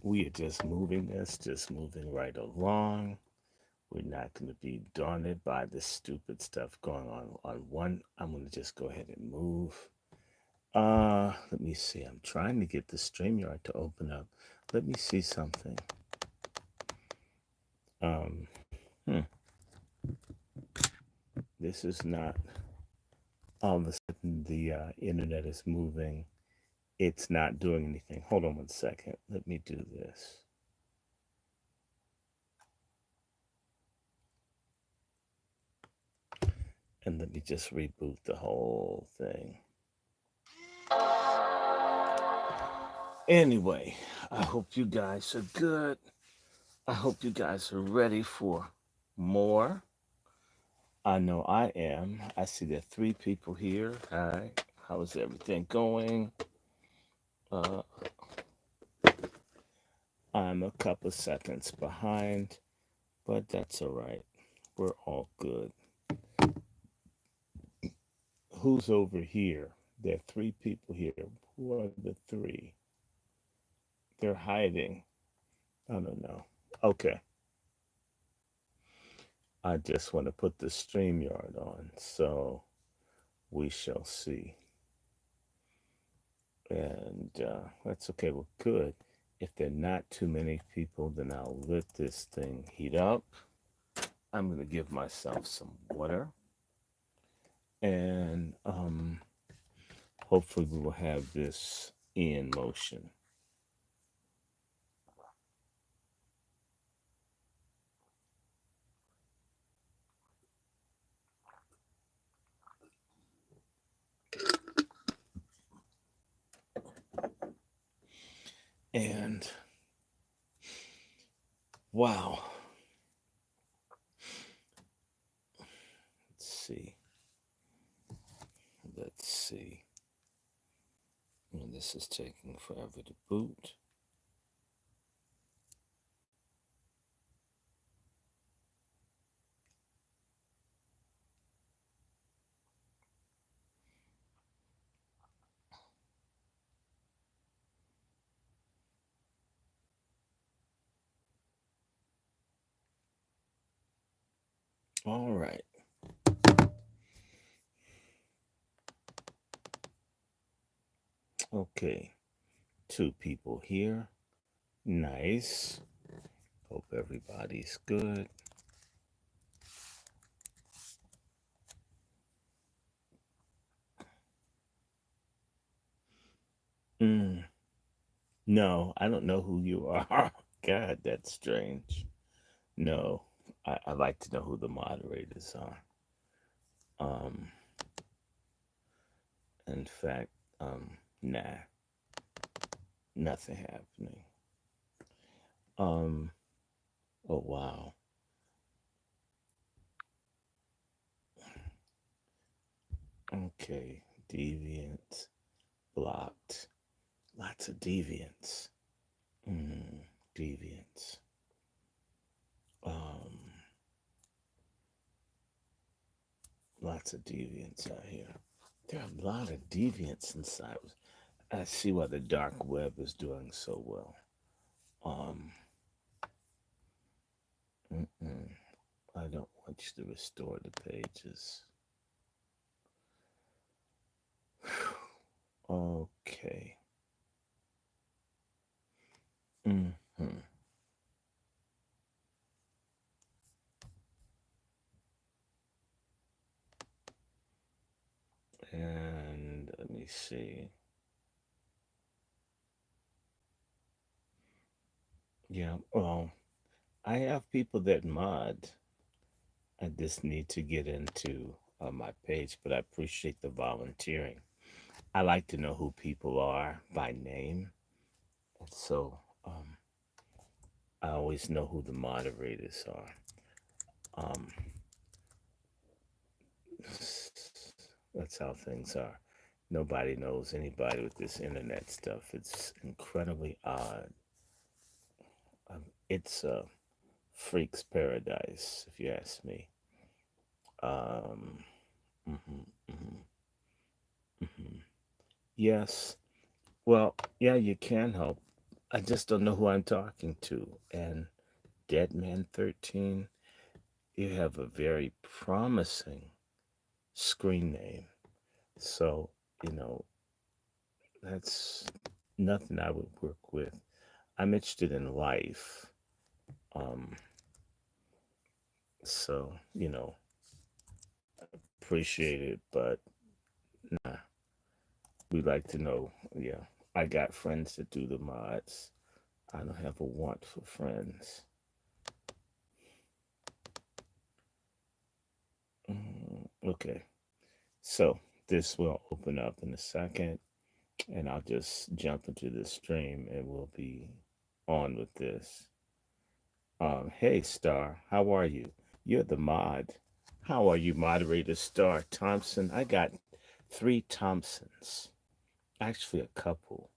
We are just moving right along. We're not going to be daunted by this stupid stuff going on one. I'm going to just go ahead and move. Let me see. I'm trying to get the StreamYard to open up. Let me see something. Um, hmm, this is not all of a sudden the internet is moving. It's not doing anything. Hold on one second. Let me do this. And let me just reboot the whole thing. Anyway, I hope you guys are good. I hope you guys are ready for more. I know I am. I see there are three people here. Hi. How's everything going? Uh, I'm a couple seconds behind, but that's all right. We're all good. Who's over here? There are three people here. Who are the three? They're hiding. I don't know. Okay. I just want to put the StreamYard on, so we shall see. And that's okay. Well, good. If there are not too many people, then I'll let this thing heat up. I'm going to give myself some water. And hopefully we will have this in motion. And wow. Let's see. Let's see. And this is taking forever to boot. All right. Okay. Two people here. Nice. Hope everybody's good. Mm, no, I don't know who you are. God, that's strange. No, I like to know who the moderators are. Um, in fact, nah, nothing happening. Um, oh wow. Okay, deviant, blocked. Lots of deviants. Deviants. Um, Lots of deviants out here. There are a lot of deviants inside. I see why the dark web is doing so well. Um, I don't want you to restore the pages. Okay. Mm-hmm. And let me see. Yeah, well, I have people that mod. I just need to get into my page, but I appreciate the volunteering. I like to know who people are by name. And so I always know who the moderators are. Um, that's how things are. Nobody knows anybody with this internet stuff. It's incredibly odd. It's a freak's paradise, if you ask me. Um, mhm, mhm, mhm. Yes. Well, yeah, you can help. I just don't know who I'm talking to. And Deadman13, you have a very promising screen name. So, you know, that's nothing I would work with. I'm interested in life. Um, so, appreciate it, but nah, we like to know. Yeah, I got friends that do the mods. I don't have a want for friends. Okay, so this will open up in a second, and I'll just jump into the stream and we'll be on with this. Hey, Star, how are you? You're the mod. How are you, moderator Star Thompson? I got three Thompsons, actually, a couple.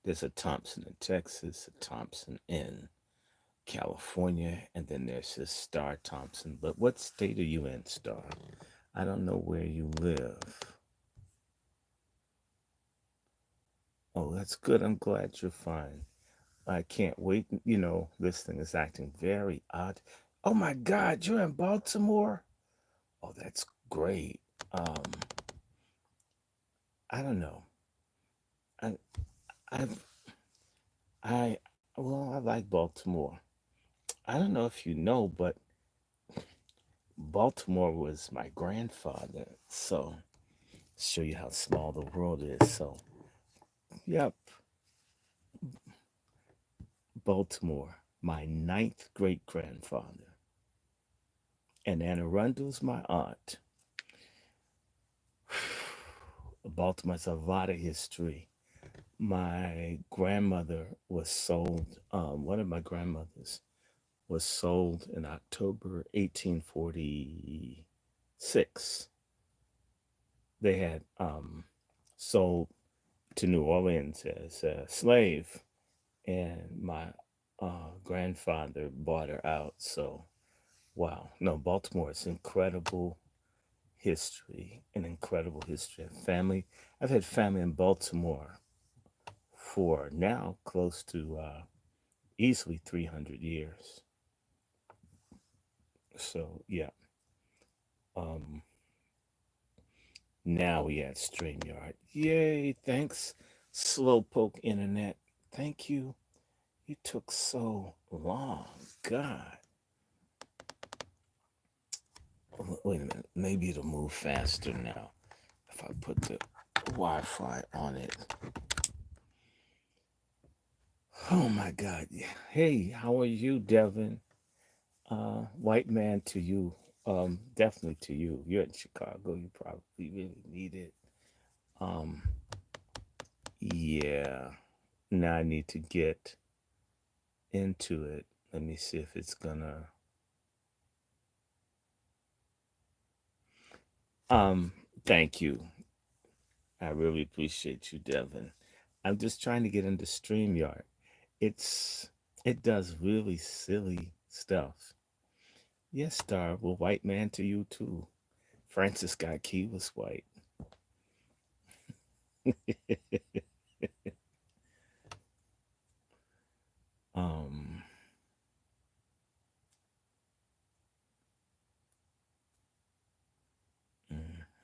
There's a Thompson in Texas, a Thompson in California, and then there's this Star Thompson. But what state are you in, Star? I don't know where you live. Oh, that's good. I'm glad you're fine. I can't wait. This thing is acting very odd. Oh my God, you're in Baltimore? Oh, that's great. Um, I don't know. I, I, I like Baltimore. I don't know if you know, but Baltimore was my grandfather. So, show you how small the world is. So, yep, Baltimore, my ninth great grandfather. And Anne Arundel's my aunt. Baltimore has a lot of history. My grandmother was sold, one of my grandmothers was sold in October 1846. They had sold to New Orleans as a slave, and my grandfather bought her out. So, wow. No, Baltimore is incredible history, an incredible history of family. I've had family in Baltimore for now close to easily 300 years. So, yeah. Um, Now we at StreamYard. Yay, thanks, Slowpoke Internet. Thank you. You took so long. God. Wait a minute. Maybe it'll move faster now if I put the Wi Fi on it. Oh my God. Hey, how are you, Devin? White man to you. Definitely to you. You're in Chicago. You probably really need it. Um, yeah. Now I need to get into it. Let me see if it's gonna. Um, Thank you. I really appreciate you, Devin. I'm just trying to get into StreamYard. It's it does really silly stuff. Yes, Star. Well, white man to you too. Francis Scott Key was white. um.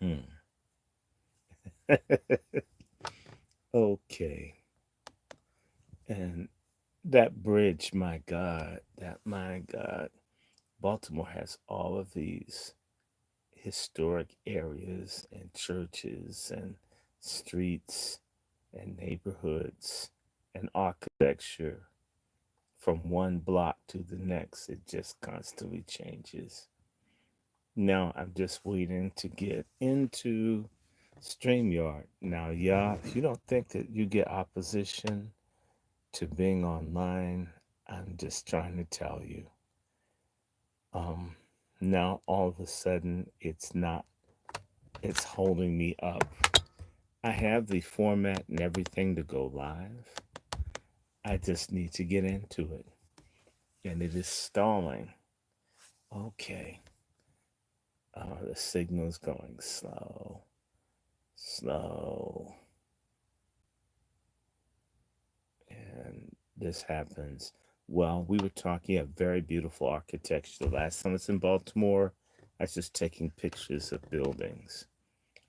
Mhm. Okay. And that bridge, my God. Baltimore has all of these historic areas and churches and streets and neighborhoods and architecture from one block to the next. It just constantly changes. Now I'm just waiting to get into StreamYard. Now, yeah, if you don't think that you get opposition to being online, I'm just trying to tell you. Um, Now all of a sudden it's holding me up. I have the format and everything to go live. I just need to get into it. And it is stalling. Okay. The signal's going slow. Slow. this happens. Well, we were talking, yeah, very beautiful architecture. The last time I was in Baltimore, I was just taking pictures of buildings.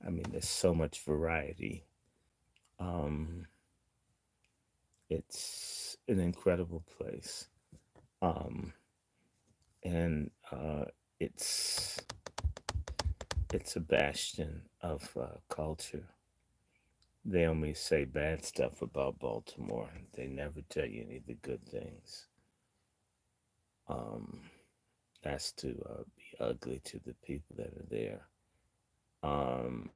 I mean, there's so much variety. Um, it's an incredible place. Um, and it's it's a bastion of culture. They only say bad stuff about Baltimore. They never tell you any of the good things. Um, that's to be ugly to the people that are there. Um,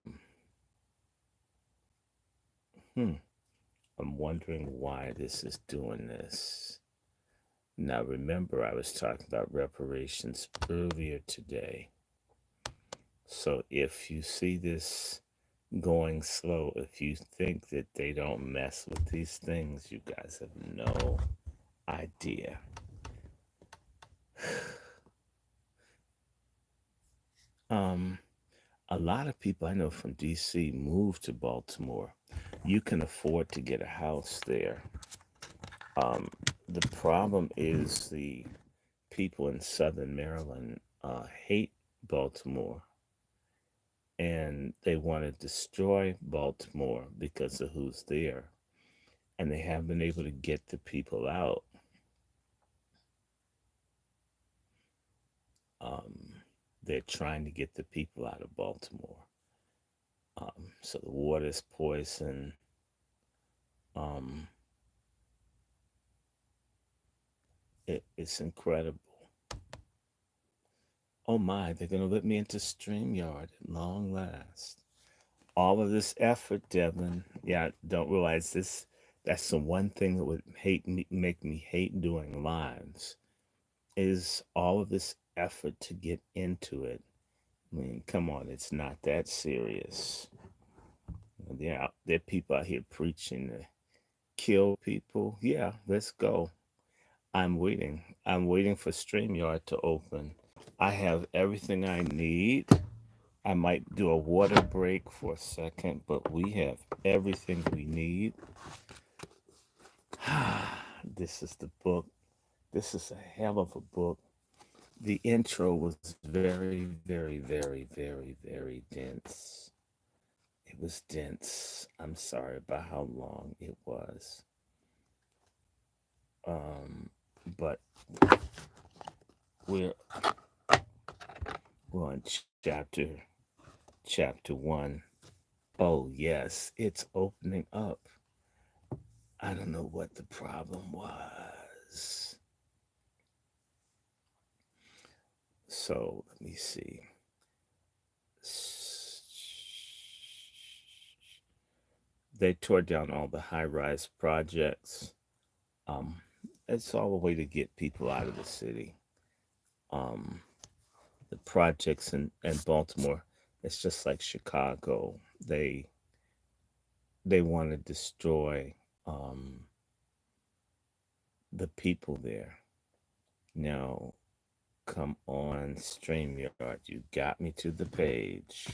hmm, I'm wondering why this is doing this. Now, remember, I was talking about reparations earlier today. So if you see this going slow, if you think that they don't mess with these things, you guys have no idea. Um, a lot of people I know from DC moved to Baltimore. You can afford to get a house there. Um, the problem is the people in Southern Maryland hate Baltimore, and they want to destroy Baltimore because of who's there, and they haven't been able to get the people out. Um, they're trying to get the people out of Baltimore. So the water is poison. Um, it's incredible. Oh my, they're going to let me into StreamYard at long last. All of this effort, Devin. Yeah, I don't realize this. That's the one thing that would make me hate doing lives is all of this effort to get into it. I mean, come on, it's not that serious. There are people out here preaching to kill people. Yeah, let's go. I'm waiting. I'm waiting for StreamYard to open. I have everything I need. I might do a water break for a second, but we have everything we need. This is the book. This is a hell of a book. The intro was very, very, very, very, very dense. It was dense. I'm sorry about how long it was. Um, but we're we're on chapter one. Oh yes, it's opening up. I don't know what the problem was. So let me see. They tore down all the high-rise projects. Um, it's all a way to get people out of the city. Um, the projects in Baltimore, it's just like Chicago. They want to destroy um, the people there. Now, come on, StreamYard, you got me to the page.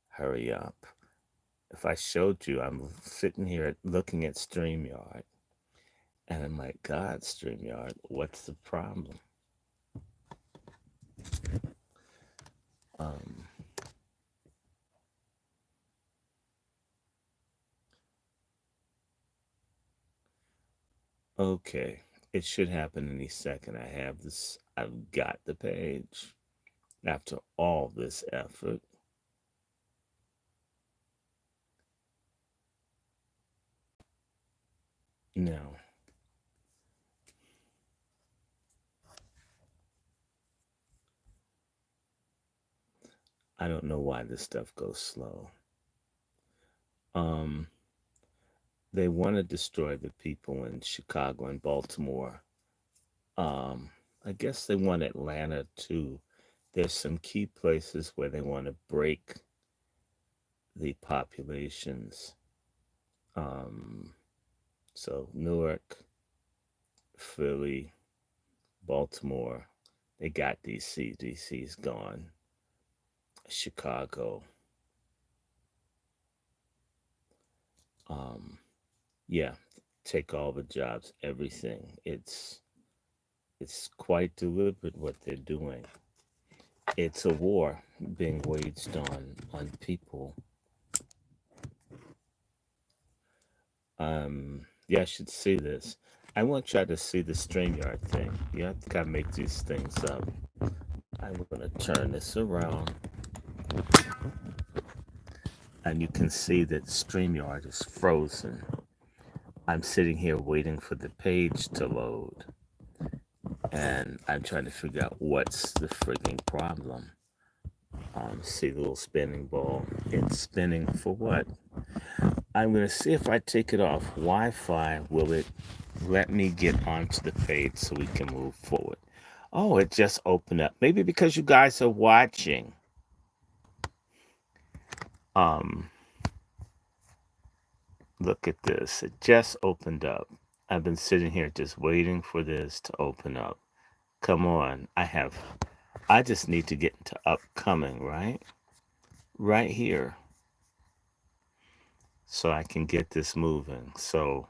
Hurry up. If I showed you, I'm sitting here looking at StreamYard, and I'm like, God, StreamYard, what's the problem? Um, okay, it should happen any second. I have this, I've got the page. After all this effort, now, I don't know why this stuff goes slow. Um, they want to destroy the people in Chicago and Baltimore. Um, I guess they want Atlanta too. There's some key places where they want to break the populations. Um, so Newark, Philly, Baltimore, they got DC. DC's gone. Chicago. Um, Yeah, take all the jobs, everything. It's quite deliberate what they're doing. It's a war being waged on people. Yeah, I should see this. I want y'all to see the StreamYard thing. You have to gotta make these things up. I'm gonna turn this around, and you can see that StreamYard is frozen. I'm sitting here waiting for the page to load, and I'm trying to figure out what's the frigging problem. See the little spinning ball? It's spinning for what? I'm going to see if I take it off Wi Fi, will it let me get onto the page so we can move forward? Oh, it just opened up. Maybe because you guys are watching. Um, Look at this. It just opened up. I've been sitting here just waiting for this to open up. Come on. I just need to get into upcoming, right? Right here. So I can get this moving. So,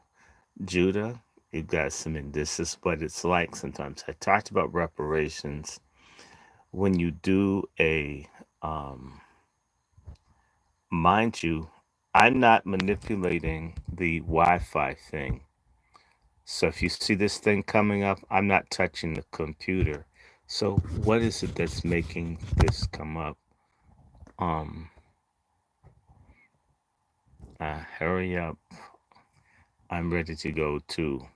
Judah, you guys, this is what it's like sometimes. I talked about reparations. When you do um, mind you, I'm not manipulating the Wi Fi thing. So if you see this thing coming up, I'm not touching the computer. So what is it that's making this come up? Um, Hurry up. I'm ready to go too.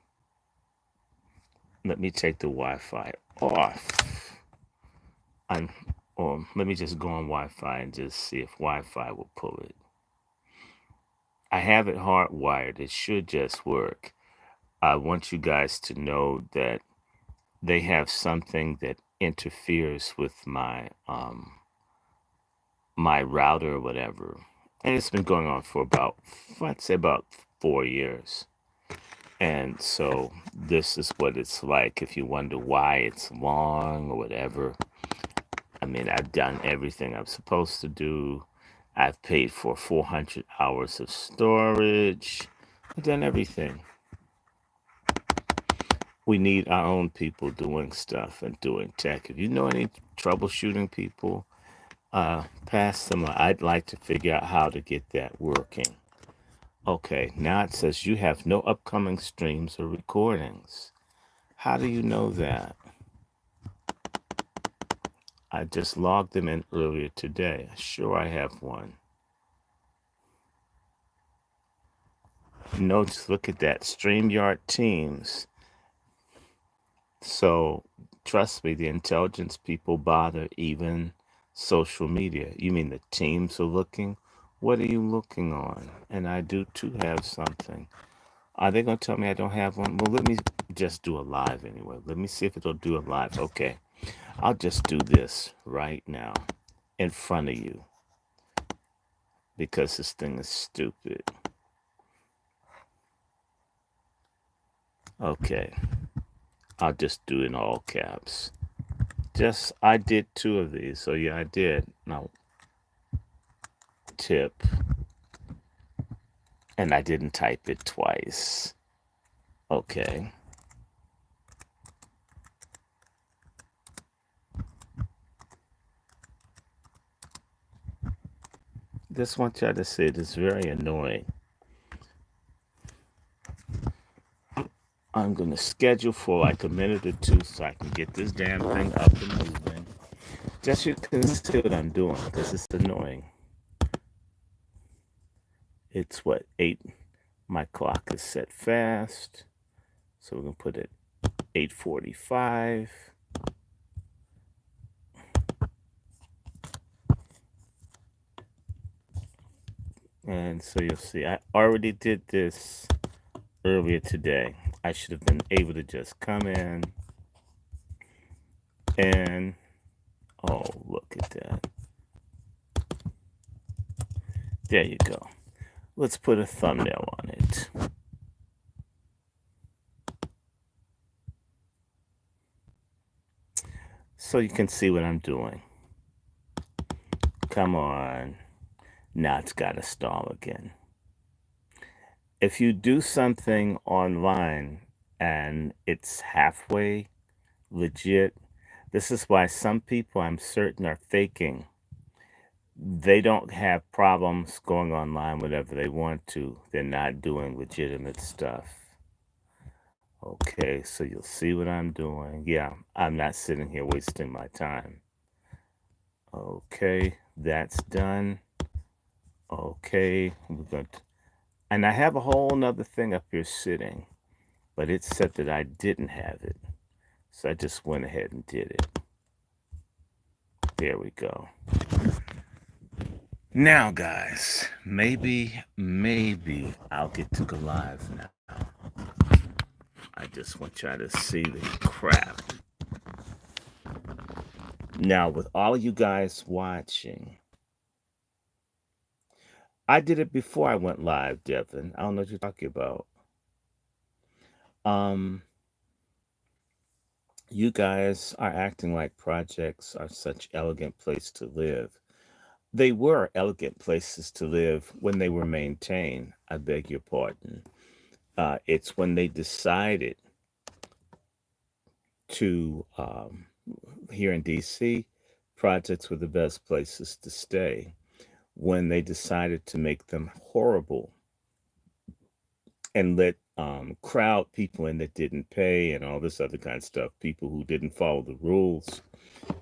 Let me take the Wi-Fi off. I'm, or let me just go on Wi-Fi and just see if Wi-Fi will pull it. I have it hardwired. It should just work. I want you guys to know that they have something that interferes with my router or whatever. And it's been going on for about, I'd say about 4 years. And so this is what it's like. If you wonder why it's long or whatever, I mean, I've done everything I'm supposed to do. I've paid for 400 hours of storage. I've done everything. We need our own people doing stuff and doing tech. If you know any troubleshooting people, pass them. I'd like to figure out how to get that working. Okay, now it says you have no upcoming streams or recordings. How do you know that? I just logged them in earlier today. Sure, I have one. Notes, look at that. StreamYard Teams. So, trust me, the intelligence people bother even social media. You mean the teams are looking? What are you looking on? And I do too have something. Are they going to tell me I don't have one? Well, let me just do a live anyway. Let me see if it'll do a live. Okay. I'll just do this right now in front of you because this thing is stupid. Okay. I'll just do it in all caps. I did 2 of these. So yeah, I did. Now, tip. And I didn't type it twice. Okay. Just want y'all to see it is very annoying. I'm going to schedule for like a minute or 2 so I can get this damn thing up and moving. Just so you can see what I'm doing because it's annoying. It's what, 8? My clock is set fast. So we're going to put it 8:45. And so you'll see, I already did this earlier today. I should have been able to just come in and, oh, look at that. There you go. Let's put a thumbnail on it. So you can see what I'm doing. Come on. Now it's got to stall again. If you do something online and it's halfway legit, this is why some people I'm certain are faking. They don't have problems going online whenever they want to. They're not doing legitimate stuff. Okay, so you'll see what I'm doing. Yeah, I'm not sitting here wasting my time. Okay, that's done. Okay, we're going to, and I have a whole nother thing up here sitting, but it said that I didn't have it. So I just went ahead and did it. There we go. Now, guys, maybe I'll get to go live now. I just want y'all to see the crap. Now, with all of you guys watching, I did it before I went live, Devin. I don't know what you're talking about. Um, you guys are acting like projects are such elegant place to live. They were elegant places to live when they were maintained. I beg your pardon. It's when they decided to, here in DC, projects were the best places to stay. When they decided to make them horrible and let crowd people in that didn't pay and all this other kind of stuff, people who didn't follow the rules,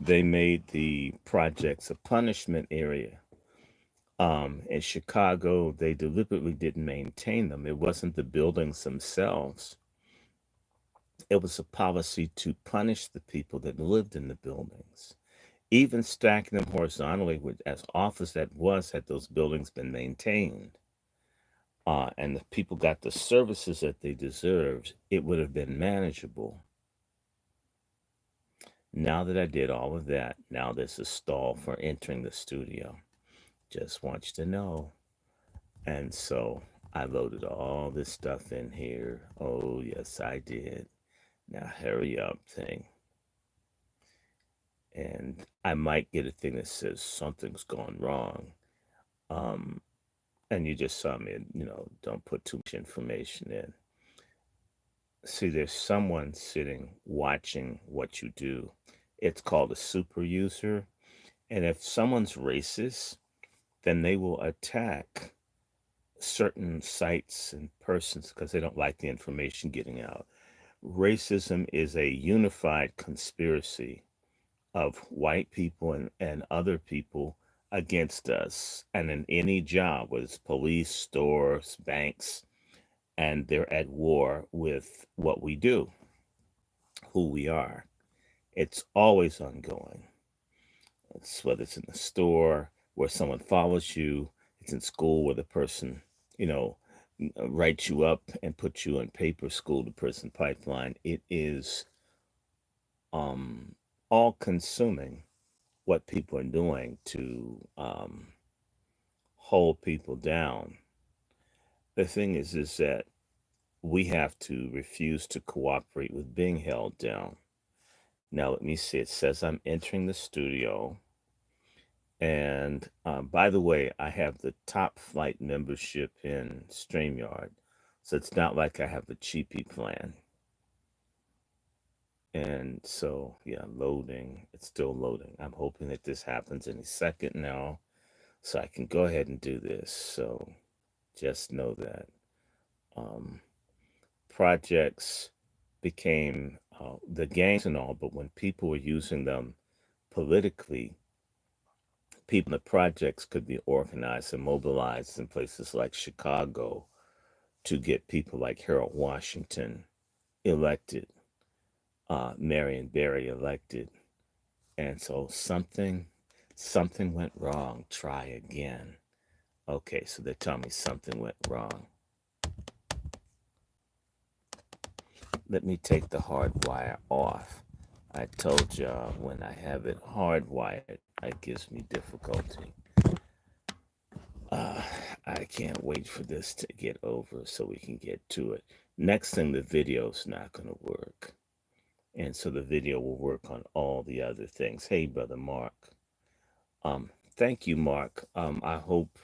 they made the projects a punishment area. In Chicago, they deliberately didn't maintain them. It wasn't the buildings themselves. It was a policy to punish the people that lived in the buildings. Even stacking them horizontally, as off as that was, had those buildings been maintained, and the people got the services that they deserved, it would have been manageable. Now that I did all of that, now there's a stall for entering the studio. Just want you to know. And so I loaded all this stuff in here. Oh, yes, I did. Now hurry up thing. And I might get a thing that says something's gone wrong. Um, and you just saw me, don't put too much information in. See, there's someone sitting watching what you do. It's called a super user. And if someone's racist, then they will attack certain sites and persons because they don't like the information getting out. Racism is a unified conspiracy of white people and other people against us. And in any job, whether it's police, stores, banks, and they're at war with what we do, who we are. It's always ongoing. It's whether it's in the store where someone follows you, it's in school where the person, you know, writes you up and puts you in paper school to prison pipeline. It is um, all consuming what people are doing to hold people down. The thing is that we have to refuse to cooperate with being held down. Now, let me see. It says I'm entering the studio. And by the way, I have the top flight membership in StreamYard. So it's not like I have the cheapy plan. And so, yeah, loading. It's still loading. I'm hoping that this happens any second now so I can go ahead and do this. So just know that um, projects became the games and all, but when people were using them politically, people in the projects could be organized and mobilized in places like Chicago to get people like Harold Washington elected, Marion Barry elected. And so something went wrong. Try again. Okay, so they tell me something went wrong. Let me take the hard wire off. I told y'all when I have it hardwired, it gives me difficulty. Uh, I can't wait for this to get over so we can get to it. Next thing, the video's not going to work. And so the video will work on all the other things. Hey, Brother Mark. Thank you, Mark. I hope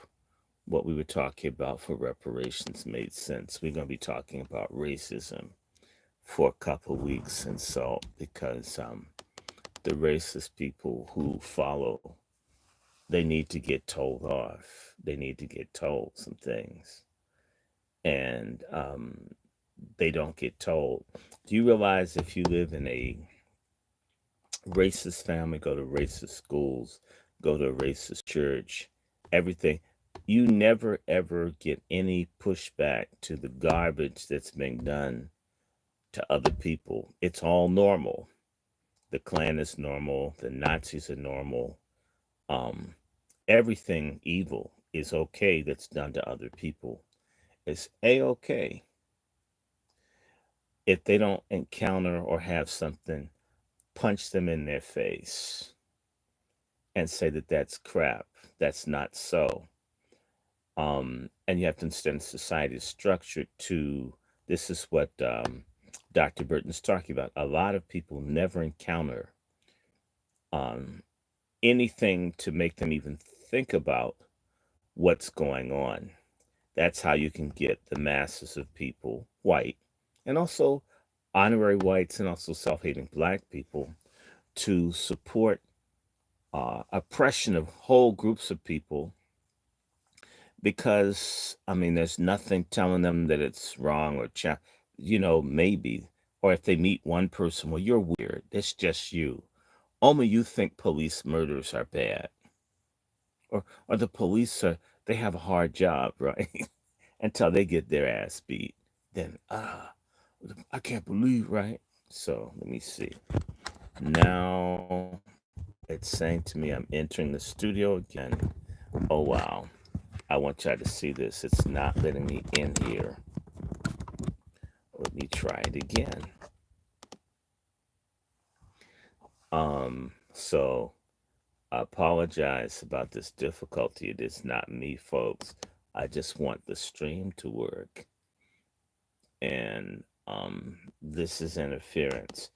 what we were talking about for reparations made sense. We're going to be talking about racism for a couple of weeks, and so because the racist people who follow, they need to get told off. They need to get told some things, and they don't get told. Do you realize if you live in a racist family, go to racist schools, go to a racist church, everything, you never ever get any pushback to the garbage that's being done to other people? It's all normal. The Klan is normal, the Nazis are normal. Um, Everything evil is okay that's done to other people. It's a okay if they don't encounter or have something, punch them in their face and say that that's crap. That's not so. And you have to understand society is structured to this is what Dr. Burton's talking about. A lot of people never encounter um, anything to make them even think about what's going on. That's how you can get the masses of people, white, and also honorary whites and also self hating black people, to support oppression of whole groups of people because, I mean, there's nothing telling them that it's wrong or, maybe. Or if they meet one person, well, you're weird. It's just you. Only you think police murders are bad. Or the police they have a hard job, right? Until they get their ass beat. Then, I can't believe, right? So let me see. Now it's saying to me I'm entering the studio again. Oh, wow. I want y'all to see this. It's not letting me in here. Let me try it again. So I apologize about this difficulty. It is not me, folks. I just want the stream to work. And this is interference.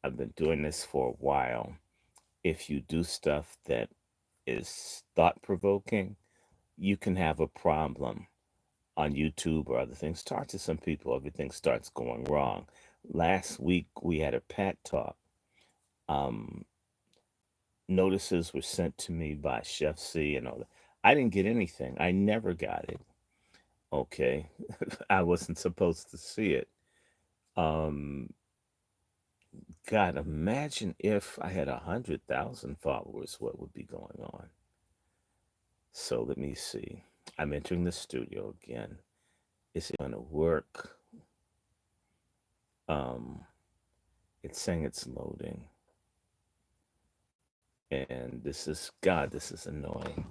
I've been doing this for a while. If you do stuff that is thought provoking, you can have a problem on YouTube or other things. Talk to some people, everything starts going wrong. Last week we had a Pat Talk. Um, Notices were sent to me by Chef C and all that. I didn't get anything. I never got it. Okay. I wasn't supposed to see it. Um, God, imagine if I had 100,000 followers, what would be going on? So let me see. I'm entering the studio again. Is it going to work? Um, it's saying it's loading. And this is, God, this is annoying.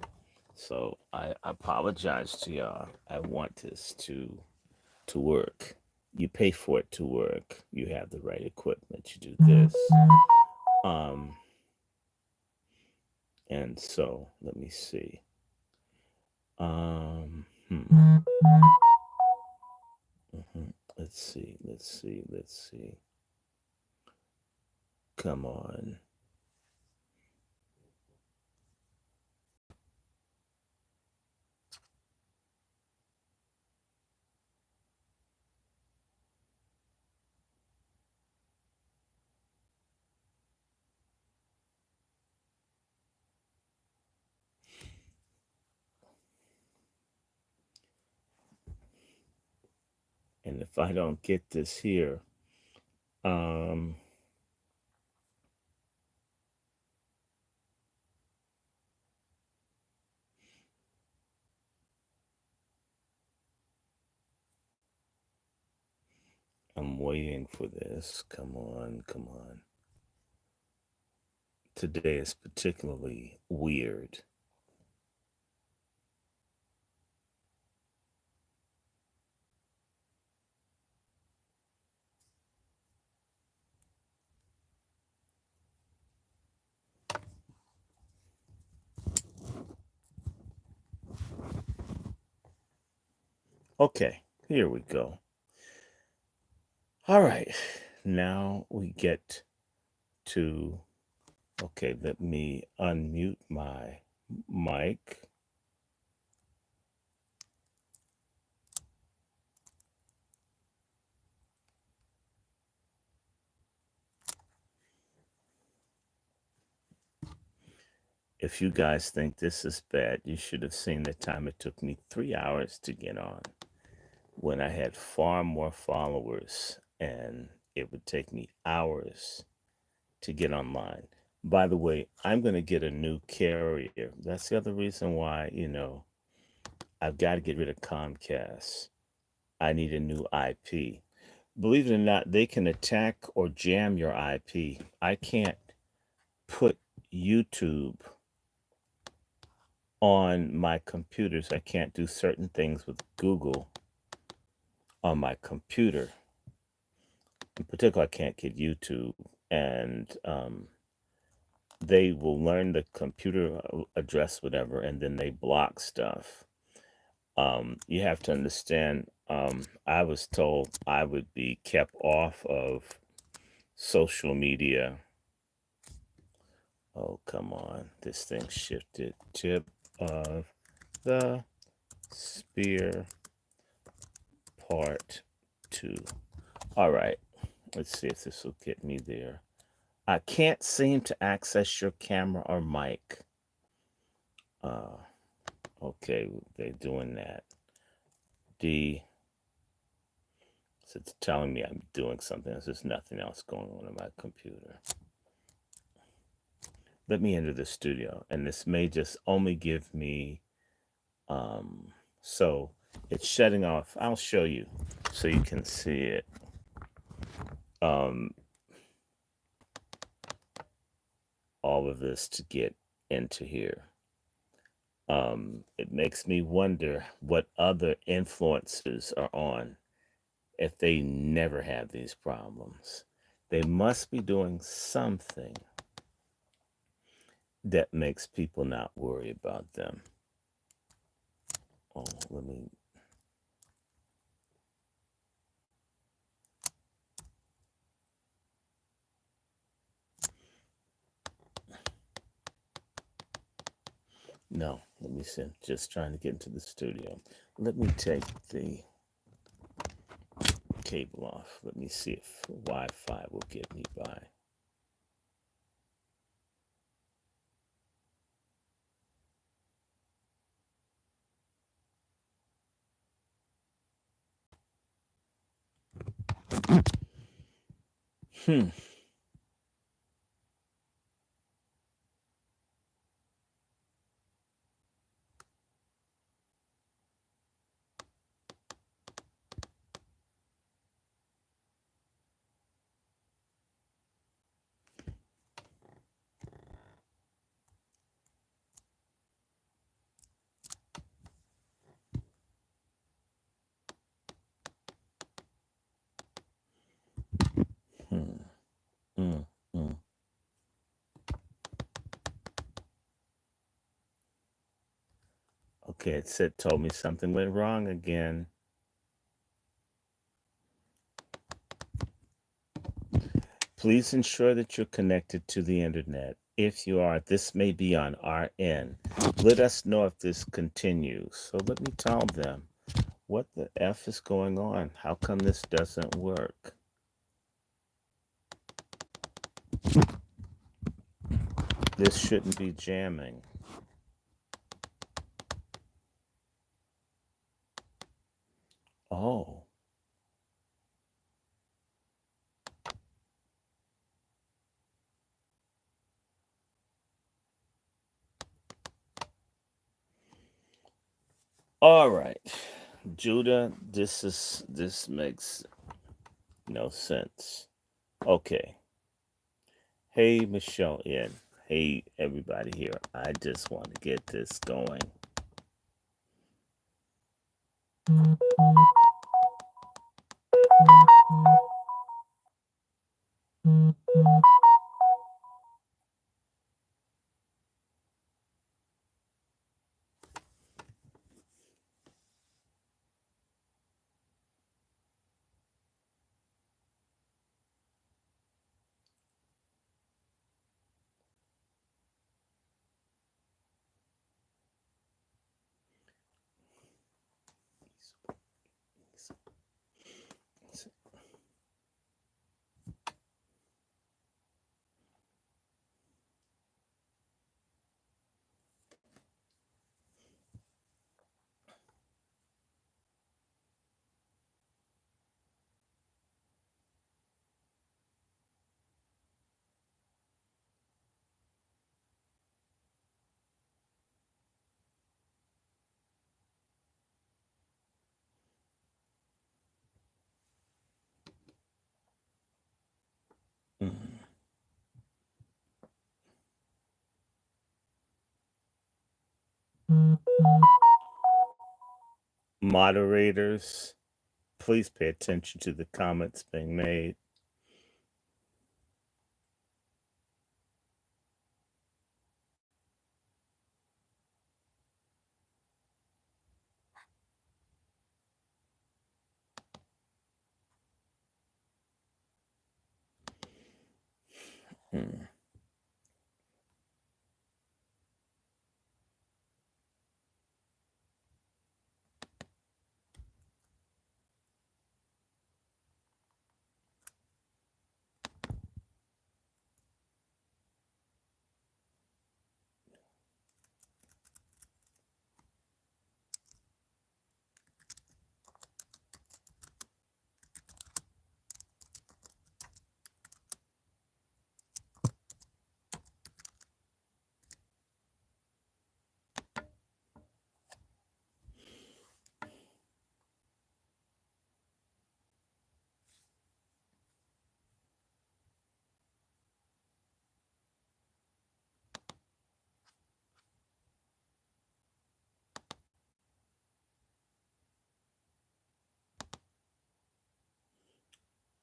So I apologize to y'all. I want this to work. You pay for it to work. You have the right equipment. You do this. Um, and so let me see. Um, hmm. Let's see. Let's see. Let's see. Come on. And if I don't get this here, um, I'm waiting for this. Come on, come on. Today is particularly weird. Okay, here we go. All right, now we get to. Okay, let me unmute my mic. If you guys think this is bad, you should have seen the time it took me 3 hours to get on when I had far more followers, and it would take me hours to get online. By the way, I'm going to get a new carrier. That's the other reason why, I've got to get rid of Comcast. I need a new IP. Believe it or not, they can attack or jam your IP. I can't put YouTube on my computers. I can't do certain things with Google on my computer. In particular, I can't get YouTube. And they will learn the computer address, whatever, and then they block stuff. You have to understand, I was told I would be kept off of social media. Oh, come on. This thing shifted. Tip of the spear, part 2. All right. Let's see if this will get me there. I can't seem to access your camera or mic. Uh, okay, they're doing that. So it's telling me I'm doing something. There's nothing else going on my computer. Let me enter the studio, and this may just only give me, so it's shutting off. I'll show you so you can see it. All of this to get into here. It makes me wonder what other influencers are on if they never have these problems. They must be doing something that makes people not worry about them. Oh, let me. No, let me see. Just trying to get into the studio. Let me take the cable off. Let me see if Wi-Fi will get me by. Hmm. Hmm. Mm, mm. Okay, it said told me something went wrong again. Please ensure that you're connected to the internet. If you are, this may be on our end. Let us know if this continues. So let me tell them what the F is going on. How come this doesn't work? This shouldn't be jamming. Oh. All right. Judah, this makes no sense. Okay. Hey, Michelle Ed. Hey, everybody here. I just want to get this going. Moderators, please pay attention to the comments being made. Hmm.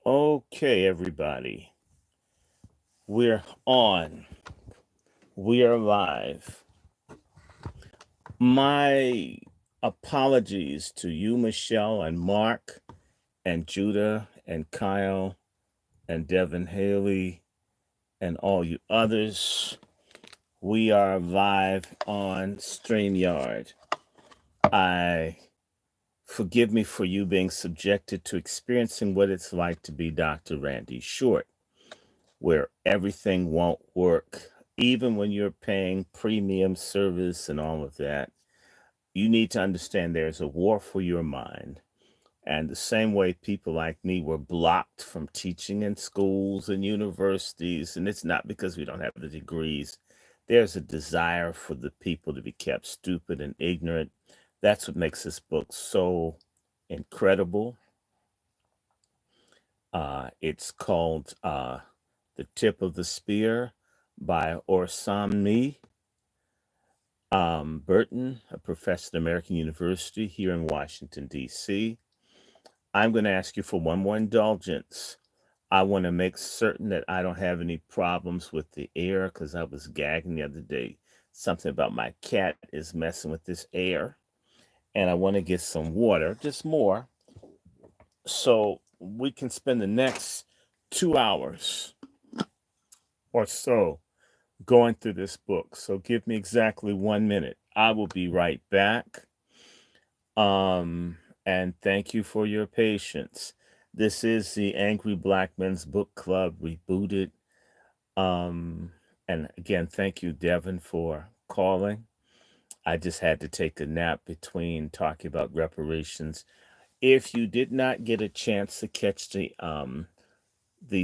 Okay, everybody. We're on. We are live. My apologies to you, Michelle, and Mark, and Judah, and Kyle, and Devin Haley, and all you others. We are live on StreamYard. I forgive me for you being subjected to experiencing what it's like to be Dr. Randy Short, where everything won't work, even when you're paying premium service and all of that. You need to understand there's a war for your mind. And the same way people like me were blocked from teaching in schools and universities, and it's not because we don't have the degrees. There's a desire for the people to be kept stupid and ignorant. That's what makes this book so incredible. It's called The Tip of the Spear by Orsamni Burton, a professor at American University here in Washington, D.C. I'm going to ask you for one more indulgence. I want to make certain that I don't have any problems with the air because I was gagging the other day. Something about my cat is messing with this air. And I want to get some water, just more, so we can spend the next 2 hours or so going through this book. So give me exactly 1 minute. I will be right back. And thank you for your patience. This is the Angry Black Men's Book Club rebooted. And again, thank you, Devin, for calling. I just had to take a nap between talking about reparations. If you did not get a chance to catch the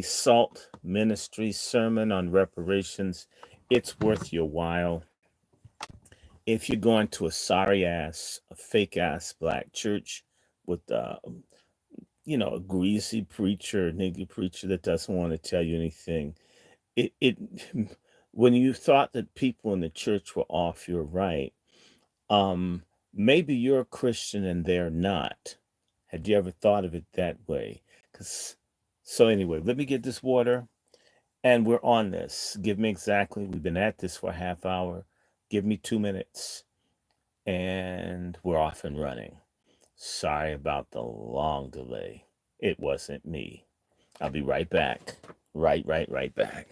Salt Ministry sermon on reparations, it's worth your while. If you're going to a sorry ass, a fake ass black church with a greasy preacher, a nigga preacher that doesn't want to tell you anything, it when you thought that people in the church were off your right, um, maybe you're a Christian and they're not. Had you ever thought of it that way? Cause so anyway, let me get this water and we're on this. Give me exactly. We've been at this for a half hour. Give me 2 minutes and we're off and running. Sorry about the long delay. It wasn't me. I'll be right back. Right back.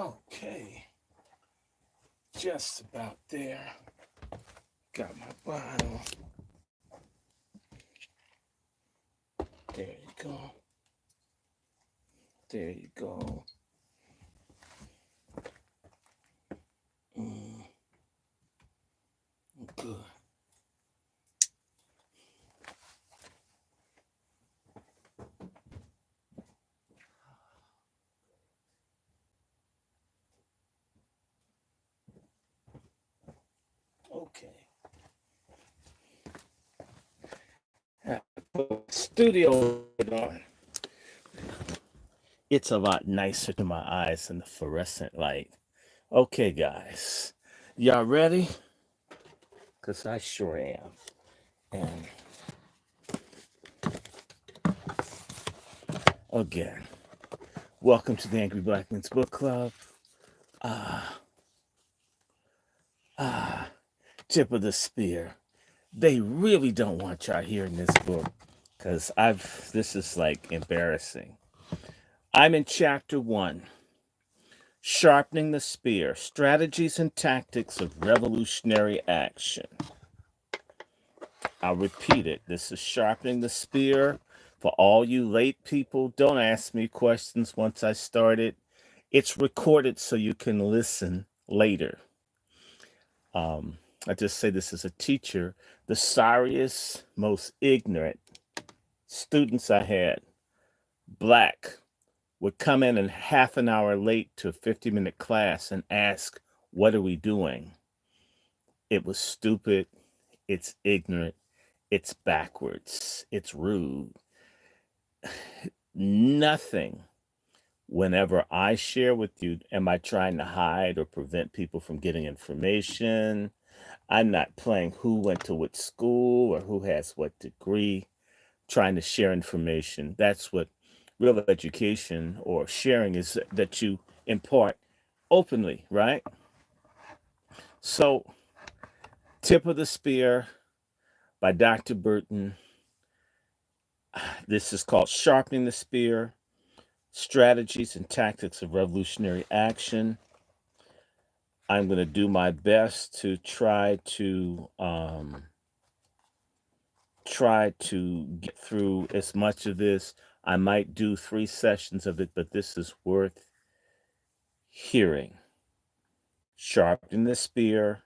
Okay, just about there. Got my bottle. There you go. There you go. Mm, good. Okay. Studio on. It's a lot nicer to my eyes than the fluorescent light. Okay, guys. Y'all ready? Because I sure am. And again, welcome to the Angry Black Men's Book Club. Tip of the spear. They really don't want y'all hearing this book because this is like embarrassing. I'm in chapter 1, Sharpening the Spear, Strategies and Tactics of Revolutionary Action. I'll repeat it. This is Sharpening the Spear. For all you late people, don't ask me questions once I start it. It's recorded so you can listen later. I just say this as a teacher. The sorriest, most ignorant students I had, black, would come in half an hour late to a 50-minute class and ask, what are we doing? It was stupid. It's ignorant. It's backwards. It's rude. Nothing, whenever I share with you, am I trying to hide or prevent people from getting information. I'm not playing who went to what school or who has what degree, trying to share information. That's what real education or sharing is, that you impart openly, right? So, Tip of the Spear by Dr. Burton. This is called Sharpening the Spear, Strategies and Tactics of Revolutionary Action. I'm going to do my best to try to get through as much of this. I might do 3 sessions of it, but this is worth hearing. Sharpening the Spear,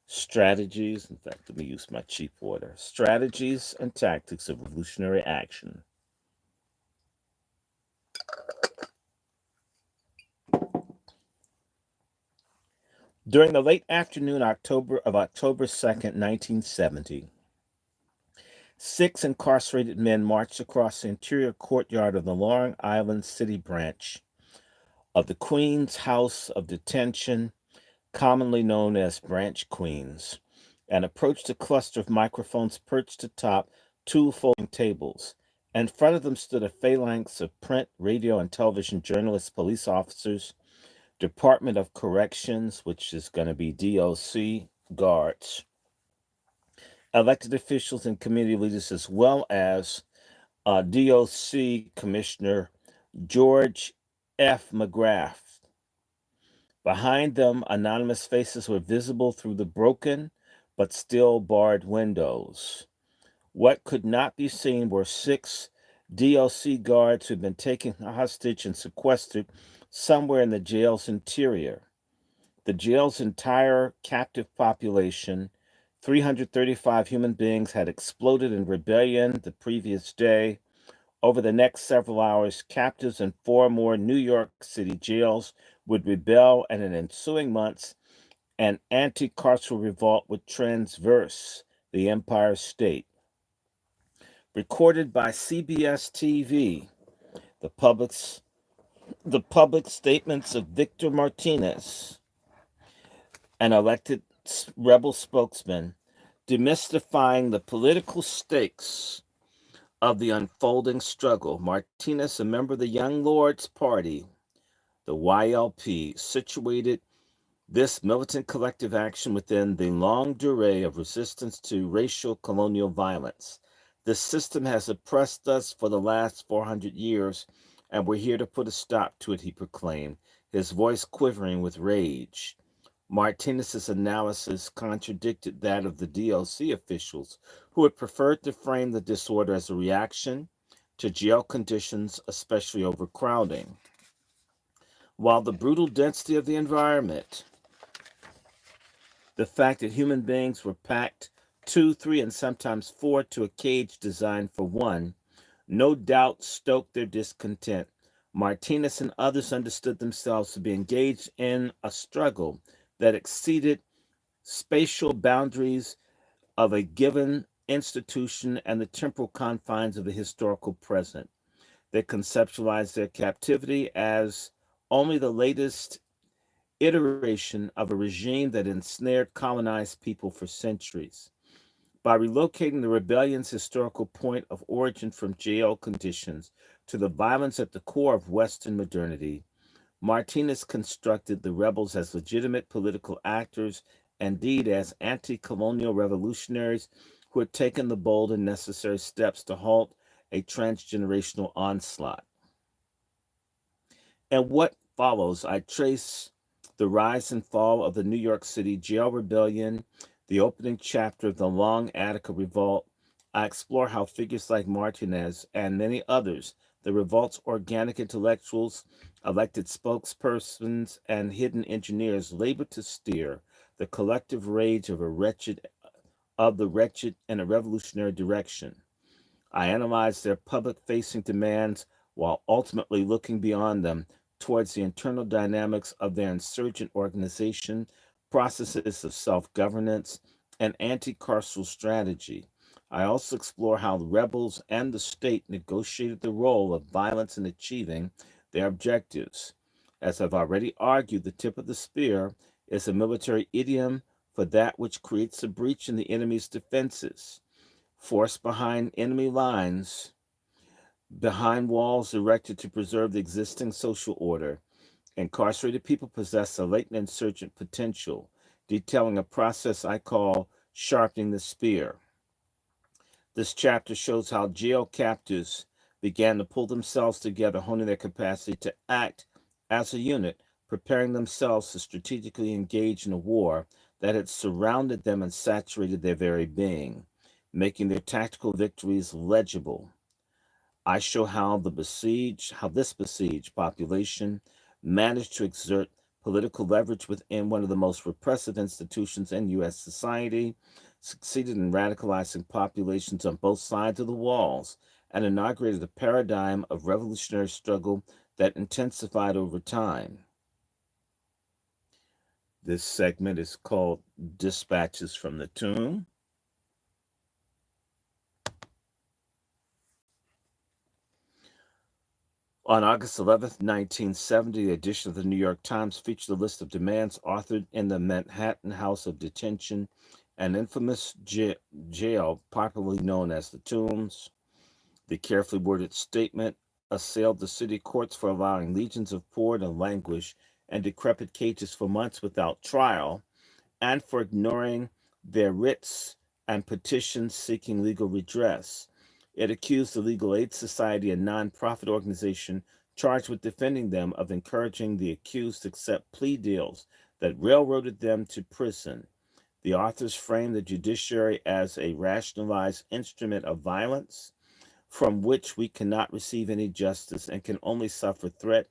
Strategies. In fact, let me use my cheap water. Strategies and Tactics of Revolutionary Action. During the late afternoon of October 2nd, 1970, 6 incarcerated men marched across the interior courtyard of the Long Island City branch of the Queens House of Detention, commonly known as Branch Queens, and approached a cluster of microphones perched atop 2 folding tables. In front of them stood a phalanx of print, radio, and television journalists, police officers, Department of Corrections, which is going to be DOC, guards, elected officials and community leaders, as well as DOC Commissioner George F. McGrath. Behind them, anonymous faces were visible through the broken but still barred windows. What could not be seen were 6 DOC guards who'd been taken hostage and sequestered somewhere in the jail's interior. The jail's entire captive population, 335 human beings, had exploded in rebellion the previous day. Over the next several hours, captives in 4 more New York City jails would rebel, and in ensuing months, an anti-carceral revolt would traverse the Empire State. Recorded by CBS TV, the public statements of Victor Martinez, an elected rebel spokesman, demystifying the political stakes of the unfolding struggle. Martinez, a member of the Young Lords Party, the YLP, situated this militant collective action within the longue durée of resistance to racial colonial violence. The system has oppressed us for the last 400 years, and we're here to put a stop to it, he proclaimed. his voice quivering with rage. Martinez's analysis contradicted that of the DLC officials, who had preferred to frame the disorder as a reaction to jail conditions, especially overcrowding. While the brutal density of the environment, the fact that human beings were packed two, three, and sometimes four to a cage designed for one, no doubt stoked their discontent. Martinez and others understood themselves to be engaged in a struggle that exceeded spatial boundaries of a given institution and the temporal confines of the historical present. They conceptualized their captivity as only the latest iteration of a regime that ensnared colonized people for centuries. By relocating the rebellion's historical point of origin from jail conditions to the violence at the core of Western modernity, Martinez constructed the rebels as legitimate political actors, indeed as anti colonial revolutionaries who had taken the bold and necessary steps to halt a transgenerational onslaught. And what follows, I trace the rise and fall of the New York City jail rebellion, the opening chapter of the long Attica revolt. I explore how figures like Martinez and many others, the revolt's organic intellectuals, elected spokespersons, and hidden engineers, labored to steer the collective rage of the wretched in a revolutionary direction. I analyzed their public facing demands while ultimately looking beyond them towards the internal dynamics of their insurgent organization, processes of self governance, and anti carceral strategy. I also explore how the rebels and the state negotiated the role of violence in achieving their objectives. As I've already argued, the tip of the spear is a military idiom for that which creates a breach in the enemy's defenses. Forced behind enemy lines, behind walls erected to preserve the existing social order, incarcerated people possess a latent insurgent potential, detailing a process I call sharpening the spear. This chapter shows how jail captives began to pull themselves together, honing their capacity to act as a unit, preparing themselves to strategically engage in a war that had surrounded them and saturated their very being, making their tactical victories legible. I show how this besieged population managed to exert political leverage within one of the most repressive institutions in U.S. society, succeeded in radicalizing populations on both sides of the walls, and inaugurated a paradigm of revolutionary struggle that intensified over time. This segment is called Dispatches from the Tomb. On August 11th, 1970, the edition of the New York Times featured a list of demands authored in the Manhattan House of Detention, an infamous jail popularly known as the Tombs. The carefully worded statement assailed the city courts for allowing legions of poor to languish in decrepit cages for months without trial, and for ignoring their writs and petitions seeking legal redress. It accused the Legal Aid Society, a nonprofit organization charged with defending them, of encouraging the accused to accept plea deals that railroaded them to prison. The authors framed the judiciary as a rationalized instrument of violence from which we cannot receive any justice and can only suffer threat,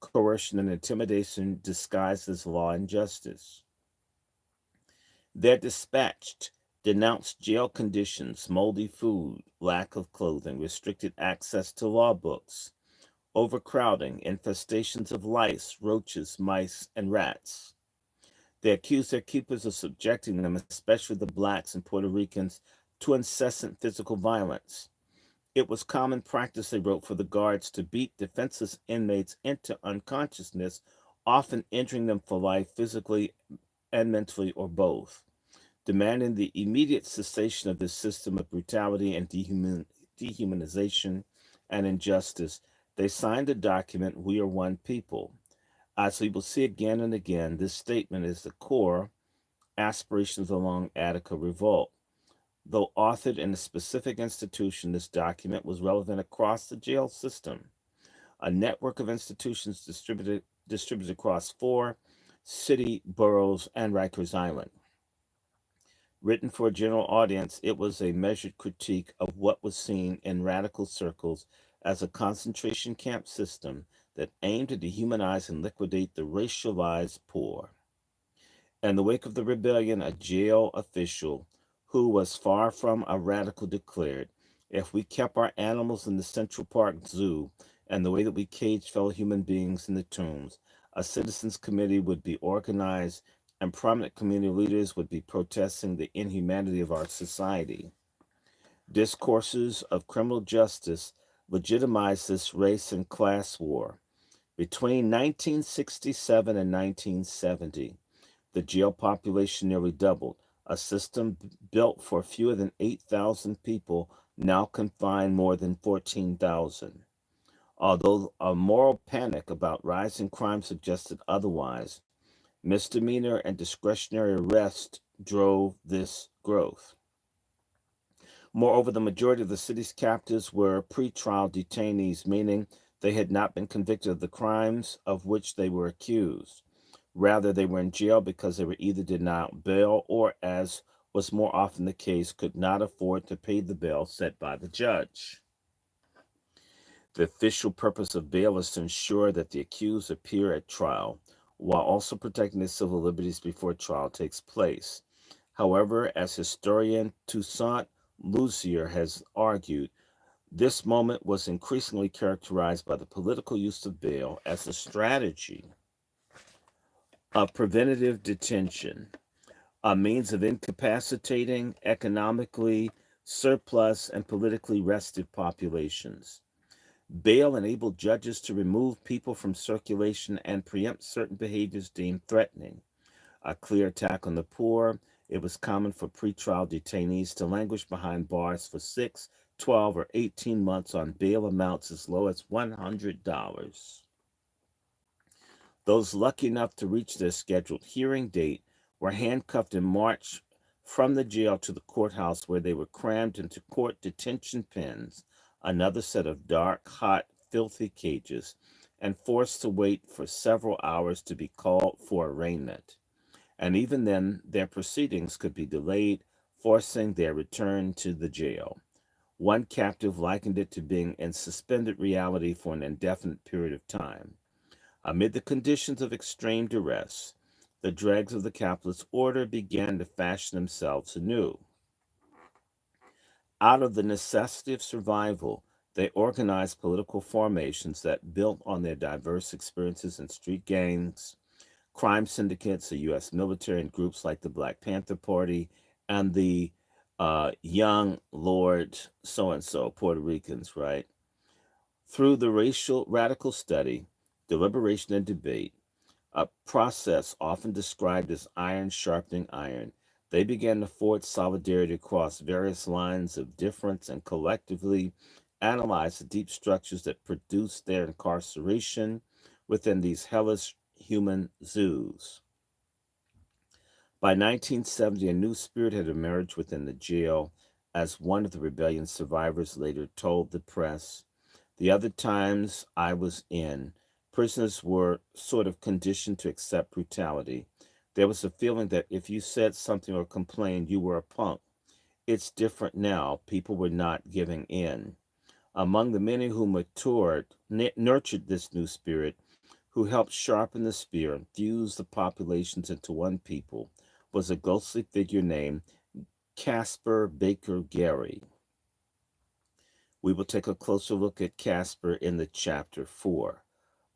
coercion, and intimidation disguised as law and justice. Their dispatched denounced jail conditions, moldy food, lack of clothing, restricted access to law books, overcrowding, infestations of lice, roaches, mice, and rats. They accused their keepers of subjecting them, especially the blacks and Puerto Ricans, to incessant physical violence. It was common practice, they wrote, for the guards to beat defenseless inmates into unconsciousness, often injuring them for life, physically and mentally, or both. Demanding the immediate cessation of this system of brutality and dehumanization and injustice, they signed the document, We Are One People. As we will see again and again, this statement is the core aspiration of the Long Attica Revolt. Though authored in a specific institution, this document was relevant across the jail system. A network of institutions distributed across 4 city boroughs and Rikers Island. Written for a general audience, it was a measured critique of what was seen in radical circles as a concentration camp system that aimed to dehumanize and liquidate the racialized poor. In the wake of the rebellion, a jail official who was far from a radical declared, if we kept our animals in the Central Park Zoo and the way that we caged fellow human beings in the tombs, a citizens committee would be organized and prominent community leaders would be protesting the inhumanity of our society. Discourses of criminal justice legitimized this race and class war. Between 1967 and 1970, the jail population nearly doubled. A system built for fewer than 8,000 people now confined more than 14,000. Although a moral panic about rising crime suggested otherwise, misdemeanor and discretionary arrest drove this growth. Moreover, the majority of the city's captives were pretrial detainees, meaning they had not been convicted of the crimes of which they were accused. Rather, they were in jail because they were either denied bail or, as was more often the case, could not afford to pay the bail set by the judge. The official purpose of bail is to ensure that the accused appear at trial, while also protecting their civil liberties before trial takes place. However, as historian Toussaint Louviere has argued, this moment was increasingly characterized by the political use of bail as a strategy of preventative detention, a means of incapacitating economically surplus and politically restive populations. Bail enabled judges to remove people from circulation and preempt certain behaviors deemed threatening. A clear attack on the poor, it was common for pretrial detainees to languish behind bars for 6, 12, or 18 months on bail amounts as low as $100. Those lucky enough to reach their scheduled hearing date were handcuffed and marched from the jail to the courthouse, where they were crammed into court detention pens, another set of dark, hot, filthy cages, and forced to wait for several hours to be called for arraignment. And even then, their proceedings could be delayed, forcing their return to the jail. One captive likened it to being in suspended reality for an indefinite period of time. Amid the conditions of extreme duress, the dregs of the capitalist order began to fashion themselves anew. Out of the necessity of survival, they organized political formations that built on their diverse experiences in street gangs, crime syndicates, the U.S. military, and groups like the Black Panther Party and the Young Lord so-and-so, Puerto Ricans, right? Through the racial radical study, deliberation, and debate, a process often described as iron sharpening iron, they began to forge solidarity across various lines of difference and collectively analyze the deep structures that produced their incarceration within these hellish human zoos. By 1970, a new spirit had emerged within the jail, as one of the rebellion's survivors later told the press. The other times I was in, prisoners were sort of conditioned to accept brutality. There was a feeling that if you said something or complained, you were a punk. It's different now. People were not giving in. Among the many who nurtured this new spirit, who helped sharpen the spear and fuse the populations into one people, was a ghostly figure named Caspar Baker Gary. We will take a closer look at Caspar in the chapter 4.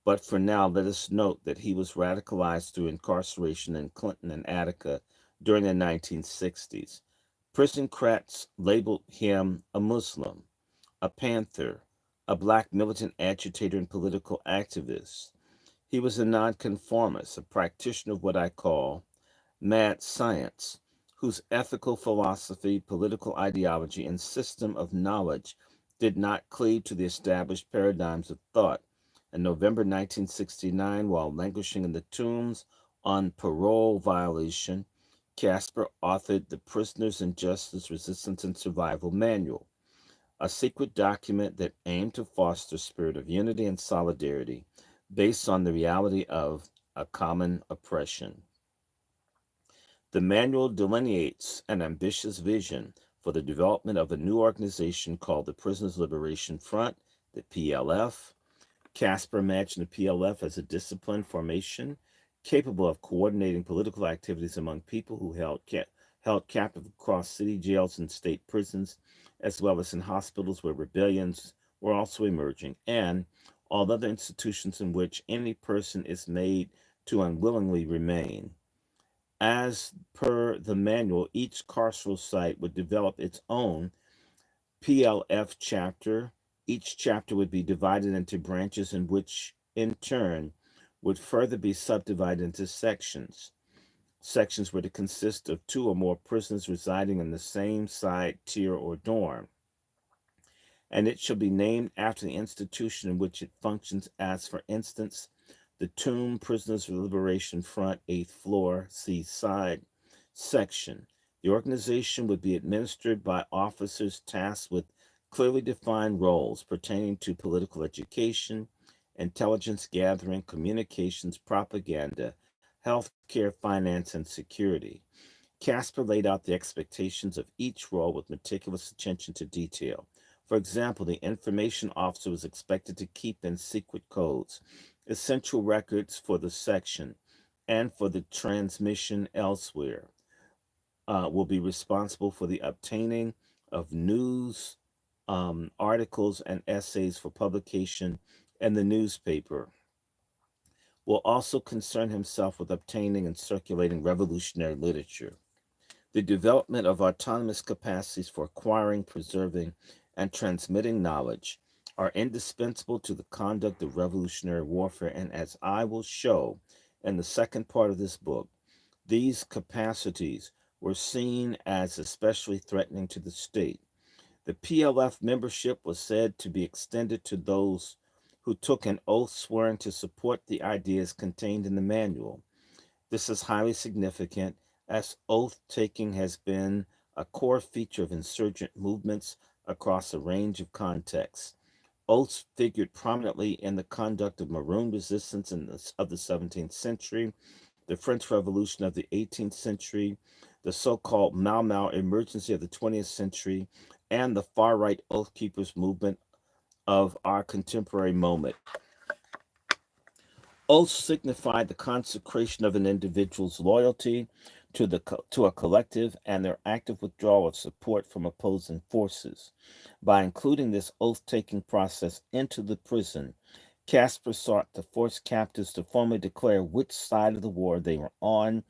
But for now, let us note that he was radicalized through incarceration in Clinton and Attica during the 1960s. Prison crats labeled him a Muslim, a Panther, a black militant agitator and political activist. He was a nonconformist, a practitioner of what I call mad science, whose ethical philosophy, political ideology, and system of knowledge did not cleave to the established paradigms of thought. In November 1969, while languishing in the tombs on parole violation, Caspar authored the Prisoners in Justice, Resistance, and Survival Manual, a secret document that aimed to foster a spirit of unity and solidarity based on the reality of a common oppression. The manual delineates an ambitious vision for the development of a new organization called the Prisoners' Liberation Front, the PLF. Casper imagined the PLF as a disciplined formation capable of coordinating political activities among people who held captive across city jails and state prisons, as well as in hospitals where rebellions were also emerging, and all other institutions in which any person is made to unwillingly remain. As per the manual, each carceral site would develop its own PLF chapter. Each chapter would be divided into branches, in which, in turn, would further be subdivided into sections. Sections were to consist of two or more prisoners residing in the same side, tier, or dorm, and it shall be named after the institution in which it functions, as, for instance, the Tomb Prisoners Liberation Front, 8th floor, C side section. The organization would be administered by officers tasked with clearly defined roles pertaining to political education, intelligence gathering, communications, propaganda, healthcare, finance, and security. Casper laid out the expectations of each role with meticulous attention to detail. For example, the information officer was expected to keep in secret codes essential records for the section and for the transmission elsewhere. Will be responsible for the obtaining of news articles and essays for publication in the newspaper. Will also concern himself with obtaining and circulating revolutionary literature. The development of autonomous capacities for acquiring, preserving, and transmitting knowledge are indispensable to the conduct of revolutionary warfare, and as I will show in the second part of this book, these capacities were seen as especially threatening to the state. The PLF membership was said to be extended to those who took an oath swearing to support the ideas contained in the manual. This is highly significant, as oath taking has been a core feature of insurgent movements across a range of contexts. Oaths figured prominently in the conduct of Maroon resistance of the 17th century, the French Revolution of the 18th century, the so called Mau Mau emergency of the 20th century, and the far right Oath Keepers movement of our contemporary moment. Oaths signified the consecration of an individual's loyalty to a collective and their active withdrawal of support from opposing forces. By including this oath-taking process into the prison, Casper sought to force captives to formally declare which side of the war they were on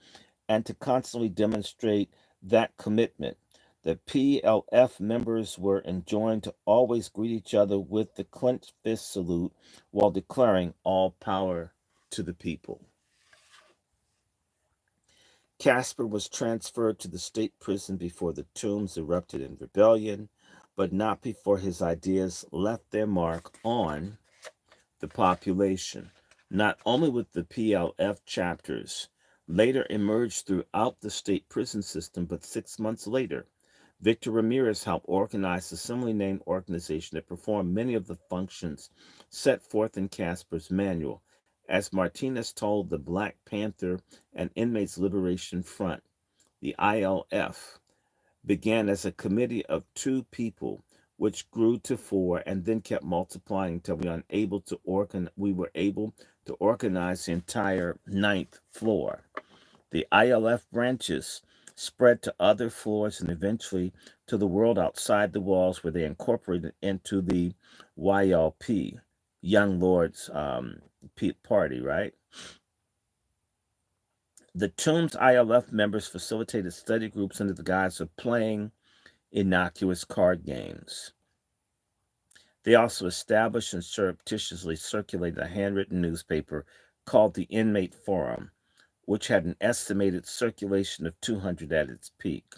and to constantly demonstrate that commitment. The PLF members were enjoined to always greet each other with the clenched fist salute while declaring all power to the people. Casper was transferred to the state prison before the Tombs erupted in rebellion, but not before his ideas left their mark on the population. Not only with the PLF chapters later emerged throughout the state prison system, but 6 months later, Victor Ramirez helped organize the similarly named organization that performed many of the functions set forth in Casper's manual. As Martinez told the Black Panther and Inmates Liberation Front, the ILF began as a committee of two people, which grew to four and then kept multiplying until we were able to organize the entire ninth floor. The ILF branches spread to other floors and eventually to the world outside the walls, where they incorporated into the YLP, Young Lords Party, right? The Tombs ILF members facilitated study groups under the guise of playing innocuous card games. They also established and surreptitiously circulated a handwritten newspaper called the Inmate Forum, which had an estimated circulation of 200 at its peak.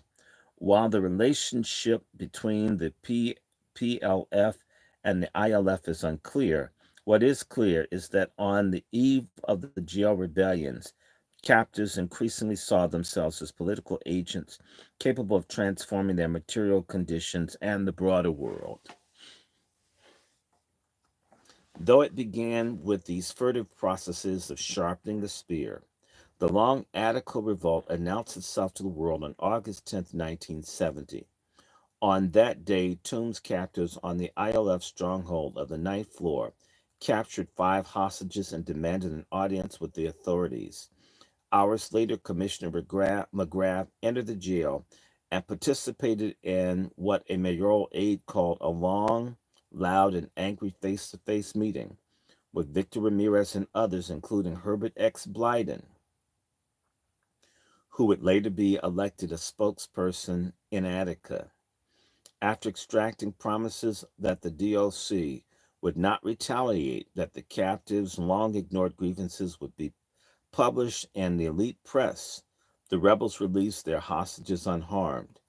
While the relationship between the PLF and the ILF is unclear, what is clear is that on the eve of the jail rebellions, captors increasingly saw themselves as political agents capable of transforming their material conditions and the broader world. Though it began with these furtive processes of sharpening the spear, the Long Attica Revolt announced itself to the world on August 10th, 1970. On that day, Toombs captives on the ILF stronghold of the ninth floor captured 5 hostages and demanded an audience with the authorities. Hours later, Commissioner McGrath entered the jail and participated in what a mayoral aide called a long, loud, and angry face to face meeting with Victor Ramirez and others, including Herbert X. Blyden, who would later be elected a spokesperson in Attica. After extracting promises that the DOC would not retaliate, that the captives' long ignored grievances would be published in the elite press, the rebels released their hostages unharmed.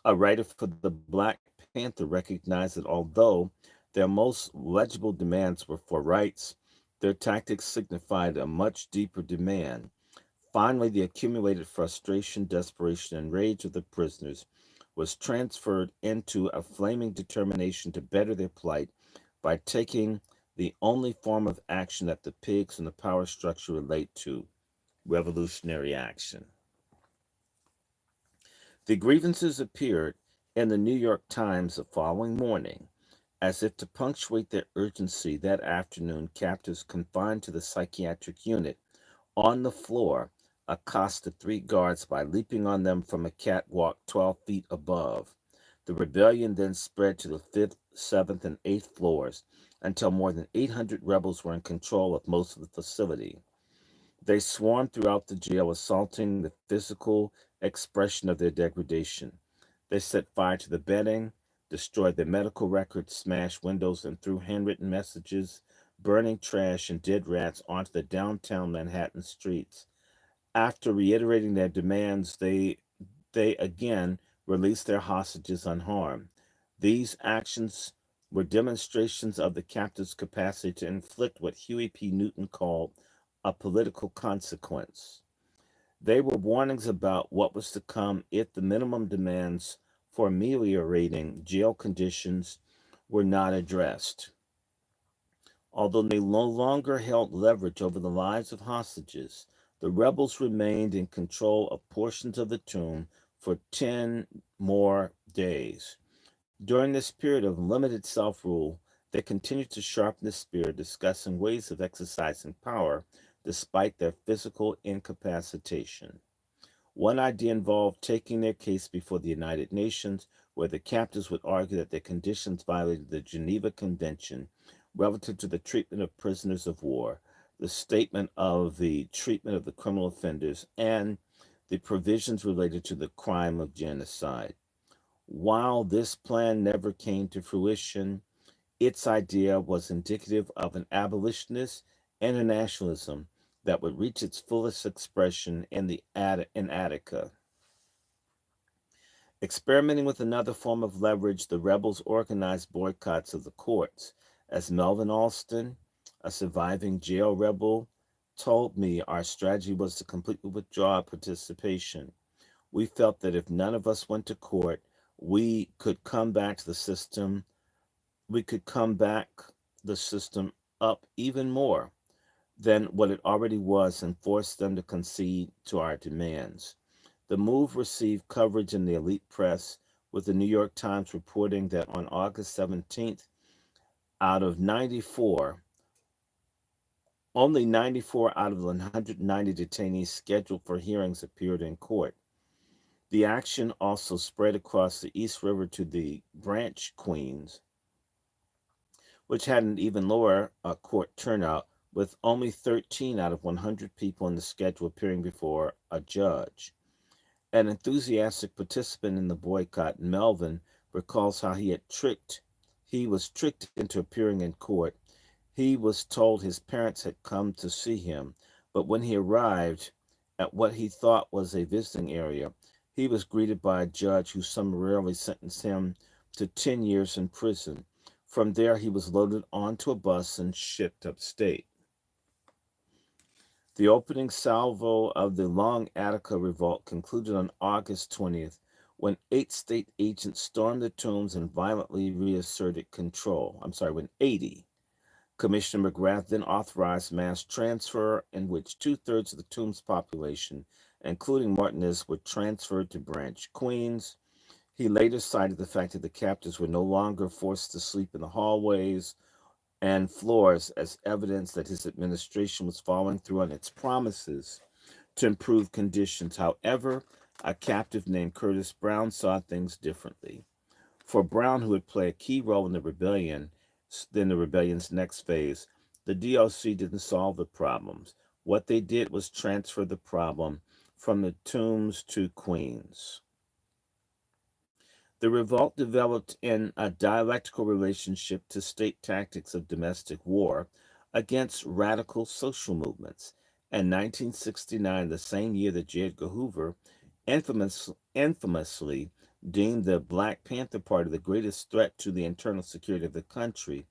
A writer for the Black Panther recognized that although their most legible demands were for rights, their tactics signified a much deeper demand. Finally, the accumulated frustration, desperation, and rage of the prisoners was transferred into a flaming determination to better their plight by taking the only form of action that the pigs and the power structure relate to: revolutionary action. The grievances appeared in the New York Times the following morning. As if to punctuate their urgency, that afternoon, captives confined to the psychiatric unit on the floor accosted 3 guards by leaping on them from a catwalk 12 feet above. The rebellion then spread to the fifth, seventh, and eighth floors until more than 800 rebels were in control of most of the facility. They swarmed throughout the jail, assaulting the physical expression of their degradation. They set fire to the bedding, destroyed their medical records, smashed windows, and threw handwritten messages, burning trash, and dead rats onto the downtown Manhattan streets. After reiterating their demands, they again released their hostages unharmed. These actions were demonstrations of the captives' capacity to inflict what Huey P. Newton called a political consequence. They were warnings about what was to come if the minimum demands for ameliorating jail conditions were not addressed. Although they no longer held leverage over the lives of hostages, the rebels remained in control of portions of the tomb for 10 more days. During this period of limited self rule, they continued to sharpen the spear, discussing ways of exercising power despite their physical incapacitation. One idea involved taking their case before the United Nations, where the captives would argue that their conditions violated the Geneva Convention relative to the treatment of prisoners of war, the statement of the treatment of the criminal offenders, and the provisions related to the crime of genocide. While this plan never came to fruition, its idea was indicative of an abolitionist internationalism that would reach its fullest expression in Attica. Experimenting with another form of leverage, the rebels organized boycotts of the courts. As Melvin Alston, a surviving jail rebel, told me, our strategy was to completely withdraw our participation. We felt that if none of us went to court, we could come back to the system we could come back the system up even more than what it already was and force them to concede to our demands. The move received coverage in the elite press, with the New York Times reporting that on August 17th, out of 94, only 94 out of the 190 detainees scheduled for hearings appeared in court. The action also spread across the East River to the Branch Queens, which had an even lower court turnout, with only 13 out of 100 people in the schedule appearing before a judge. An enthusiastic participant in the boycott, Melvin, recalls how he was tricked into appearing in court. He was told his parents had come to see him, but when he arrived at what he thought was a visiting area, he was greeted by a judge who summarily sentenced him to 10 years in prison. From there, he was loaded onto a bus and shipped upstate. The opening salvo of the Long Attica Revolt concluded on August 20th, when 8 state agents stormed the tombs and violently reasserted control. I'm sorry, when 80 Commissioner McGrath then authorized mass transfer in which two-thirds of the tomb's population, including Martinez, were transferred to Branch, Queens. He later cited the fact that the captives were no longer forced to sleep in the hallways and floors as evidence that his administration was following through on its promises to improve conditions. However, a captive named Curtis Brown saw things differently. For Brown, who would play a key role in the rebellion, then the rebellion's next phase, the DOC didn't solve the problems. What they did was transfer the problem from the tombs to Queens. The revolt developed in a dialectical relationship to state tactics of domestic war against radical social movements. In 1969, the same year that J. Edgar Hoover infamously deemed the Black Panther Party the greatest threat to the internal security of the country,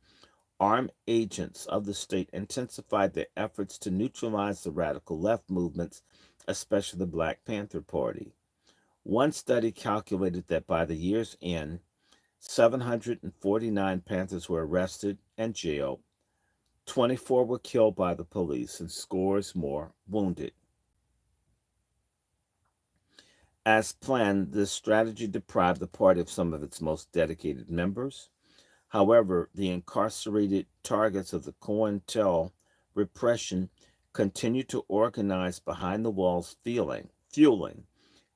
armed agents of the state intensified their efforts to neutralize the radical left movements, especially the Black Panther Party. One study calculated that by the year's end, 749 Panthers were arrested and jailed, 24 were killed by the police, and scores more wounded. As planned, this strategy deprived the party of some of its most dedicated members. However, the incarcerated targets of the COINTEL repression continued to organize behind the walls, fueling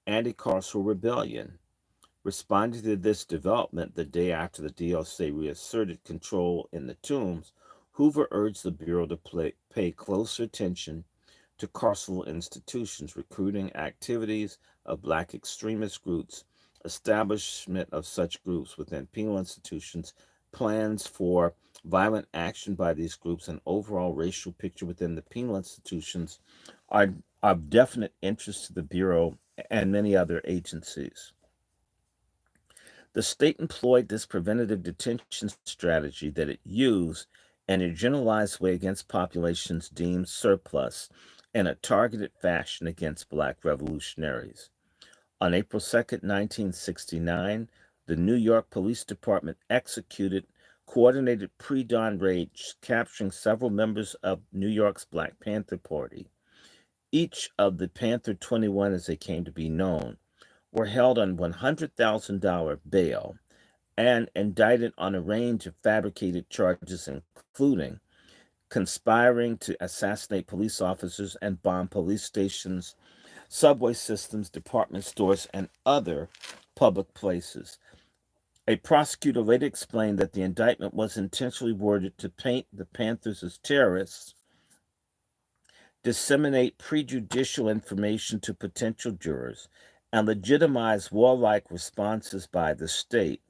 anti-carceral rebellion. Responding to this development, the day after the DOC reasserted control in the tombs, Hoover urged the Bureau to pay closer attention to carceral institutions, recruiting activities of Black extremist groups, establishment of such groups within penal institutions, plans for violent action by these groups, and overall racial picture within the penal institutions are of definite interest to the Bureau and many other agencies. The state employed this preventative detention strategy that it used in a generalized way against populations deemed surplus in a targeted fashion against Black revolutionaries. On April 2nd, 1969, the New York Police Department executed coordinated pre-dawn raids, capturing several members of New York's Black Panther Party. Each of the Panther 21, as they came to be known, were held on $100,000 bail and indicted on a range of fabricated charges, including conspiring to assassinate police officers and bomb police stations, subway systems, department stores, and other public places. A prosecutor later explained that the indictment was intentionally worded to paint the Panthers as terrorists, disseminate prejudicial information to potential jurors, and legitimize warlike responses by the state.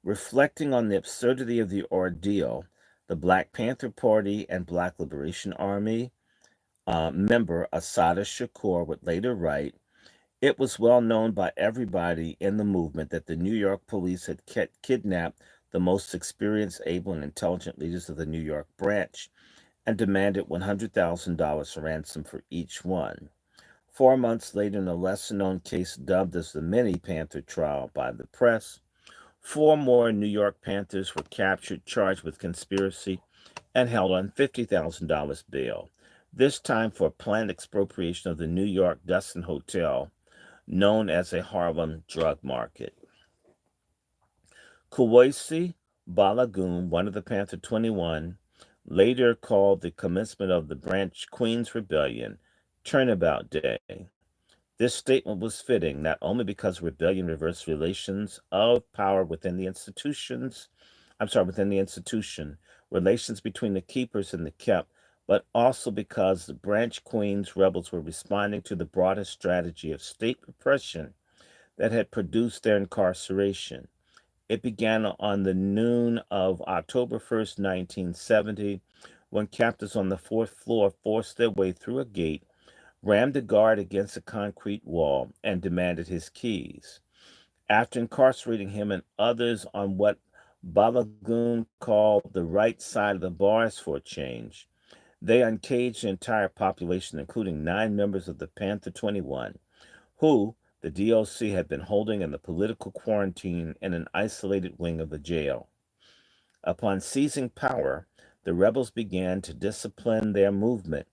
Reflecting on the absurdity of the ordeal, the Black Panther Party and Black Liberation Army member Assata Shakur would later write, "It was well known by everybody in the movement that the New York police had kidnapped the most experienced, able, and intelligent leaders of the New York branch and demanded $100,000 ransom for each one." 4 months later, in a lesser known case dubbed as the Mini Panther trial by the press, four more New York Panthers were captured, charged with conspiracy, and held on $50,000 bail, this time for planned expropriation of the New York Dustin Hotel, known as a Harlem drug market. Kuwaisi Balagoon, one of the Panther 21, later called the commencement of the Branch Queens Rebellion Turnabout Day. This statement was fitting not only because rebellion reversed relations of power within the institution, relations between the keepers and the kept, but also because the Branch Queens rebels were responding to the broader strategy of state repression that had produced their incarceration. It began on the noon of October 1st, 1970, when captors on the fourth floor forced their way through a gate, rammed a guard against a concrete wall, and demanded his keys. After incarcerating him and others on what Balagoon called the right side of the bars for a change, they uncaged the entire population, including 9 members of the Panther 21, who the DOC had been holding in the political quarantine in an isolated wing of the jail. Upon seizing power, the rebels began to discipline their movement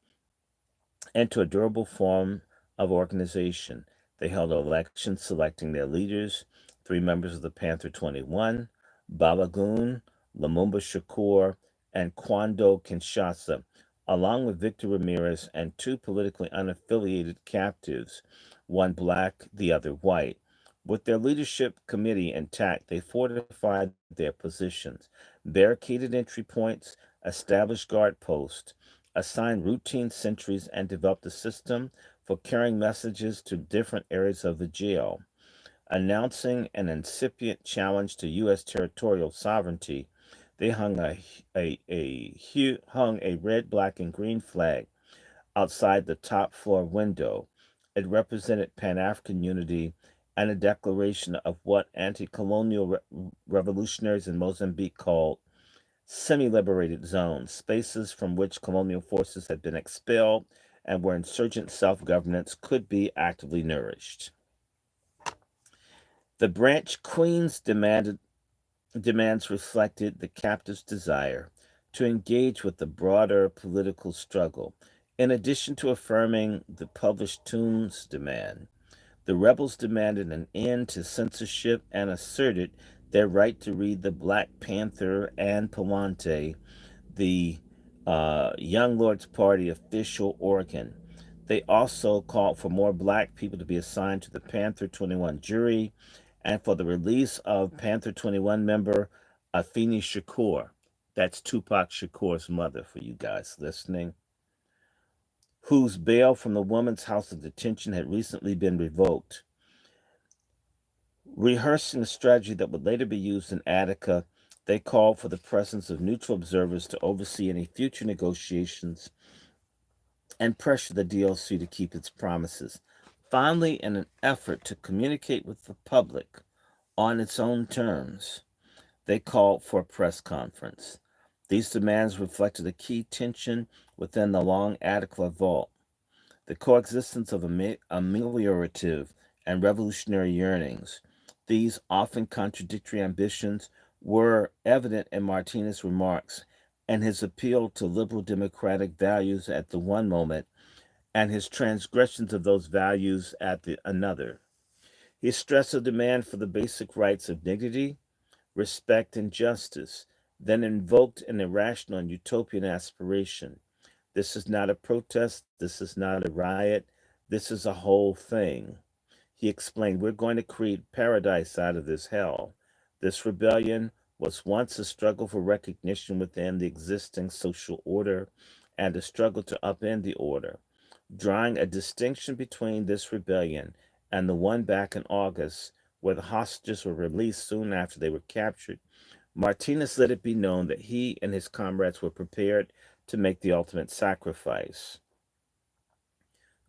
into a durable form of organization. They held elections selecting their leaders, three members of the Panther 21, Balagoon, Lumumba Shakur, and Kwando Kinshasa, along with Victor Ramirez and two politically unaffiliated captives, one black, the other white. With their leadership committee intact, they fortified their positions, barricaded entry points, established guard posts, assigned routine sentries, and developed a system for carrying messages to different areas of the jail. Announcing an incipient challenge to U.S. territorial sovereignty, they hung a red, black, and green flag outside the top floor window. It represented Pan African unity and a declaration of what anti colonial revolutionaries in Mozambique called semi liberated zones, spaces from which colonial forces had been expelled and where insurgent self governance could be actively nourished. The branch queens demands reflected the captives' desire to engage with the broader political struggle. In addition to affirming the published Tombs demand, the rebels demanded an end to censorship and asserted their right to read the Black Panther and Pawante, the Young Lords Party official organ. They also called for more black people to be assigned to the Panther 21 jury and for the release of Panther 21 member Afeni Shakur. That's Tupac Shakur's mother, for you guys listening, whose bail from the woman's house of detention had recently been revoked. Rehearsing a strategy that would later be used in Attica, they called for the presence of neutral observers to oversee any future negotiations and pressure the DLC to keep its promises. Finally, in an effort to communicate with the public on its own terms, they called for a press conference. These demands reflected a key tension within the long Attica vault, the coexistence of ameliorative and revolutionary yearnings. These often contradictory ambitions were evident in Martinez's remarks and his appeal to liberal democratic values at the one moment and his transgressions of those values at the another. He stressed a demand for the basic rights of dignity, respect, and justice, then invoked an irrational and utopian aspiration. This is not a protest. This is not a riot. This is a whole thing. He explained, we're going to create paradise out of this hell. This rebellion was once a struggle for recognition within the existing social order and a struggle to upend the order. Drawing a distinction between this rebellion and the one back in August, where the hostages were released soon after they were captured, Martinez let it be known that he and his comrades were prepared to make the ultimate sacrifice.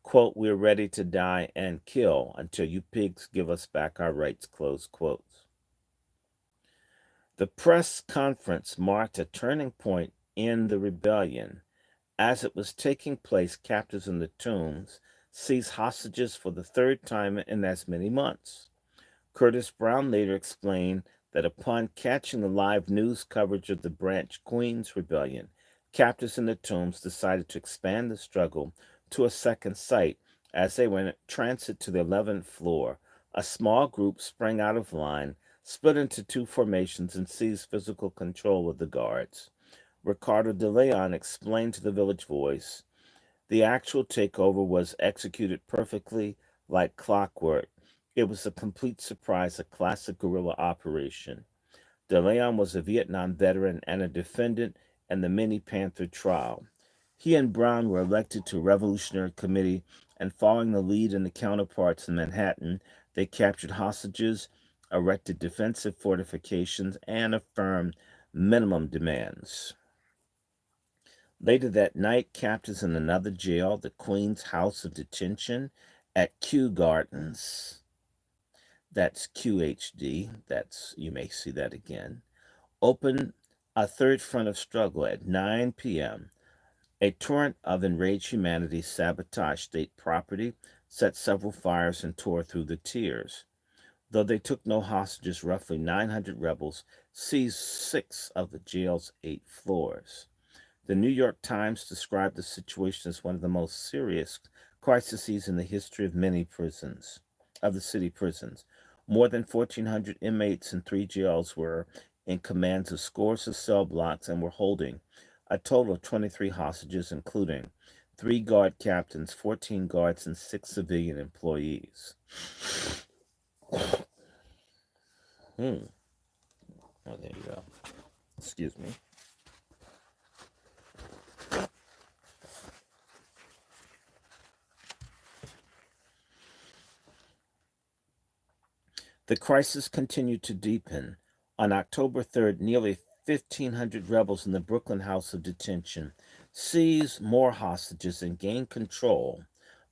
Quote, we're ready to die and kill until you pigs give us back our rights, close quotes. The press conference marked a turning point in the rebellion. As it was taking place, captives in the tombs seized hostages for the third time in as many months. Curtis Brown later explained that upon catching the live news coverage of the Branch Queens rebellion, captives in the tombs decided to expand the struggle to a second site. As they were in transit to the 11th floor, a small group sprang out of line, split into two formations, and seized physical control of the guards. Ricardo de Leon explained to the Village Voice, the actual takeover was executed perfectly like clockwork. It was a complete surprise, a classic guerrilla operation. De Leon was a Vietnam veteran and a defendant in the Mini Panther trial. He and Brown were elected to Revolutionary Committee, and following the lead in the counterparts in Manhattan, they captured hostages, erected defensive fortifications, and affirmed minimum demands. Later that night, captives in another jail, the Queen's House of Detention at Kew Gardens, that's QHD, that's, you may see that again, opened a third front of struggle at 9 p.m. A torrent of enraged humanity sabotaged state property, set several fires, and tore through the tiers. Though they took no hostages, roughly 900 rebels seized 6 of the jail's 8 floors. The New York Times described the situation as one of the most serious crises in the history of many prisons, of the city prisons. More than 1,400 inmates in three jails were in commands of scores of cell blocks and were holding a total of 23 hostages, including three guard captains, 14 guards, and six civilian employees. Hmm. Oh, there you go. Excuse me. The crisis continued to deepen. On October 3rd, nearly 1,500 rebels in the Brooklyn House of Detention seized more hostages and gained control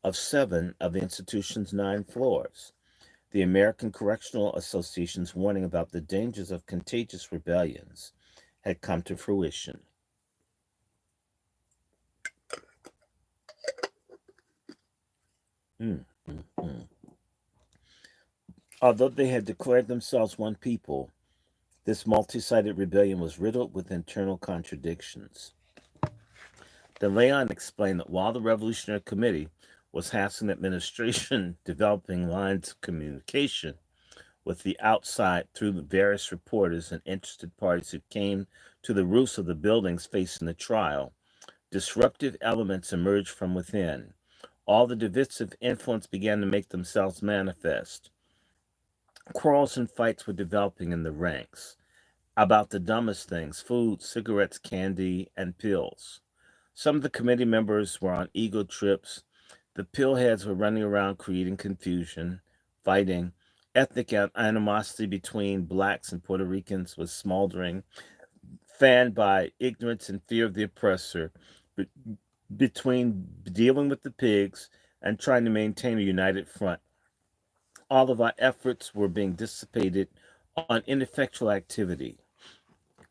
of seven of the institution's nine floors. The American Correctional Association's warning about the dangers of contagious rebellions had come to fruition. Mm, mm, mm. Although they had declared themselves one people, this multi sided rebellion was riddled with internal contradictions. De Leon explained that while the Revolutionary Committee was tasking the administration developing lines of communication with the outside through the various reporters and interested parties who came to the roofs of the buildings facing the trial, disruptive elements emerged from within. All the divisive influence began to make themselves manifest. Quarrels and fights were developing in the ranks about the dumbest things: food, cigarettes, candy, and pills. Some of the committee members were on ego trips. The pillheads were running around creating confusion, fighting. Ethnic animosity between blacks and Puerto Ricans was smoldering, fanned by ignorance and fear of the oppressor, be- between dealing with the pigs and trying to maintain a united front. All of our efforts were being dissipated on ineffectual activity.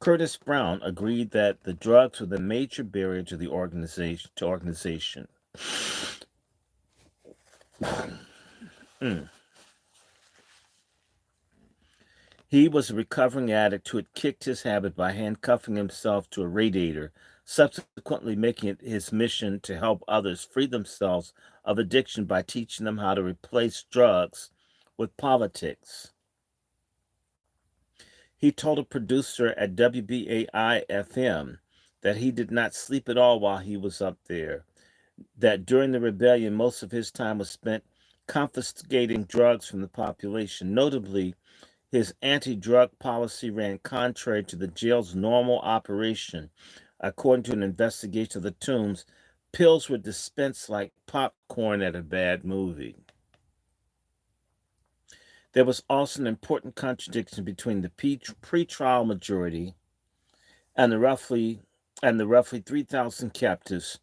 Curtis Brown agreed that the drugs were the major barrier to the organization. Mm. He was a recovering addict who had kicked his habit by handcuffing himself to a radiator, subsequently making it his mission to help others free themselves of addiction by teaching them how to replace drugs with politics. He told a producer at WBAI FM that he did not sleep at all while he was up there, that during the rebellion, most of his time was spent confiscating drugs from the population. Notably, his anti drug policy ran contrary to the jail's normal operation. According to an investigation of the tombs, pills were dispensed like popcorn at a bad movie. There was also an important contradiction between the pretrial majority and the roughly 3,000 captives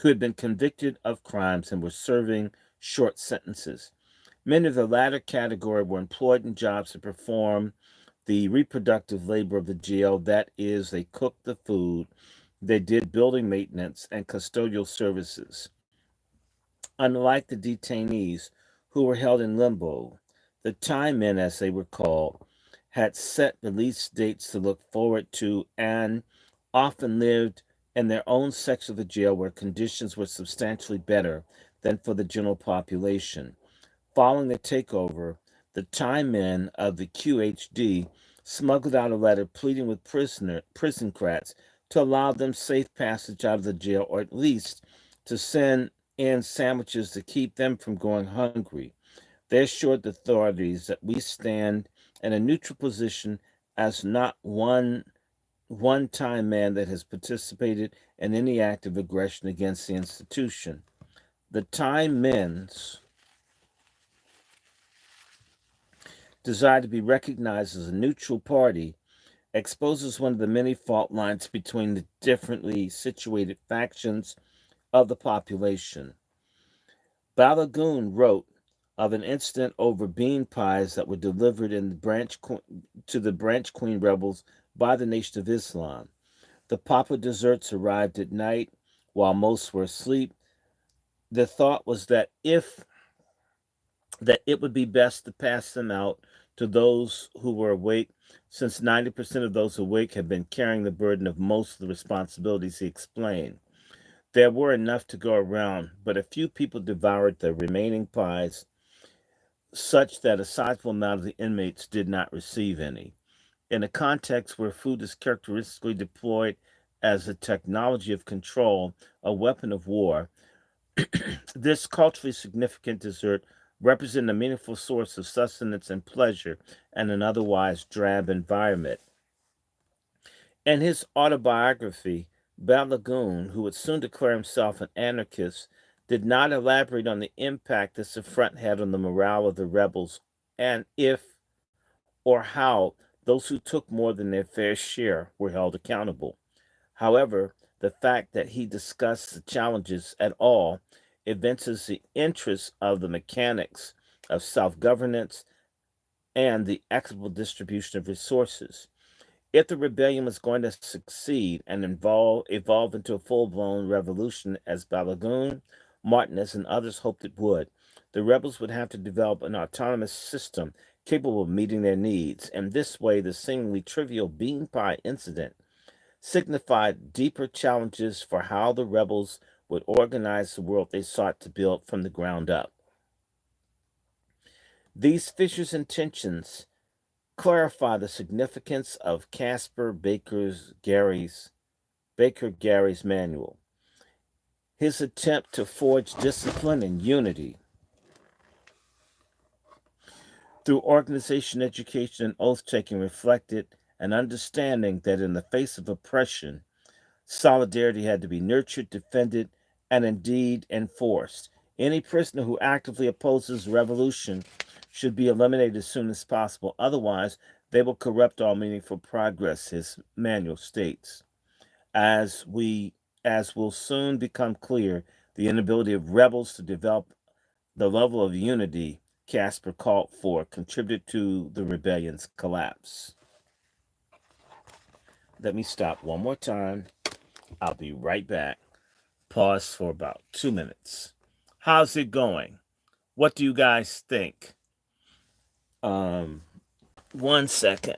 who had been convicted of crimes and were serving short sentences. Many of the latter category were employed in jobs to perform the reproductive labor of the jail. That is, they cooked the food, they did building maintenance and custodial services. Unlike the detainees who were held in limbo, the time men, as they were called, had set release dates to look forward to and often lived in their own section of the jail where conditions were substantially better than for the general population. Following the takeover, the time men of the QHD smuggled out a letter pleading with prison-crats to allow them safe passage out of the jail, or at least to send in sandwiches to keep them from going hungry. They assured the authorities that we stand in a neutral position as not one time man that has participated in any act of aggression against the institution. The time men's desire to be recognized as a neutral party exposes one of the many fault lines between the differently situated factions of the population. Balagoon wrote of an incident over bean pies that were delivered to the Branch Queen rebels by the Nation of Islam. The Papa desserts arrived at night while most were asleep. The thought was that it would be best to pass them out to to those who were awake, since 90% of those awake had been carrying the burden of most of the responsibilities, he explained. There were enough to go around, but a few people devoured the remaining pies, such that a sizable amount of the inmates did not receive any. In a context where food is characteristically deployed as a technology of control, a weapon of war, this culturally significant dessert represented a meaningful source of sustenance and pleasure in an otherwise drab environment. In his autobiography, Balagoon, who would soon declare himself an anarchist, did not elaborate on the impact this affront had on the morale of the rebels and if or how those who took more than their fair share were held accountable. However, the fact that he discussed the challenges at all evinces the interest of the mechanics of self governance and the equitable distribution of resources. If the rebellion was going to succeed and evolve into a full blown revolution, as Balagoon, Martinez, and others hoped it would, the rebels would have to develop an autonomous system capable of meeting their needs. And this way, the seemingly trivial bean pie incident signified deeper challenges for how the rebels would organize the world they sought to build from the ground up. These fissures and tensions clarify the significance of Baker Gary's manual. His attempt to forge discipline and unity through organization, education, and oath taking reflected an understanding that in the face of oppression, solidarity had to be nurtured, defended, and indeed enforced. Any prisoner who actively opposes revolution should be eliminated as soon as possible. Otherwise, they will corrupt all meaningful progress, his manual states. As we as will soon become clear, the inability of rebels to develop the level of unity Casper called for contributed to the rebellion's collapse. Let me stop one more time. I'll be right back. Pause for about 2 minutes. How's it going? What do you guys think? Um, 1 second.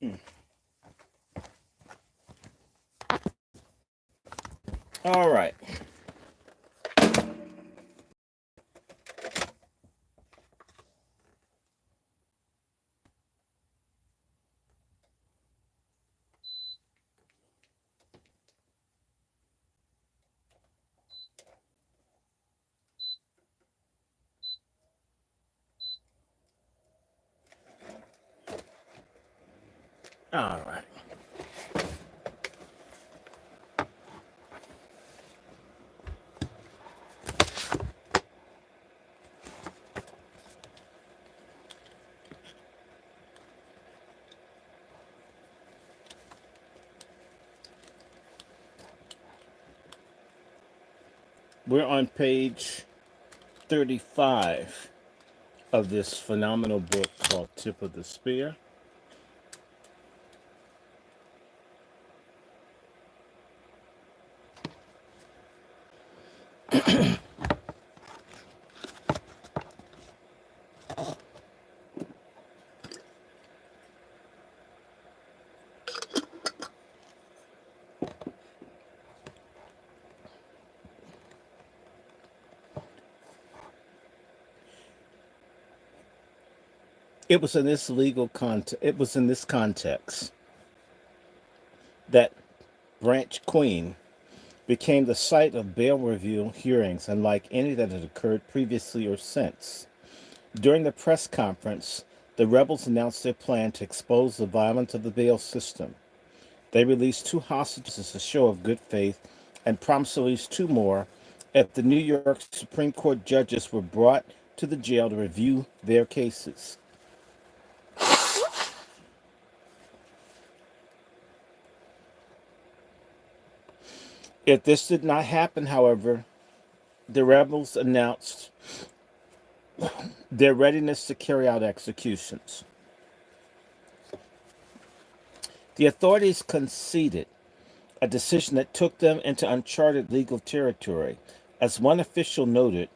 Mm. All right. All right. We're on page 35 of this phenomenal book called Tip of the Spear. It was in this context that Branch Queen became the site of bail review hearings unlike any that had occurred previously or since. During the press conference, the rebels announced their plan to expose the violence of the bail system. They released 2 hostages as a show of good faith and promised to release 2 more if the New York Supreme Court judges were brought to the jail to review their cases. If this did not happen, however, the rebels announced their readiness to carry out executions. The authorities conceded, a decision that took them into uncharted legal territory. As one official noted,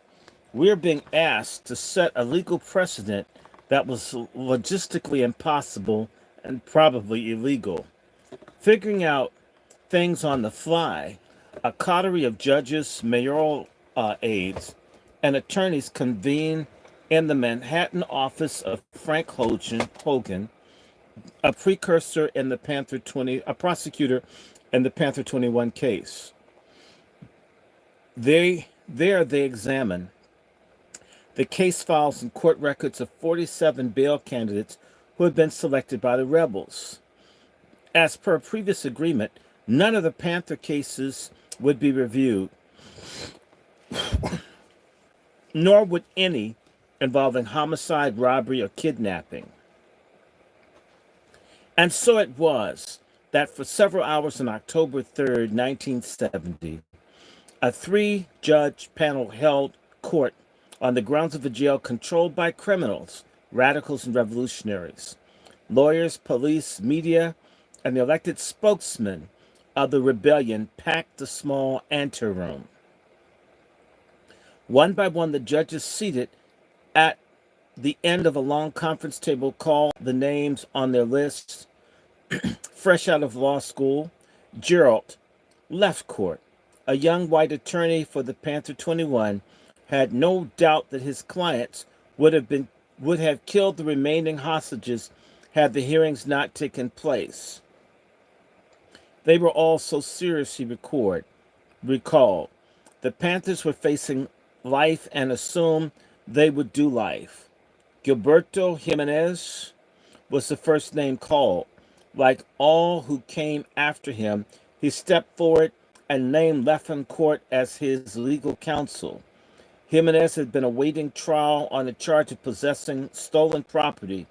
"We are being asked to set a legal precedent that was logistically impossible and probably illegal." Figuring out things on the fly, a coterie of judges, mayoral aides, and attorneys convened in the Manhattan office of Frank Hogan, a precursor in the a prosecutor in the Panther 21 case. They examined the case files and court records of 47 bail candidates who had been selected by the rebels. As per previous agreement, none of the Panther cases would be reviewed, nor would any involving homicide, robbery, or kidnapping. And so it was that for several hours on October 3rd, 1970, a 3-judge panel held court on the grounds of a jail controlled by criminals, radicals, and revolutionaries. Lawyers, police, media, and the elected spokesman of the rebellion packed the small anteroom. One by one, the judges seated at the end of a long conference table called the names on their lists. Fresh out of law school, Gerald left court. A young white attorney for the Panther 21 had no doubt that his clients would have killed the remaining hostages had the hearings not taken place. They were all so serious, he recalled. The Panthers were facing life and assumed they would do life. Gilberto Jimenez was the first name called. Like all who came after him, he stepped forward and named Leffin Court as his legal counsel. Jimenez had been awaiting trial on a charge of possessing stolen property.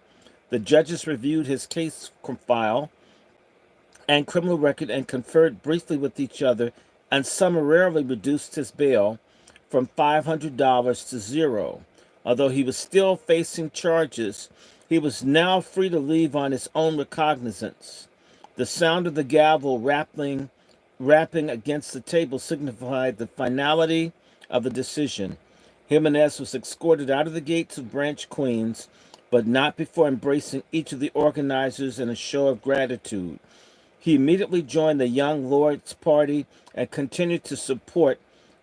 The judges reviewed his case file and criminal record and conferred briefly with each other and summarily reduced his bail from $500 to $0. Although he was still facing charges, he was now free to leave on his own recognizance. The sound of the gavel rapping against the table signified the finality of the decision. Jimenez was escorted out of the gates of Branch Queens but not before embracing each of the organizers in a show of gratitude. He immediately joined the Young Lords Party and continued to support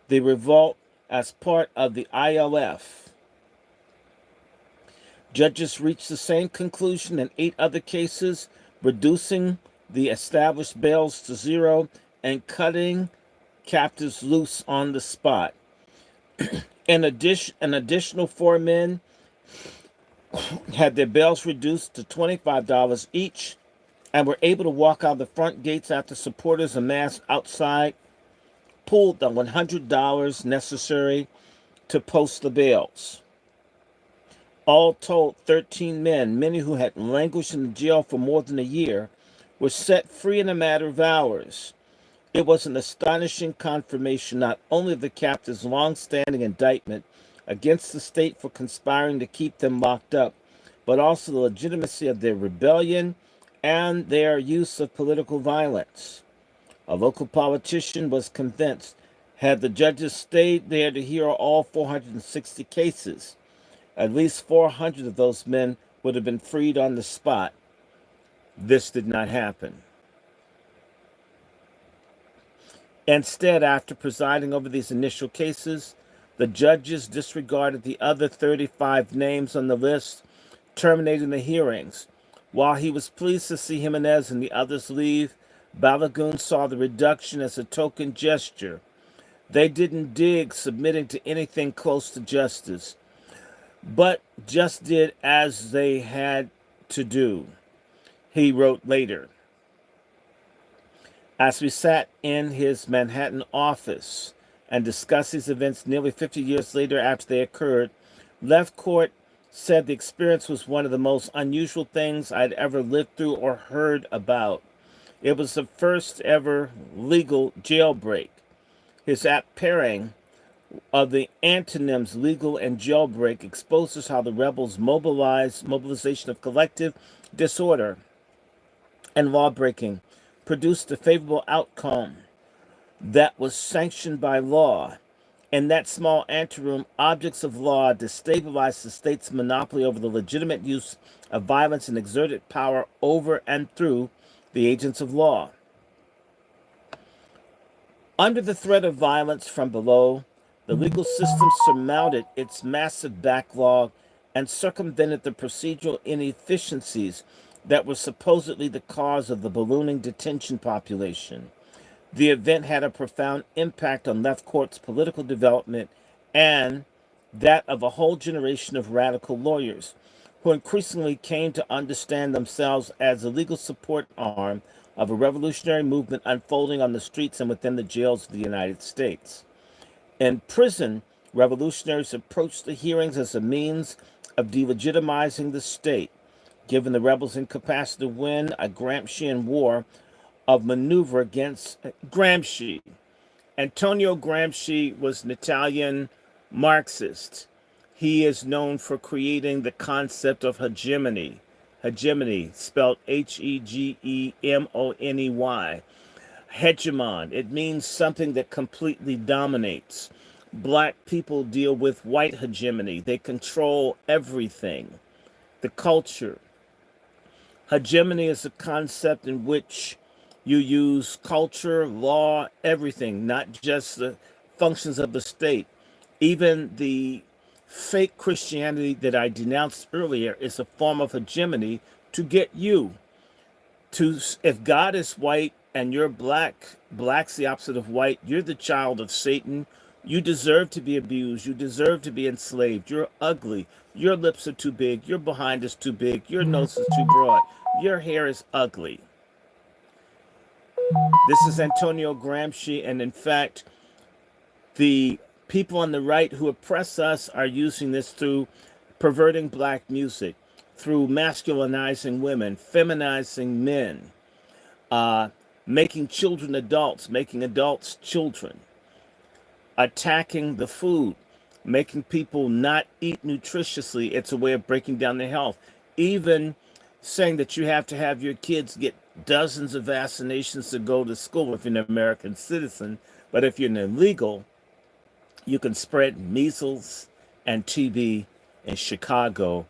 the revolt as part of the ILF. Judges reached the same conclusion in 8 other cases, reducing the established bails to zero and cutting captives loose on the spot. In addition, an additional 4 men had their bails reduced to $25 each and were able to walk out the front gates after supporters amassed outside pooled the $100 necessary to post the bails. All told, 13 men, many who had languished in the jail for more than a year, were set free in a matter of hours. It was an astonishing confirmation not only of the captives' long-standing indictment against the state for conspiring to keep them locked up, but also the legitimacy of their rebellion and their use of political violence. A local politician was convinced, had the judges stayed there to hear all 460 cases, at least 400 of those men would have been freed on the spot. This did not happen. Instead, after presiding over these initial cases, the judges disregarded the other 35 names on the list, terminating the hearings. While he was pleased to see Jimenez and the others leave, Balagoon saw the reduction as a token gesture. They didn't dig submitting to anything close to justice, but just did as they had to do, he wrote later. As we sat in his Manhattan office and discussed these events nearly 50 years later after they occurred, Left Court said the experience was one of the most unusual things I'd ever lived through or heard about. It was the first ever legal jailbreak. His apt pairing of the antonyms legal and jailbreak exposes how the rebels mobilization of collective disorder and lawbreaking produced a favorable outcome that was sanctioned by law. In that small anteroom, objects of law destabilized the state's monopoly over the legitimate use of violence and exerted power over and through the agents of law. Under the threat of violence from below, the legal system surmounted its massive backlog and circumvented the procedural inefficiencies that were supposedly the cause of the ballooning detention population. The event had a profound impact on Left Court's political development and that of a whole generation of radical lawyers who increasingly came to understand themselves as the legal support arm of a revolutionary movement unfolding on the streets and within the jails of the United States. In prison, revolutionaries approached the hearings as a means of delegitimizing the state, given the rebels' incapacity to win a Gramscian war of maneuver against Gramsci. Antonio Gramsci was an Italian Marxist. He is known for creating the concept of hegemony. Hegemony, spelled Hegemony. Hegemon. It means something that completely dominates. Black people deal with white hegemony. They control everything. The culture. Hegemony is a concept in which you use culture, law, everything, not just the functions of the state. Even the fake Christianity that I denounced earlier is a form of hegemony to get you to, if God is white and you're black's the opposite of white, you're the child of Satan. You deserve to be abused. You deserve to be enslaved. You're ugly. Your lips are too big. Your behind is too big. Your nose is too broad. Your hair is ugly. This is Antonio Gramsci, and in fact, the people on the right who oppress us are using this through perverting black music, through masculinizing women, feminizing men, making children adults, making adults children, attacking the food, making people not eat nutritiously. It's a way of breaking down their health. Even saying that you have to have your kids get dozens of vaccinations to go to school if you're an American citizen. But if you're an illegal, you can spread measles and TB in Chicago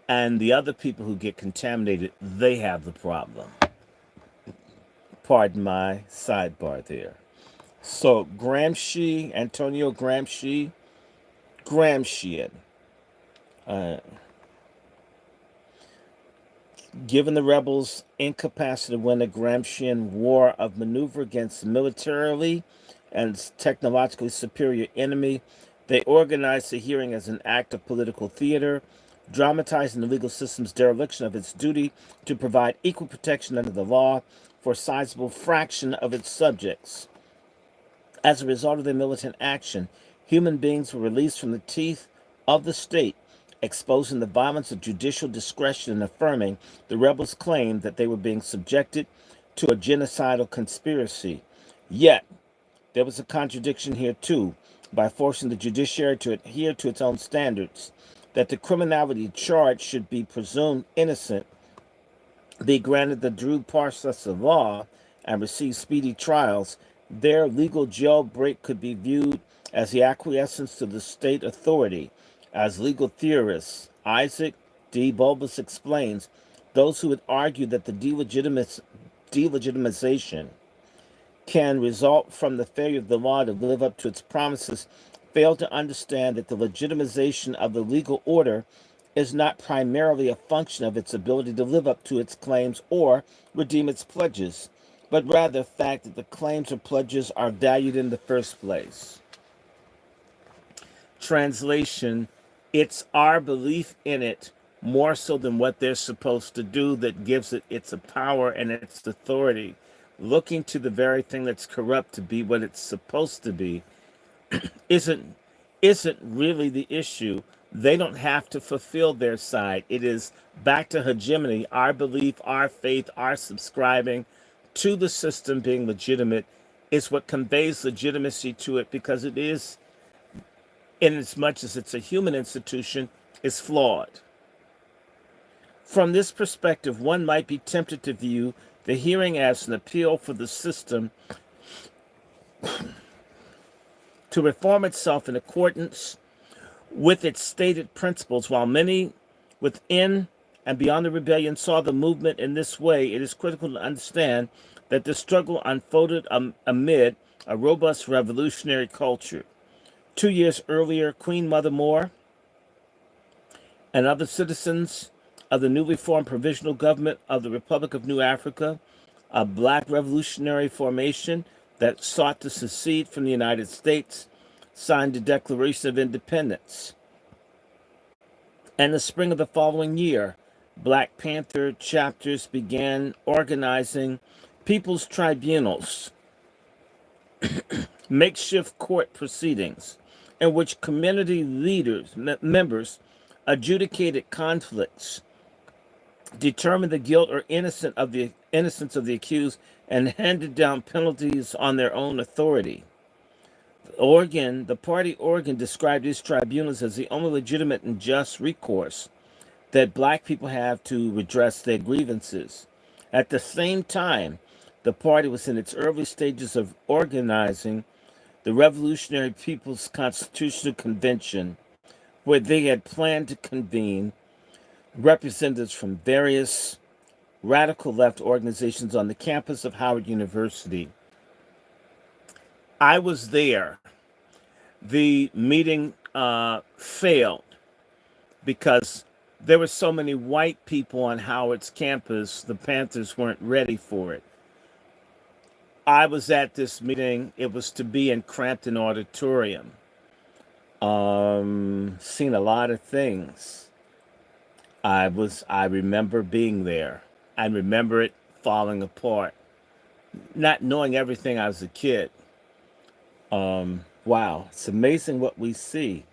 And the other people who get contaminated, they have the problem. Pardon my sidebar there. So Gramsci, Antonio Gramsci, Gramscian, uh, given the rebels' incapacity to win a Gramscian war of maneuver against militarily and technologically superior enemy, they organized the hearing as an act of political theater, dramatizing the legal system's dereliction of its duty to provide equal protection under the law for a sizable fraction of its subjects. As a result of their militant action, human beings were released from the teeth of the state, exposing the violence of judicial discretion and affirming the rebels' claim that they were being subjected to a genocidal conspiracy. Yet, there was a contradiction here too, by forcing the judiciary to adhere to its own standards, that the criminality charged should be presumed innocent, be granted the due process of law, and receive speedy trials. Their legal jailbreak could be viewed as the acquiescence to the state authority. As legal theorist Isaac D. Bulbus explains, those who would argue that the delegitimization can result from the failure of the law to live up to its promises fail to understand that the legitimization of the legal order is not primarily a function of its ability to live up to its claims or redeem its pledges, but rather the fact that the claims or pledges are valued in the first place. Translation, it's our belief in it more so than what they're supposed to do that gives it its power and its authority. Looking to the very thing that's corrupt to be what it's supposed to be isn't really the issue. They don't have to fulfill their side. It is back to hegemony, our belief, our faith, our subscribing to the system being legitimate is what conveys legitimacy to it, because it is, in as much as it's a human institution, is flawed. From this perspective, one might be tempted to view the hearing as an appeal for the system to reform itself in accordance with its stated principles. While many within and beyond the rebellion saw the movement in this way, it is critical to understand that the struggle unfolded amid a robust revolutionary culture. 2 years earlier, Queen Mother Moore and other citizens of the newly formed Provisional Government of the Republic of New Africa, a black revolutionary formation that sought to secede from the United States, signed the Declaration of Independence. And the spring of the following year, Black Panther chapters began organizing people's tribunals, makeshift court proceedings, in which community members adjudicated conflicts, determined the guilt or innocence of the accused, and handed down penalties on their own authority. The party Oregon described these tribunals as the only legitimate and just recourse that black people have to redress their grievances. At the same time, the party was in its early stages of organizing the Revolutionary People's Constitutional Convention, where they had planned to convene representatives from various radical left organizations on the campus of Howard University. I was there. The meeting failed because there were so many white people on Howard's campus, the Panthers weren't ready for it. I was at this meeting. It was to be in Crampton Auditorium. Seen a lot of things. I remember being there. I remember it falling apart. Not knowing everything, I was a kid. Wow, it's amazing what we see.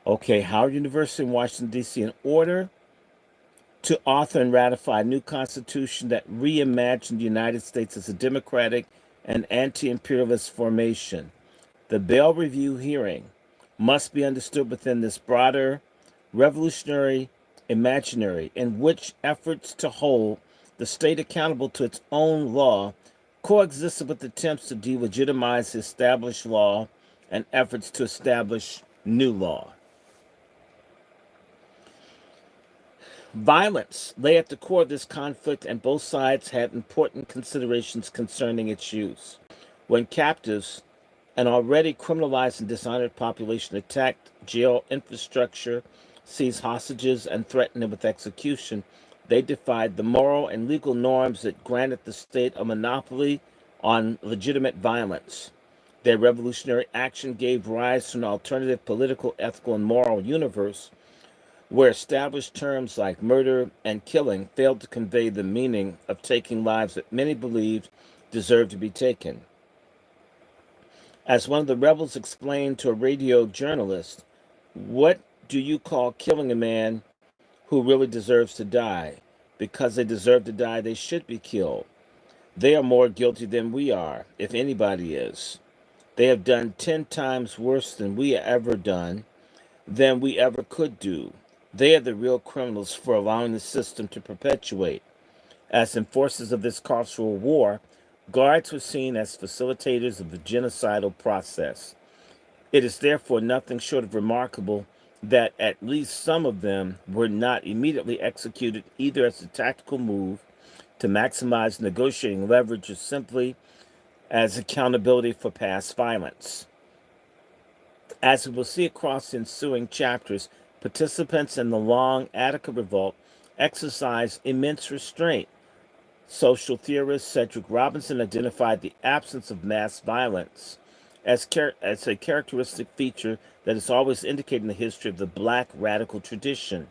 Okay, Howard University in Washington, D.C., in order to author and ratify a new constitution that reimagined the United States as a democratic and anti-imperialist formation. The Bell Review hearing must be understood within this broader revolutionary imaginary in which efforts to hold the state accountable to its own law coexisted with attempts to delegitimize established law and efforts to establish new law. Violence lay at the core of this conflict, and both sides had important considerations concerning its use. When captives, an already criminalized and dishonored population, attacked jail infrastructure, seized hostages, and threatened them with execution, they defied the moral and legal norms that granted the state a monopoly on legitimate violence. Their revolutionary action gave rise to an alternative political, ethical, and moral universe where established terms like murder and killing failed to convey the meaning of taking lives that many believed deserved to be taken. As one of the rebels explained to a radio journalist, what do you call killing a man who really deserves to die? Because they deserve to die, they should be killed. They are more guilty than we are, if anybody is. They have done 10 times worse than we ever could do. They are the real criminals for allowing the system to perpetuate. As enforcers of this carceral war, guards were seen as facilitators of the genocidal process. It is therefore nothing short of remarkable that at least some of them were not immediately executed either as a tactical move to maximize negotiating leverage or simply as accountability for past violence. As we will see across the ensuing chapters, participants in the long Attica revolt exercised immense restraint. Social theorist Cedric Robinson identified the absence of mass violence as a characteristic feature that is always indicated in the history of the black radical tradition.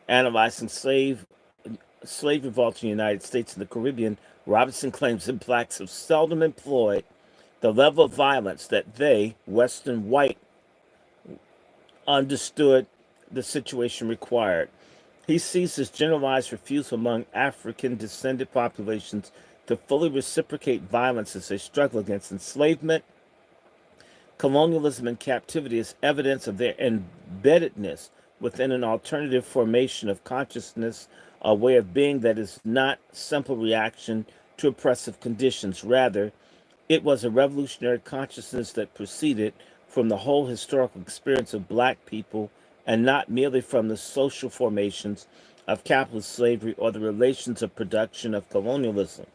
Analyzing slave revolts in the United States and the Caribbean, Robinson claims that blacks have seldom employed the level of violence that they, Western white, understood the situation required. He sees this generalized refusal among African descended populations to fully reciprocate violence as they struggle against enslavement, colonialism, and captivity as evidence of their embeddedness within an alternative formation of consciousness, a way of being that is not simple reaction to oppressive conditions. Rather, it was a revolutionary consciousness that proceeded from the whole historical experience of black people and not merely from the social formations of capitalist slavery or the relations of production of colonialism.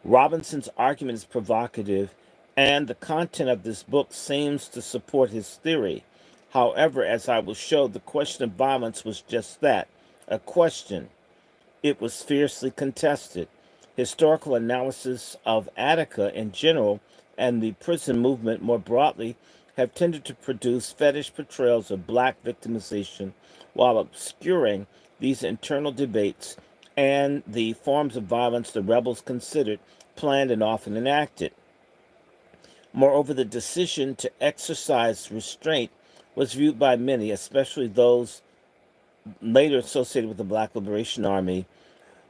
Robinson's argument is provocative, and the content of this book seems to support his theory. However, as I will show, the question of violence was just that, a question. It was fiercely contested. Historical analysis of Attica in general and the prison movement more broadly have tended to produce fetish portrayals of black victimization while obscuring these internal debates and the forms of violence the rebels considered, planned, and often enacted. Moreover, the decision to exercise restraint was viewed by many, especially those later associated with the Black Liberation Army,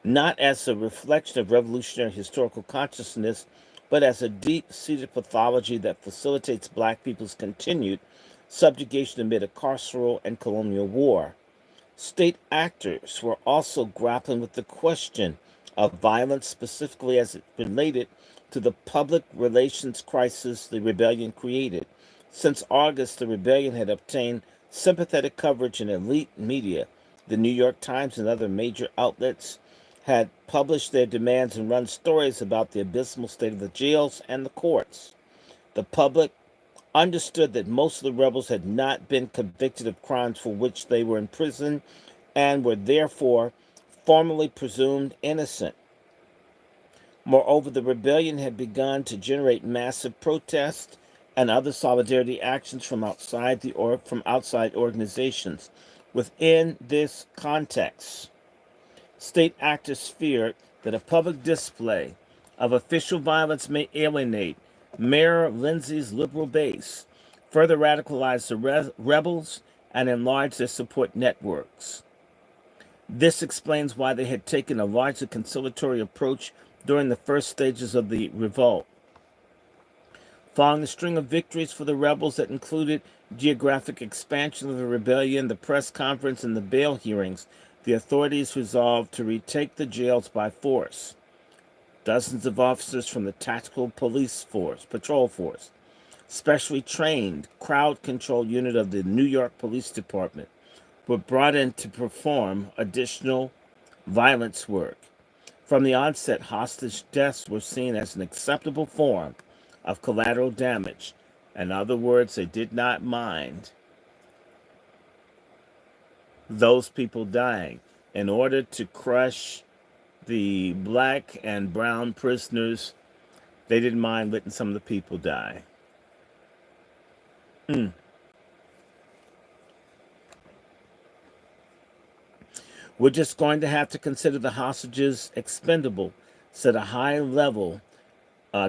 not as a reflection of revolutionary historical consciousness, but as a deep-seated pathology that facilitates black people's continued subjugation amid a carceral and colonial war. State actors were also grappling with the question of violence, specifically as it related to the public relations crisis the rebellion created. Since August, the rebellion had obtained sympathetic coverage in elite media. The New York Times and other major outlets had published their demands and run stories about the abysmal state of the jails and the courts. The public understood that most of the rebels had not been convicted of crimes for which they were in prison and were therefore formally presumed innocent. Moreover, the rebellion had begun to generate massive protests and other solidarity actions from outside organizations. Within this context, state actors feared that a public display of official violence may alienate Mayor Lindsay's liberal base, further radicalize the rebels, and enlarge their support networks. This explains why they had taken a largely conciliatory approach during the first stages of the revolt. Following a string of victories for the rebels that included geographic expansion of the rebellion, the press conference, and the bail hearings, the authorities resolved to retake the jails by force. Dozens of officers from the Tactical Patrol Force, specially trained crowd control unit of the New York Police Department, were brought in to perform additional violence work. From the onset, hostage deaths were seen as an acceptable form of collateral damage. In other words, they did not mind those people dying. In order to crush the black and brown prisoners, they didn't mind letting some of the people die. We're just going to have to consider the hostages expendable, said a high-level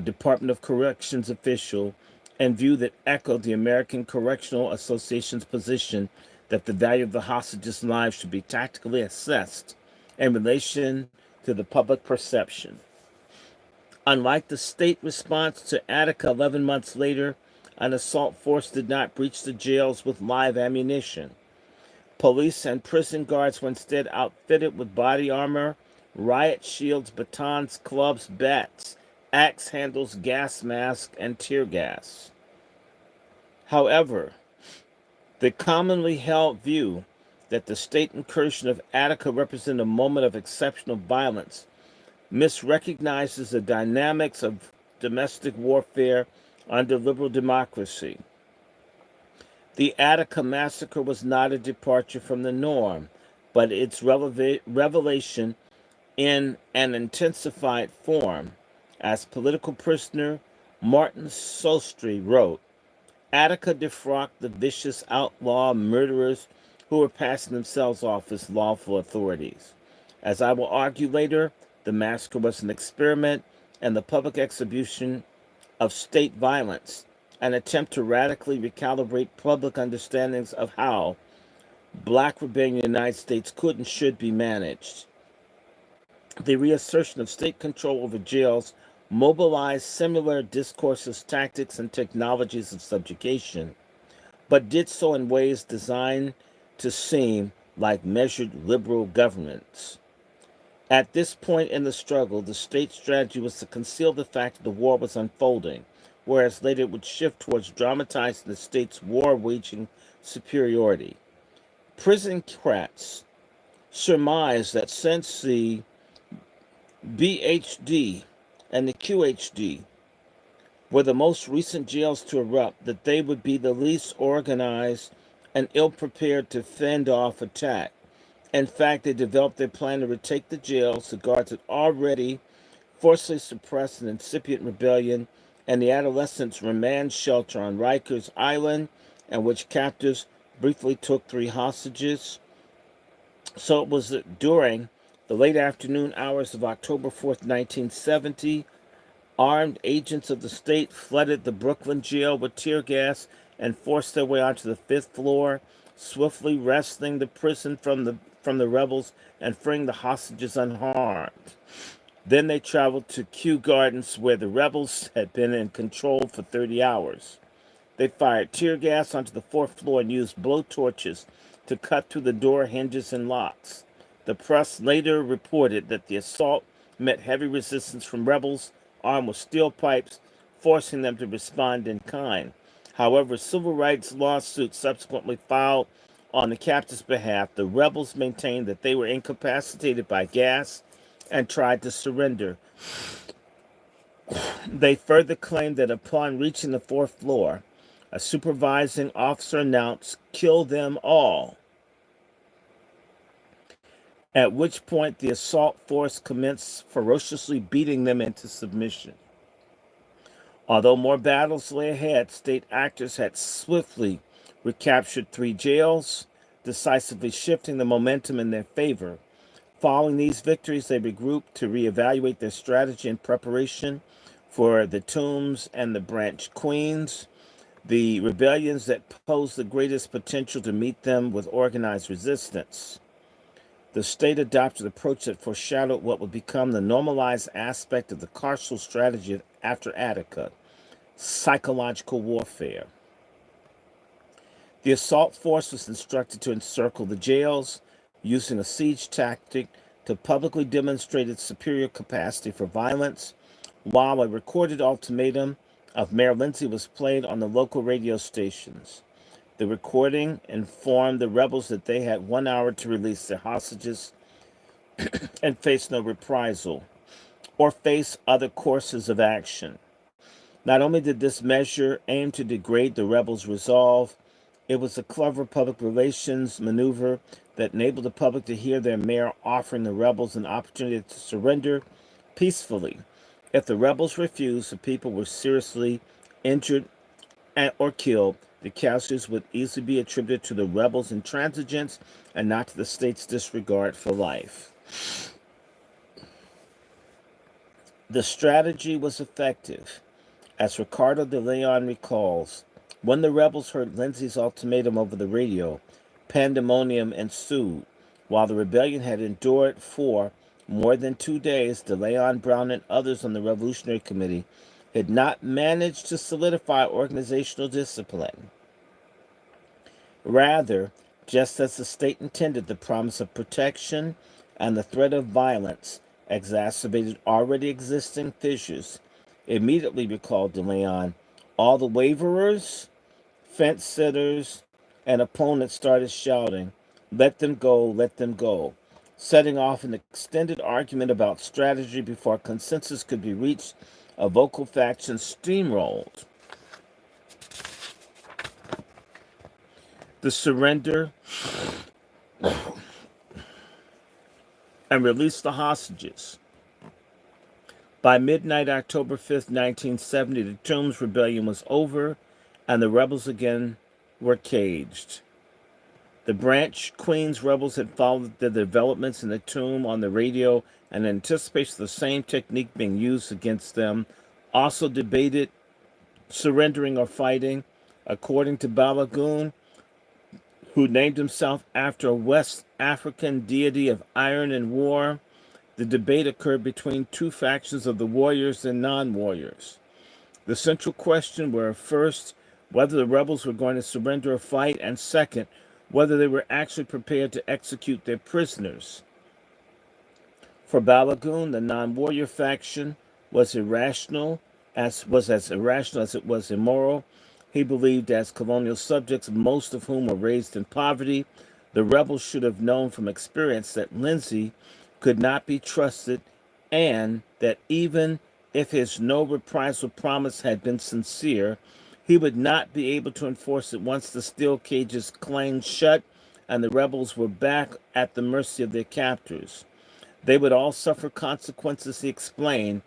Department of Corrections official, and view that echoed the American Correctional Association's position that the value of the hostages' lives should be tactically assessed in relation to the public perception. Unlike the state response to Attica 11 months later, an assault force did not breach the jails with live ammunition. Police and prison guards were instead outfitted with body armor, riot shields, batons, clubs, bats, axe handles, gas masks, and tear gas. However, the commonly held view that the state incursion of Attica represented a moment of exceptional violence misrecognizes the dynamics of domestic warfare under liberal democracy. The Attica massacre was not a departure from the norm, but its revelation in an intensified form. As political prisoner Martin Sostre wrote, Attica defrocked the vicious outlaw murderers who were passing themselves off as lawful authorities. As I will argue later, the massacre was an experiment and the public exhibition of state violence, an attempt to radically recalibrate public understandings of how black rebellion in the United States could and should be managed. The reassertion of state control over jails mobilized similar discourses, tactics, and technologies of subjugation, but did so in ways designed to seem like measured liberal governments. At this point in the struggle, the state's strategy was to conceal the fact that the war was unfolding, whereas later it would shift towards dramatizing the state's war-waging superiority. Prison-crats surmised that since the BHD and the QHD were the most recent jails to erupt, that they would be the least organized and ill-prepared to fend off attack. In fact, they developed their plan to retake the jails. The guards had already forcibly suppressed an incipient rebellion, and the adolescents' remand shelter on Rikers Island, in which captors briefly took 3 hostages. So it was during the late afternoon hours of October 4th, 1970, armed agents of the state flooded the Brooklyn jail with tear gas and forced their way onto the 5th floor, swiftly wresting the prison from the rebels and freeing the hostages unharmed. Then they traveled to Kew Gardens, where the rebels had been in control for 30 hours. They fired tear gas onto the 4th floor and used blowtorches to cut through the door hinges and locks. The press later reported that the assault met heavy resistance from rebels armed with steel pipes, forcing them to respond in kind. However, civil rights lawsuits subsequently filed on the captives' behalf. The rebels maintained that they were incapacitated by gas and tried to surrender. They further claimed that upon reaching the 4th floor, a supervising officer announced, "Kill them all," at which point the assault force commenced ferociously beating them into submission. Although more battles lay ahead, state actors had swiftly recaptured 3 jails, decisively shifting the momentum in their favor. Following these victories, they regrouped to reevaluate their strategy in preparation for the Tombs and the Branch Queens, the rebellions that posed the greatest potential to meet them with organized resistance. The state adopted an approach that foreshadowed what would become the normalized aspect of the carceral strategy after Attica: psychological warfare. The assault force was instructed to encircle the jails, using a siege tactic to publicly demonstrate its superior capacity for violence, while a recorded ultimatum of Mayor Lindsay was played on the local radio stations. The recording informed the rebels that they had 1 hour to release their hostages and face no reprisal or face other courses of action. Not only did this measure aim to degrade the rebels' resolve, it was a clever public relations maneuver that enabled the public to hear their mayor offering the rebels an opportunity to surrender peacefully. If the rebels refused, the people were seriously injured or killed. The casualties would easily be attributed to the rebels' intransigence and not to the state's disregard for life. The strategy was effective. As Ricardo de Leon recalls, when the rebels heard Lindsay's ultimatum over the radio, pandemonium ensued. While the rebellion had endured for more than 2 days, de Leon, Brown, and others on the Revolutionary Committee had not managed to solidify organizational discipline. Rather, just as the state intended, the promise of protection and the threat of violence exacerbated already existing fissures. Immediately, recalled de Leon, all the waverers, fence sitters, and opponents started shouting, "Let them go, let them go," setting off an extended argument about strategy before consensus could be reached. A vocal faction steamrolled the surrender and released the hostages. By midnight, October 5th, 1970, the Tombs Rebellion was over, and the rebels again were caged. The Branch Queens rebels had followed the developments in the tomb on the radio and in anticipation of the same technique being used against them, also debated surrendering or fighting. According to Balagoon, who named himself after a West African deity of iron and war, the debate occurred between two factions of the warriors and non-warriors. The central question were, first, whether the rebels were going to surrender or fight, and second, whether they were actually prepared to execute their prisoners. For Balagoon, the non-warrior faction was as irrational as it was immoral. He believed, as colonial subjects, most of whom were raised in poverty, the rebels should have known from experience that Lindsay could not be trusted, and that even if his no reprisal promise had been sincere, he would not be able to enforce it once the steel cages clanged shut and the rebels were back at the mercy of their captors. They would all suffer consequences, he explained.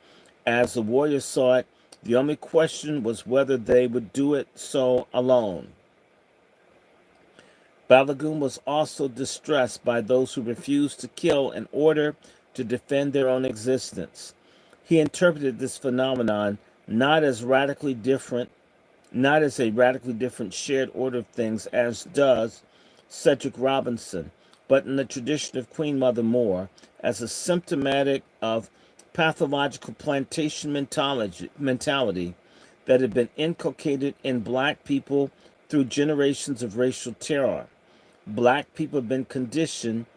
As the warriors saw it, the only question was whether they would do it so alone. Balagoon was also distressed by those who refused to kill in order to defend their own existence. He interpreted this phenomenon not as a radically different shared order of things, as does Cedric Robinson, but in the tradition of Queen Mother Moore, as a symptomatic of pathological plantation mentality that had been inculcated in black people through generations of racial terror. Black people have been conditioned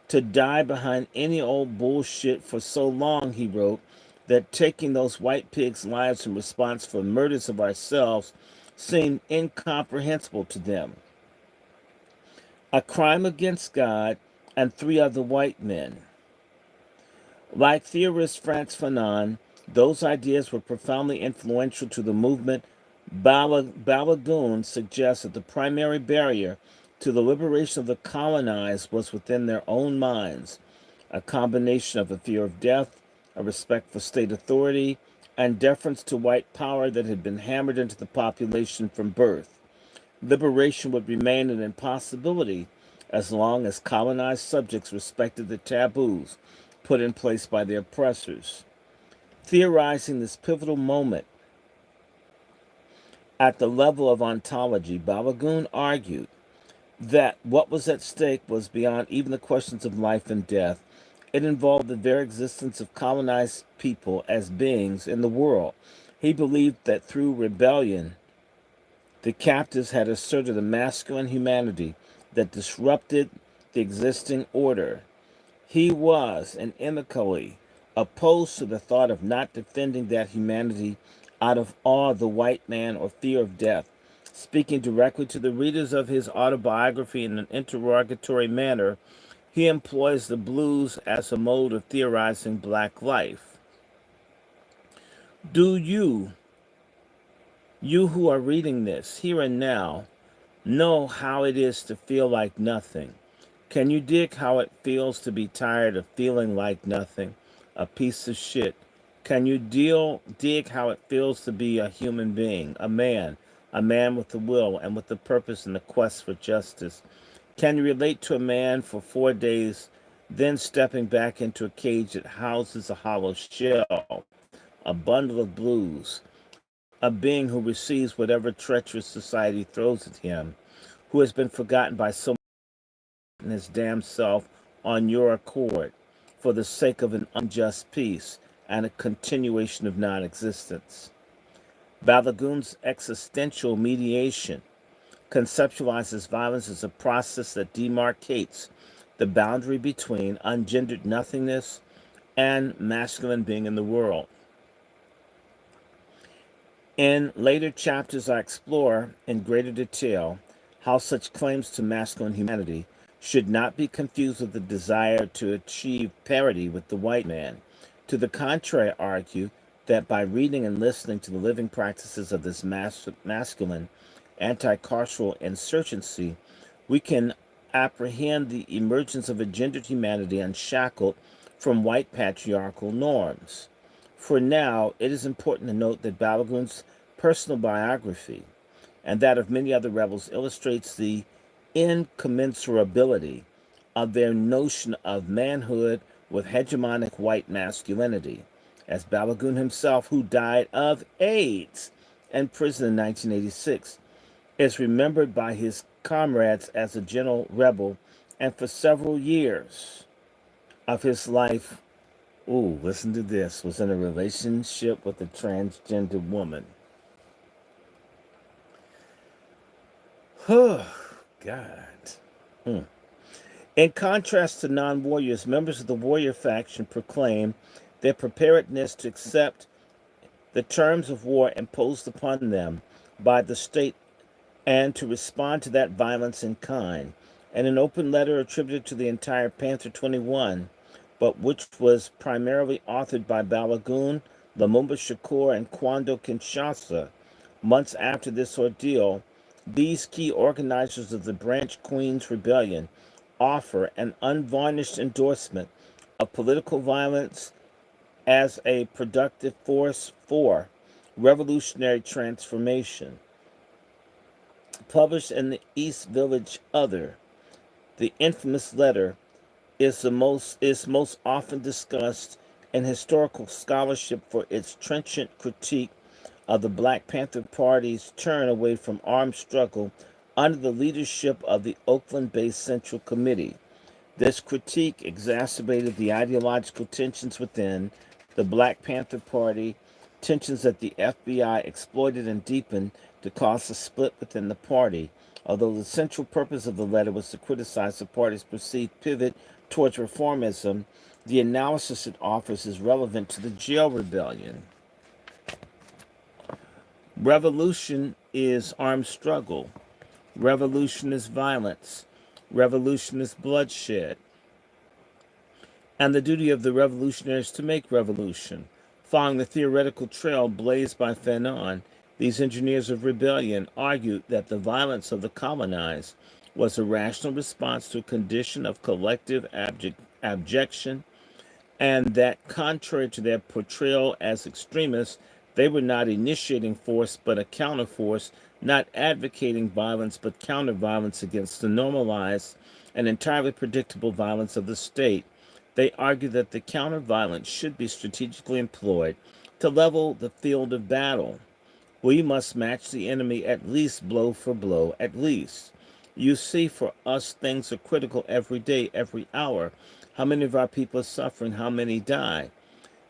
to die behind any old bullshit for so long, he wrote, that taking those white pigs' lives in response for murders of ourselves seemed incomprehensible to them. A crime against God and three other white men. Like theorist Frantz Fanon, those ideas were profoundly influential to the movement. Balagoon suggests that the primary barrier to the liberation of the colonized was within their own minds, a combination of a fear of death, a respect for state authority, and deference to white power that had been hammered into the population from birth. Liberation would remain an impossibility as long as colonized subjects respected the taboos put in place by their oppressors. Theorizing this pivotal moment at the level of ontology, Balagoon argued that what was at stake was beyond even the questions of life and death. It involved the very existence of colonized people as beings in the world. He believed that through rebellion, the captives had asserted a masculine humanity that disrupted the existing order. He was, inimically, opposed to the thought of not defending that humanity out of awe of the white man or fear of death. Speaking directly to the readers of his autobiography in an interrogatory manner, he employs the blues as a mode of theorizing black life. Do you who are reading this, here and now, know how it is to feel like nothing? Can you dig how it feels to be tired of feeling like nothing, a piece of shit? Can you dig how it feels to be a human being, a man with a will and with a purpose in the quest for justice? Can you relate to a man for 4 days, then stepping back into a cage that houses a hollow shell, a bundle of blues, a being who receives whatever treacherous society throws at him, who has been forgotten by so and his damn self on your accord for the sake of an unjust peace and a continuation of non existence? Balagoon's existential mediation conceptualizes violence as a process that demarcates the boundary between ungendered nothingness and masculine being in the world. In later chapters, I explore in greater detail how such claims to masculine humanity should not be confused with the desire to achieve parity with the white man. To the contrary, I argue that by reading and listening to the living practices of this masculine anti-carceral insurgency, we can apprehend the emergence of a gendered humanity unshackled from white patriarchal norms. For now, it is important to note that Balagoon's personal biography and that of many other rebels illustrates the incommensurability of their notion of manhood with hegemonic white masculinity, as Balagoon himself, who died of AIDS in prison in 1986, is remembered by his comrades as a gentle rebel, and for several years of his life, listen to this, was in a relationship with a transgender woman. Oh, God. In contrast to non-warriors, members of the warrior faction proclaim their preparedness to accept the terms of war imposed upon them by the state and to respond to that violence in kind. In an open letter attributed to the entire Panther 21, but which was primarily authored by Balagoon, Lumumba Shakur, and Kwando Kinshasa, months after this ordeal, these key organizers of the Branch Queens Rebellion offer an unvarnished endorsement of political violence as a productive force for revolutionary transformation. Published in the East Village Other, the infamous letter is most often discussed in historical scholarship for its trenchant critique of the Black Panther Party's turn away from armed struggle under the leadership of the Oakland-based Central Committee. This critique exacerbated the ideological tensions within the Black Panther Party, tensions that the FBI exploited and deepened to cause a split within the party. Although the central purpose of the letter was to criticize the party's perceived pivot towards reformism, the analysis it offers is relevant to the jail rebellion. Revolution is armed struggle. Revolution is violence. Revolution is bloodshed. And the duty of the revolutionaries to make revolution. Following the theoretical trail blazed by Fanon, these engineers of rebellion argued that the violence of the colonized was a rational response to a condition of collective abjection, and that contrary to their portrayal as extremists, they were not initiating force but a counterforce, not advocating violence but counter-violence against the normalized and entirely predictable violence of the state. They argue that the counter-violence should be strategically employed to level the field of battle. We must match the enemy at least blow for blow, at least. You see, for us, things are critical every day, every hour. How many of our people are suffering? How many die?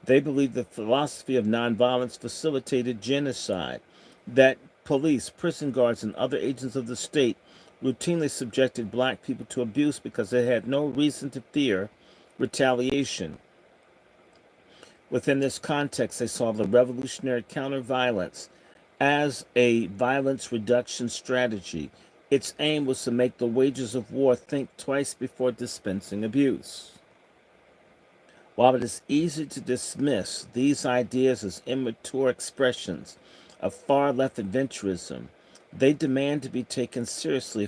They believe the philosophy of nonviolence facilitated genocide, that police, prison guards, and other agents of the state routinely subjected black people to abuse because they had no reason to fear retaliation. Within this context, they saw the revolutionary counter-violence as a violence reduction strategy. Its aim was to make the wagers of war think twice before dispensing abuse. While it is easy to dismiss these ideas as immature expressions of far left adventurism, they demand to be taken seriously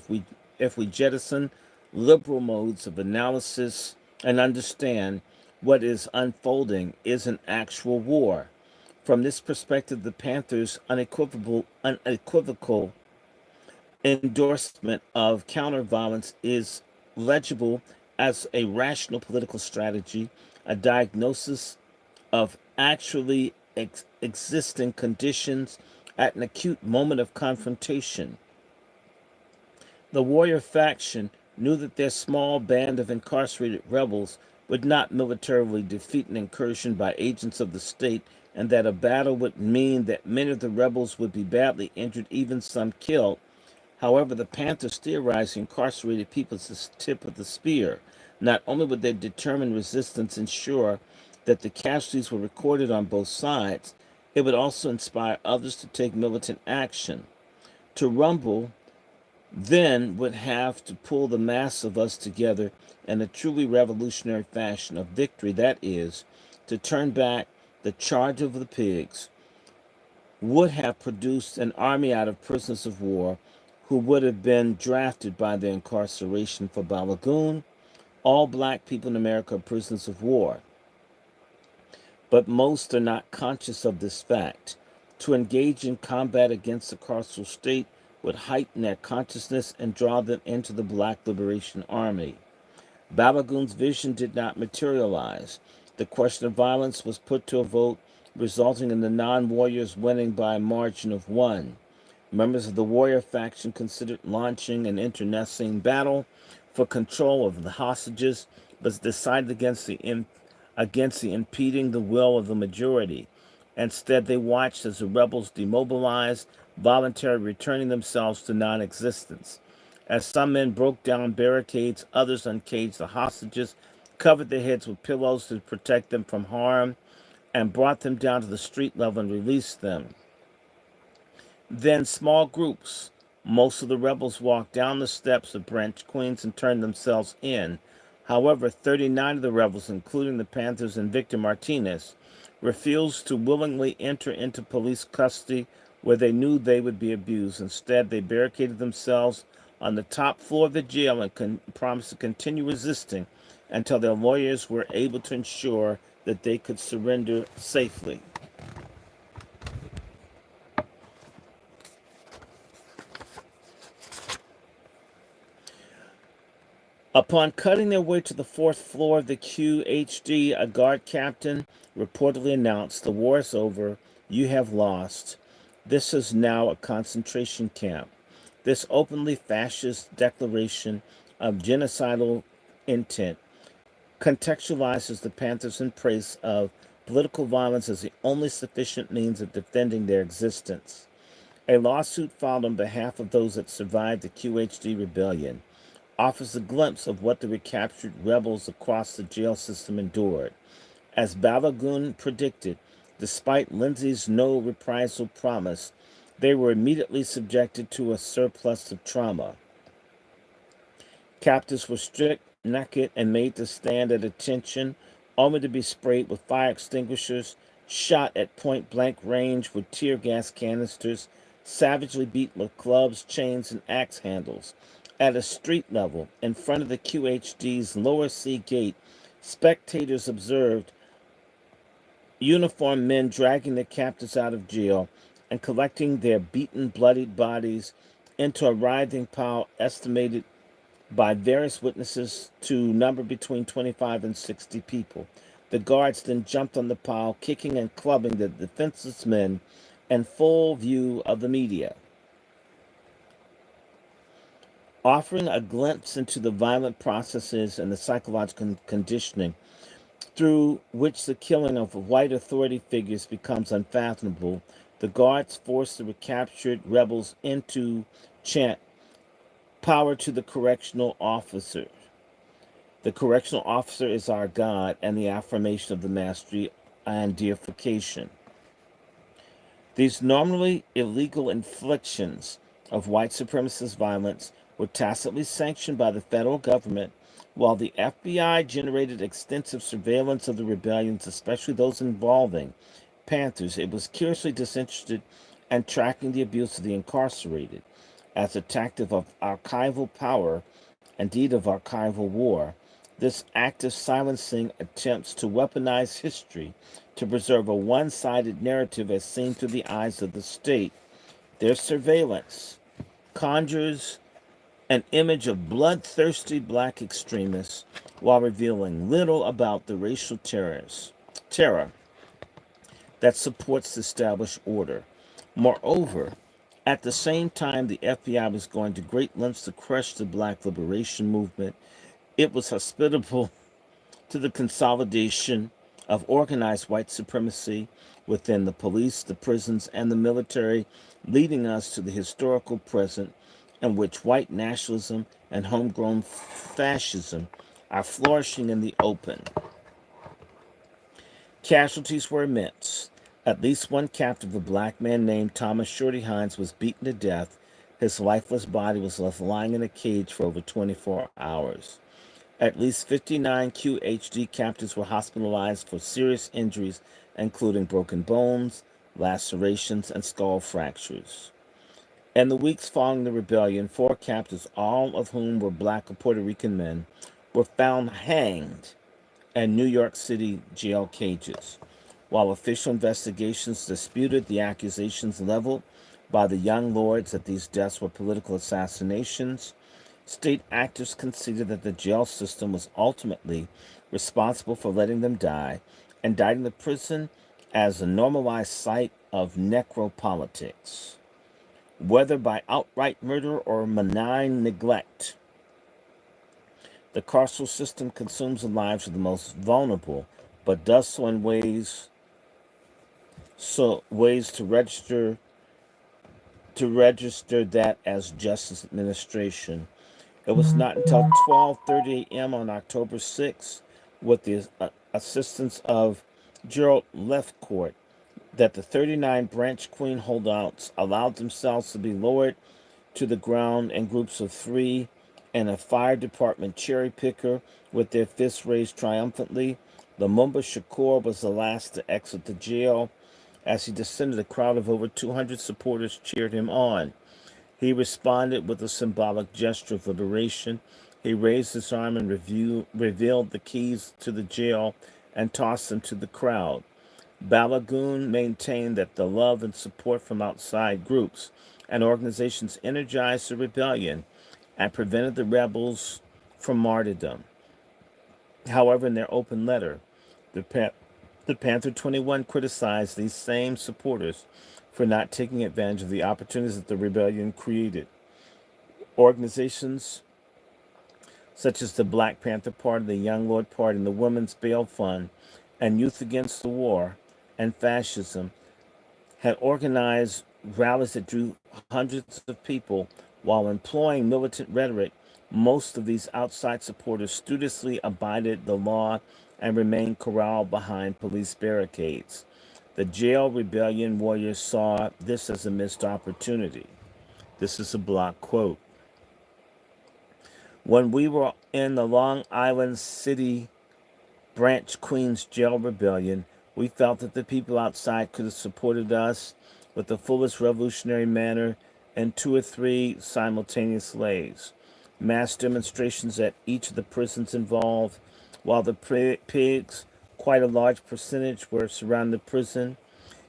if we jettison liberal modes of analysis and understand what is unfolding is an actual war. From this perspective, the Panthers' unequivocal endorsement of counter-violence is legible as a rational political strategy, a diagnosis of actually existing conditions at an acute moment of confrontation. The warrior faction knew that their small band of incarcerated rebels would not militarily defeat an incursion by agents of the state, and that a battle would mean that many of the rebels would be badly injured, even some killed. However, the Panthers theorized incarcerated people as the tip of the spear. Not only would their determined resistance ensure that the casualties were recorded on both sides, it would also inspire others to take militant action. To rumble, then, would have to pull the mass of us together in a truly revolutionary fashion of victory, that is, to turn back the charge of the pigs, would have produced an army out of prisoners of war who would have been drafted by their incarceration for Balagoon. All black people in America are prisoners of war, but most are not conscious of this fact. To engage in combat against the carceral state would heighten their consciousness and draw them into the Black Liberation Army. Balagoon's vision did not materialize. The question of violence was put to a vote, resulting in the non-warriors winning by a margin of 1. Members of the warrior faction considered launching an internecine battle for control of the hostages, but decided against the impeding the will of the majority. Instead, they watched as the rebels demobilized, voluntarily returning themselves to non-existence. As some men broke down barricades, others uncaged the hostages, covered their heads with pillows to protect them from harm, and brought them down to the street level and released them. Then small groups, most of the rebels, walked down the steps of Branch Queens and turned themselves in. However, 39 of the rebels, including the Panthers and Victor Martinez, refused to willingly enter into police custody where they knew they would be abused. Instead, they barricaded themselves on the top floor of the jail and promised to continue resisting until their lawyers were able to ensure that they could surrender safely. Upon cutting their way to the fourth floor of the QHD, a guard captain reportedly announced, "The war is over. You have lost. This is now a concentration camp." This openly fascist declaration of genocidal intent contextualizes the Panthers' embrace of political violence as the only sufficient means of defending their existence. A lawsuit filed on behalf of those that survived the QHD rebellion offers a glimpse of what the recaptured rebels across the jail system endured. As Balagoon predicted, despite Lindsay's no reprisal promise, they were immediately subjected to a surplus of trauma. Captives were stripped naked and made to stand at attention, only to be sprayed with fire extinguishers, shot at point blank range with tear gas canisters, savagely beaten with clubs, chains, and axe handles. At a street level, in front of the QHD's lower C gate, spectators observed uniformed men dragging the captives out of jail and collecting their beaten, bloodied bodies into a writhing pile estimated by various witnesses to number between 25 and 60 people. The guards then jumped on the pile, kicking and clubbing the defenseless men in full view of the media, offering a glimpse into the violent processes and the psychological conditioning through which the killing of white authority figures becomes unfathomable. The guards forced the recaptured rebels into chant, "Power to the correctional officer. The correctional officer is our God," and the affirmation of the mastery and deification. These normally illegal inflictions of white supremacist violence were tacitly sanctioned by the federal government, while the FBI generated extensive surveillance of the rebellions, especially those involving Panthers. It was curiously disinterested and tracking the abuse of the incarcerated. As a tactic of archival power, indeed of archival war, this active silencing attempts to weaponize history to preserve a one sided narrative as seen through the eyes of the state. Their surveillance conjures an image of bloodthirsty black extremists while revealing little about the racial terror that supports the established order. Moreover, at the same time the FBI was going to great lengths to crush the black liberation movement, it was hospitable to the consolidation of organized white supremacy within the police, the prisons, and the military, leading us to the historical present in which white nationalism and homegrown fascism are flourishing in the open. Casualties were immense. At least one captive, a black man named Thomas Shorty Hines, was beaten to death. His lifeless body was left lying in a cage for over 24 hours. At least 59 QHD captives were hospitalized for serious injuries, including broken bones, lacerations, and skull fractures. In the weeks following the rebellion, 4 captives, all of whom were black or Puerto Rican men, were found hanged in New York City jail cages. While official investigations disputed the accusations leveled by the young lords that these deaths were political assassinations, state actors conceded that the jail system was ultimately responsible for letting them die, indicting the prison as a normalized site of necropolitics. Whether by outright murder or malign neglect, the carceral system consumes the lives of the most vulnerable, but does so in ways to register that as justice administration. It was not until 12:30 a.m. on October 6th, with the assistance of Gerald Lefcourt, that the 39 Branch Queen holdouts allowed themselves to be lowered to the ground in groups of 3 and a fire department cherry picker with their fists raised triumphantly. Lumumba Shakur was the last to exit the jail. As he descended, a crowd of over 200 supporters cheered him on. He responded with a symbolic gesture of liberation. He raised his arm and revealed the keys to the jail and tossed them to the crowd. Balagoon maintained that the love and support from outside groups and organizations energized the rebellion and prevented the rebels from martyrdom. However, in their open letter, the Panther 21 criticized these same supporters for not taking advantage of the opportunities that the rebellion created. Organizations such as the Black Panther Party, the Young Lord Party, and the Women's Bail Fund, and Youth Against the War and Fascism had organized rallies that drew hundreds of people while employing militant rhetoric. Most of these outside supporters studiously abided the law and remained corralled behind police barricades. The jail rebellion warriors saw this as a missed opportunity. This is a block quote. When we were in the Long Island City Branch Queens jail rebellion, we felt that the people outside could have supported us with the fullest revolutionary manner in 2 or 3 simultaneous ways. Mass demonstrations at each of the prisons involved, while the pigs, quite a large percentage, were surrounding the prison.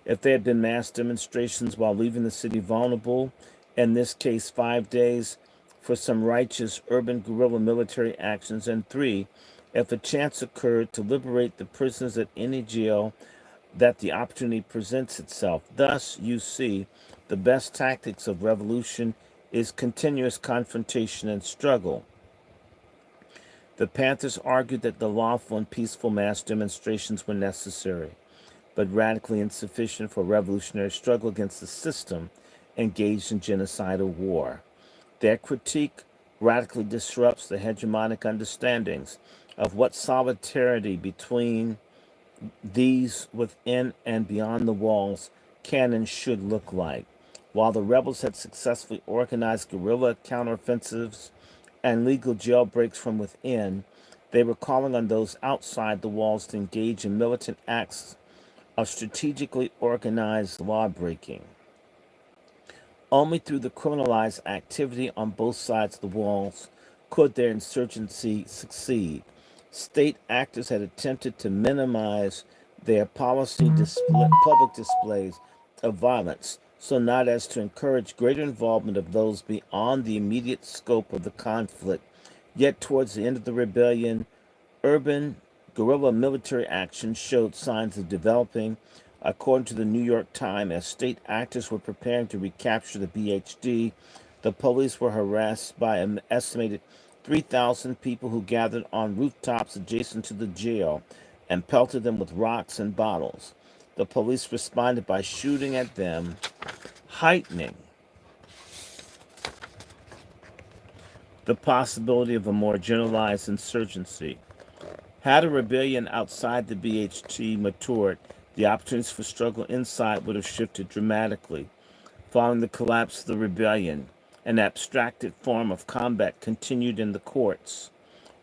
If there had been mass demonstrations while leaving the city vulnerable, in this case 5 days, for some righteous urban guerrilla military actions, and 3, if a chance occurred to liberate the prisoners at any jail that the opportunity presents itself. Thus, you see, the best tactics of revolution is continuous confrontation and struggle. The Panthers argued that the lawful and peaceful mass demonstrations were necessary, but radically insufficient for a revolutionary struggle against the system engaged in genocidal war. Their critique radically disrupts the hegemonic understandings of what solidarity between these within and beyond the walls cannon should look like. While the rebels had successfully organized guerrilla counteroffensives and legal jailbreaks from within, they were calling on those outside the walls to engage in militant acts of strategically organized lawbreaking. Only through the criminalized activity on both sides of the walls could their insurgency succeed. State actors had attempted to minimize their public displays of violence, so not as to encourage greater involvement of those beyond the immediate scope of the conflict. Yet, towards the end of the rebellion, urban guerrilla military action showed signs of developing. According to the New York Times, as state actors were preparing to recapture the BHD, the police were harassed by an estimated 3,000 people who gathered on rooftops adjacent to the jail and pelted them with rocks and bottles. The police responded by shooting at them, heightening the possibility of a more generalized insurgency. Had a rebellion outside the BHT matured, the opportunities for struggle inside would have shifted dramatically. Following the collapse of the rebellion, an abstracted form of combat continued in the courts.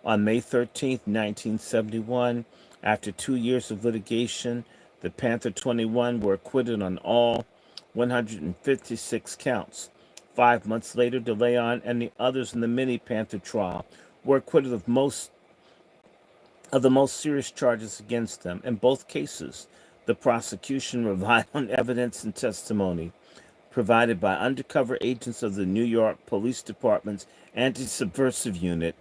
On May 13, 1971, after 2 years of litigation, the Panther 21 were acquitted on all 156 counts. 5 months later, DeLeon and the others in the mini Panther trial were acquitted of the most serious charges against them. In both cases, the prosecution relied on evidence and testimony provided by undercover agents of the New York Police Department's anti-subversive unit,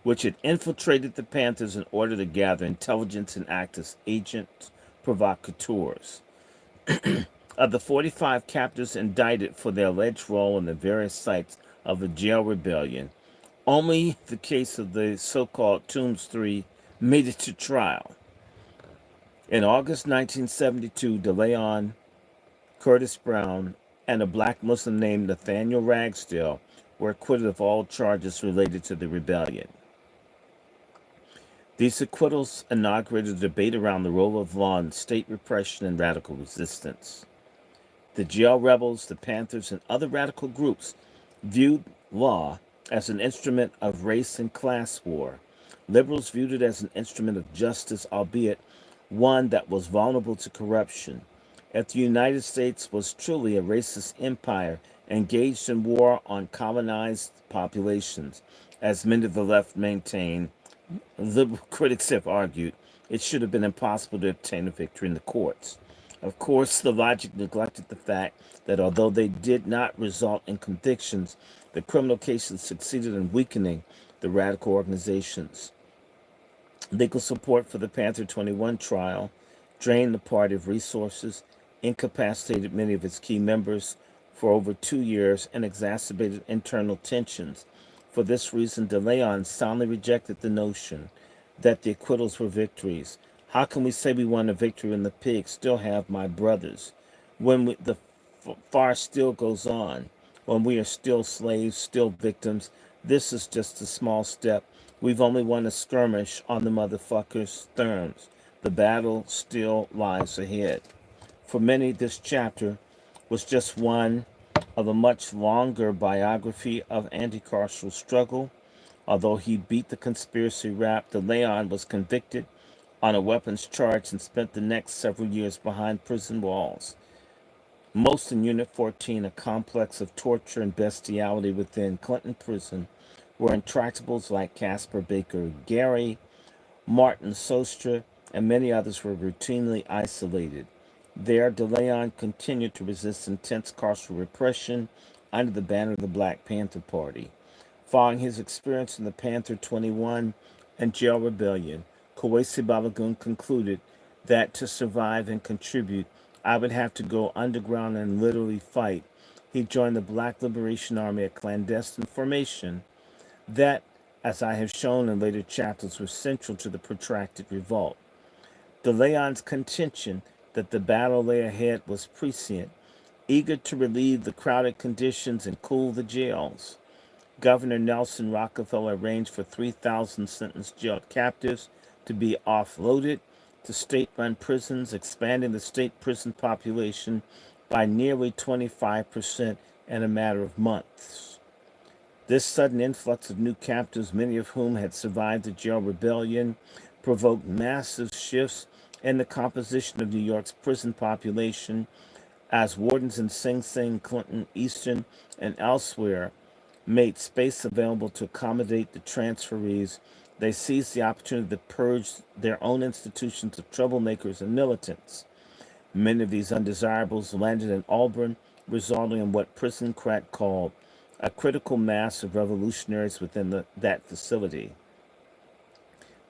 which had infiltrated the Panthers in order to gather intelligence and act as agents provocateurs. Of the 45 captives indicted for their alleged role in the various sites of the jail rebellion, only the case of the so-called Tombs 3 made it to trial. In August 1972, DeLeon, Curtis Brown, and a black Muslim named Nathaniel Ragsdale were acquitted of all charges related to the rebellion. These acquittals inaugurated a debate around the role of law in state repression and radical resistance. The jail rebels, the Panthers, and other radical groups viewed law as an instrument of race and class war. Liberals viewed it as an instrument of justice, albeit one that was vulnerable to corruption. If the United States was truly a racist empire engaged in war on colonized populations, as many of the left maintain, liberal critics have argued, it should have been impossible to obtain a victory in the courts. Of course, the logic neglected the fact that although they did not result in convictions, the criminal cases succeeded in weakening the radical organizations. Legal support for the Panther 21 trial drained the party of resources, incapacitated many of its key members for over 2 years, and exacerbated internal tensions. For this reason, DeLeon soundly rejected the notion that the acquittals were victories. How can we say we won a victory when the pigs still have my brothers? When the farce still goes on, when we are still slaves, still victims, this is just a small step. We've only won a skirmish on the motherfuckers' terms. The battle still lies ahead. For many, this chapter was just one of a much longer biography of anti-carceral struggle. Although he beat the conspiracy rap, DeLeon was convicted on a weapons charge and spent the next several years behind prison walls. Most in Unit 14, a complex of torture and bestiality within Clinton Prison, where intractables like Casper Baker Gary, Martin Sostra, and many others were routinely isolated. There, DeLeon continued to resist intense carceral repression under the banner of the Black Panther Party. Following his experience in the Panther 21 and jail rebellion, Kwesi Balagoon concluded that to survive and contribute, I would have to go underground and literally fight. He joined the Black Liberation Army, a clandestine formation that, as I have shown in later chapters, was central to the protracted revolt. DeLeon's contention that the battle lay ahead was prescient, eager to relieve the crowded conditions and cool the jails. Governor Nelson Rockefeller arranged for 3,000 sentenced jail captives to be offloaded to state-run prisons, expanding the state prison population by nearly 25% in a matter of months. This sudden influx of new captives, many of whom had survived the jail rebellion, provoked massive shifts in the composition of New York's prison population as wardens in Sing Sing, Clinton, Eastern, and elsewhere made space available to accommodate the transferees. They seized the opportunity to purge their own institutions of troublemakers and militants. Many of these undesirables landed in Auburn, resulting in what prison crack called a critical mass of revolutionaries within that facility.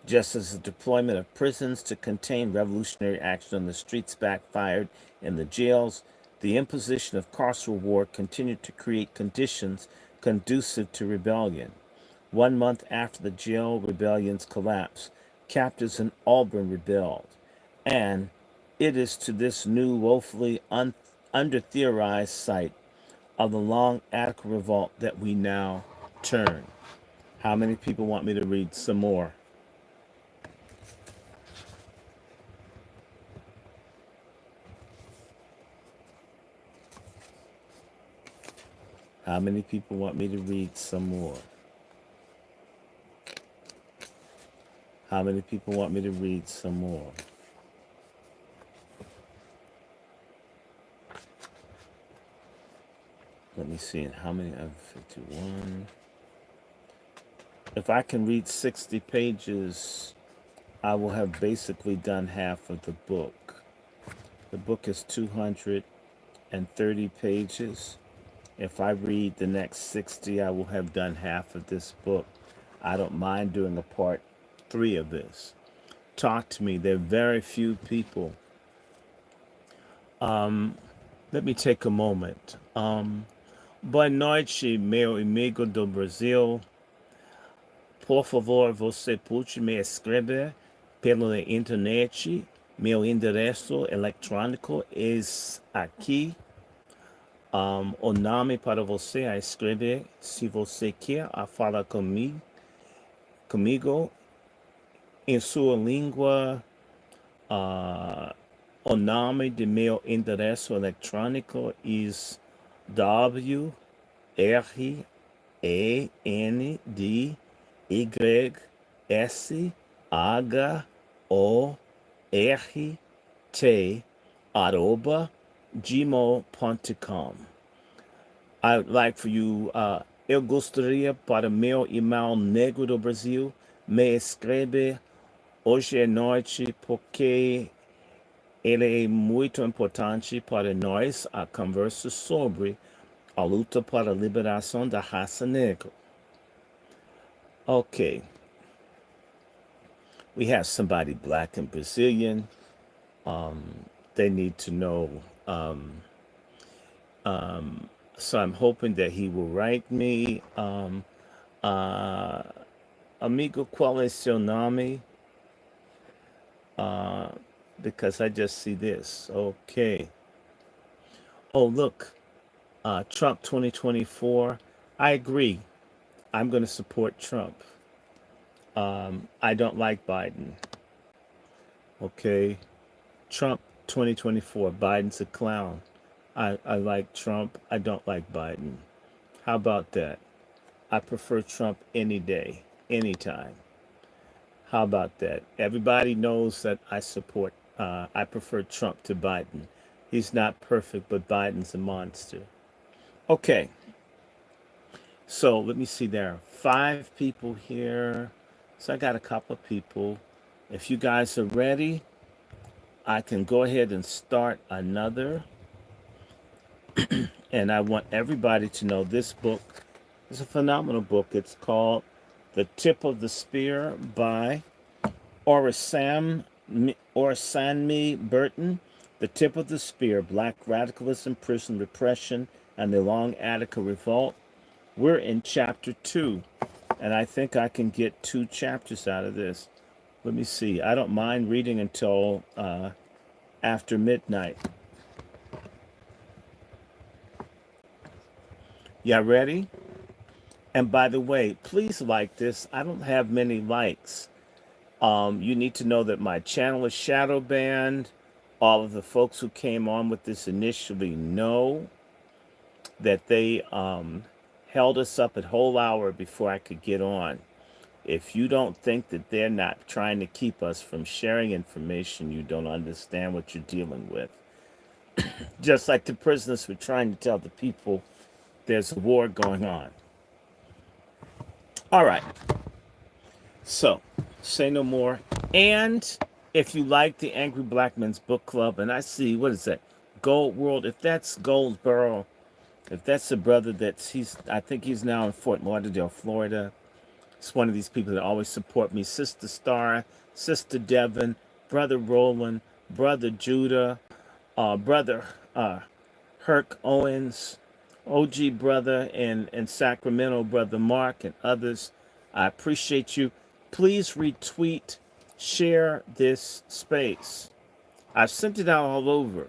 Just as the deployment of prisons to contain revolutionary action on the streets backfired in the jails, the imposition of carceral war continued to create conditions conducive to rebellion. 1 month after the jail rebellion's collapse, captives in Auburn rebelled. And it is to this new, woefully under-theorized site of the long Attica revolt that we now turn. How many people want me to read some more? How many people want me to read some more? How many people want me to read some more? Let me see. How many? I have 51. If I can read 60 pages, I will have basically done half of the book. The book is 230 pages. If I read the next 60, I will have done half of this book. I don't mind doing a part 3 of this. Talk to me. There are very few people. Let me take a moment. Boa noite, meu amigo do Brasil. Por favor, você pode me escrever pela internet. Meu endereço eletrônico é aqui. O nome para você a escrever, se você quer a falar comigo em sua língua. O nome de meu endereço eletrônico é wrandshort@gmail.com. I'd like for you, eu gostaria para meu irmão negro do Brasil me escrever hoje à noite porque ele é muito importante para nós a conversa sobre a luta para a liberação da raça negra. Okay. We have somebody black and Brazilian. They need to know. So I'm hoping that he will write me. Amigo, qual é seu nome? Because I just see this. Okay. Oh, look. Trump 2024. I agree. I'm going to support Trump. I don't like Biden. Okay. Trump 2024. Biden's a clown. I like Trump. I don't like Biden. How about that? I prefer Trump any day, anytime. How about that? Everybody knows that I prefer Trump to Biden. He's not perfect, but Biden's a monster. Okay. So let me see. There are 5 people here. So I got a couple of people. If you guys are ready, I can go ahead and start another. And I want everybody to know this book is a phenomenal book. It's called The Tip of the Spear by Orasanmi Burton. The Tip of the Spear, Black Radicalism, Prison Repression, and the Long Attica Revolt. We're in chapter 2, and I think I can get 2 chapters out of this. Let me see. I don't mind reading until after midnight. Y'all ready? And by the way, please like this. I don't have many likes. You need to know that my channel is shadow banned. All of the folks who came on with this initially know that they held us up a whole hour before I could get on. If you don't think that they're not trying to keep us from sharing information, you don't understand what you're dealing with. Just like the prisoners were trying to tell the people there's a war going on. All right. So, say no more. And if you like the Angry Black Men's Book Club, and I see, what is that? Gold World. If that's Goldsboro, if that's the brother I think he's now in Fort Lauderdale, Florida. It's one of these people that always support me. Sister Star, Sister Devon, Brother Roland, Brother Judah, Brother Herc Owens, OG Brother in Sacramento, Brother Mark, and others. I appreciate you. Please retweet, share this space. I've sent it out all over.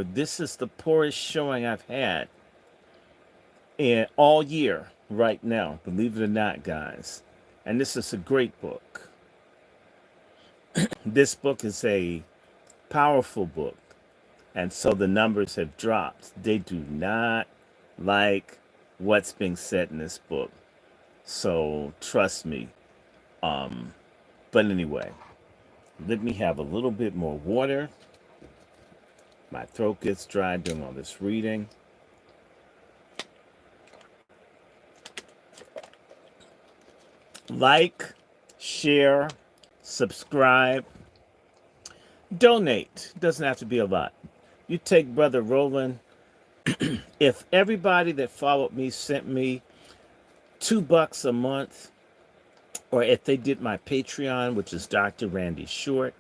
This is the poorest showing I've had in all year right now, believe it or not, guys. And this is a great book. This book is a powerful book. And so the numbers have dropped. They do not like what's being said in this book. So trust me. But anyway, let me have a little bit more water. My throat gets dry doing all this reading. Like, share, subscribe, donate. Doesn't have to be a lot. You take Brother Roland. If everybody that followed me sent me $2 a month, or if they did my Patreon, which is DrRandyShort,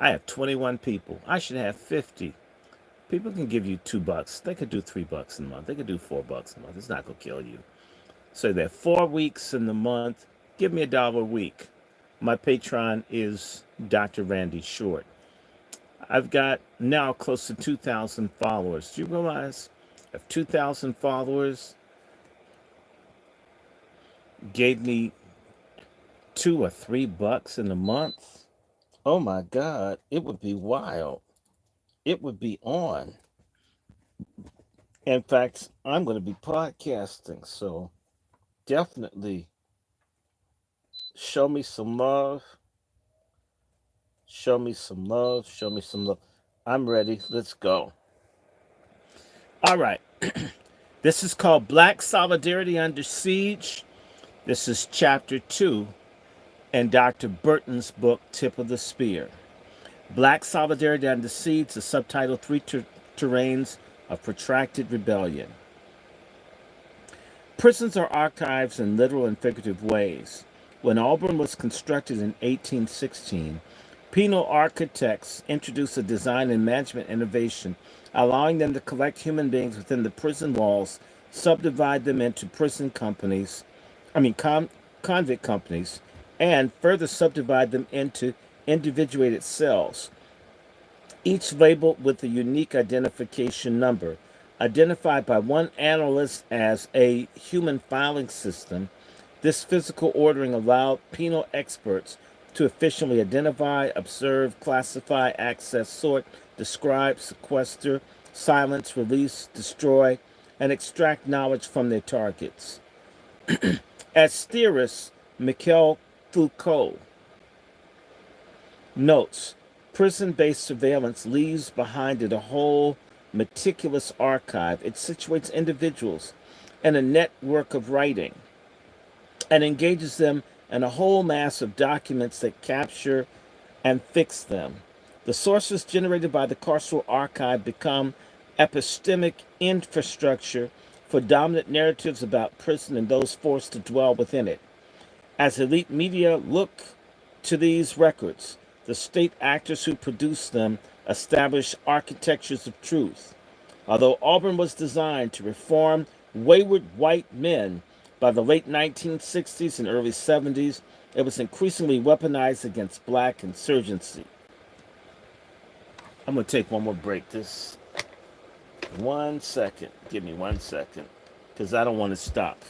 I have 21 people. I should have 50. People can give you $2. They could do $3 a month. They could do $4 a month. It's not going to kill you. So they're 4 weeks in the month. Give me $1 a week. My Patreon is DrRandyShort. I've got now close to 2,000 followers. Do you realize if 2,000 followers gave me $2 or $3 in a month? Oh my God, it would be wild. It would be on. In fact, I'm going to be podcasting, so definitely show me some love. Show me some love. Show me some love. I'm ready. Let's go. All right. This is called Black Solidarity Under Siege. This is chapter 2 in Dr. Burton's book, Tip of the Spear. Black Solidarity Under Siege, the subtitle, Three Terrains of Protracted Rebellion. Prisons are archives in literal and figurative ways. When Auburn was constructed in 1816, penal architects introduced a design and management innovation, allowing them to collect human beings within the prison walls, subdivide them into convict companies, and further subdivide them into individuated cells, each labeled with a unique identification number, identified by one analyst as a human filing system. This physical ordering allowed penal experts to efficiently identify, observe, classify, access, sort, describe, sequester, silence, release, destroy, and extract knowledge from their targets. As theorist Michel Foucault notes, prison-based surveillance leaves behind it a whole meticulous archive. It situates individuals in a network of writing and engages them in a whole mass of documents that capture and fix them. The sources generated by the carceral archive become epistemic infrastructure for dominant narratives about prison and those forced to dwell within it. As elite media look to these records, the state actors who produce them establish architectures of truth. Although Auburn was designed to reform wayward white men by the late 1960s and early 70s, it was increasingly weaponized against black insurgency. I'm going to take one more break. This 1 second. Give me 1 second, because I don't want to stop.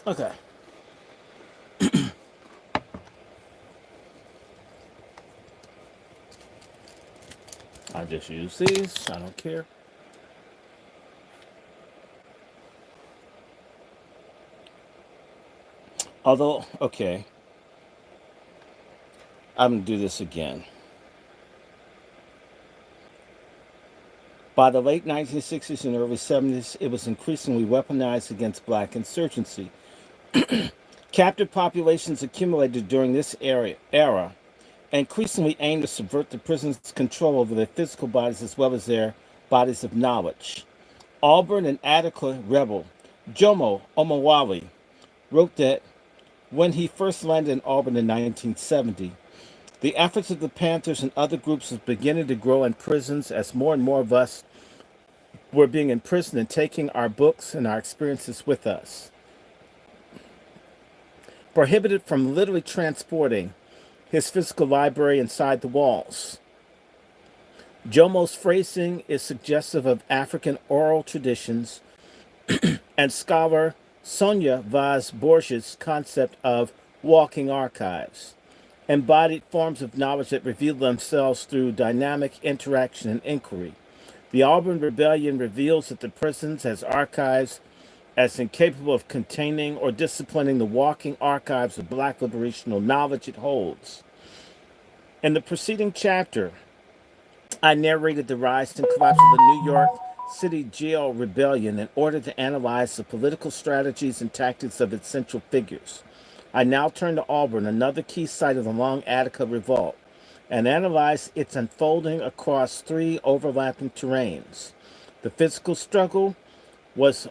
Okay. I just use these. I don't care. Although, okay, I'm going to do this again. By the late 1960s and early 70s, it was increasingly weaponized against black insurgency. Captive populations accumulated during this era increasingly aimed to subvert the prison's control over their physical bodies as well as their bodies of knowledge. Auburn and Attica rebel Jomo Omowali wrote that when he first landed in Auburn in 1970, the efforts of the Panthers and other groups was beginning to grow in prisons as more and more of us were being imprisoned and taking our books and our experiences with us. Prohibited from literally transporting his physical library inside the walls. Jomo's phrasing is suggestive of African oral traditions and scholar Sonia Vaz Borges' concept of walking archives, embodied forms of knowledge that reveal themselves through dynamic interaction and inquiry. The Auburn Rebellion reveals that the prisons as archives as incapable of containing or disciplining the walking archives of black liberational knowledge it holds. In the preceding chapter, I narrated the rise and collapse of the New York City Jail Rebellion in order to analyze the political strategies and tactics of its central figures. I now turn to Auburn, another key site of the Long Attica Revolt, and analyze its unfolding across three overlapping terrains. The physical struggle was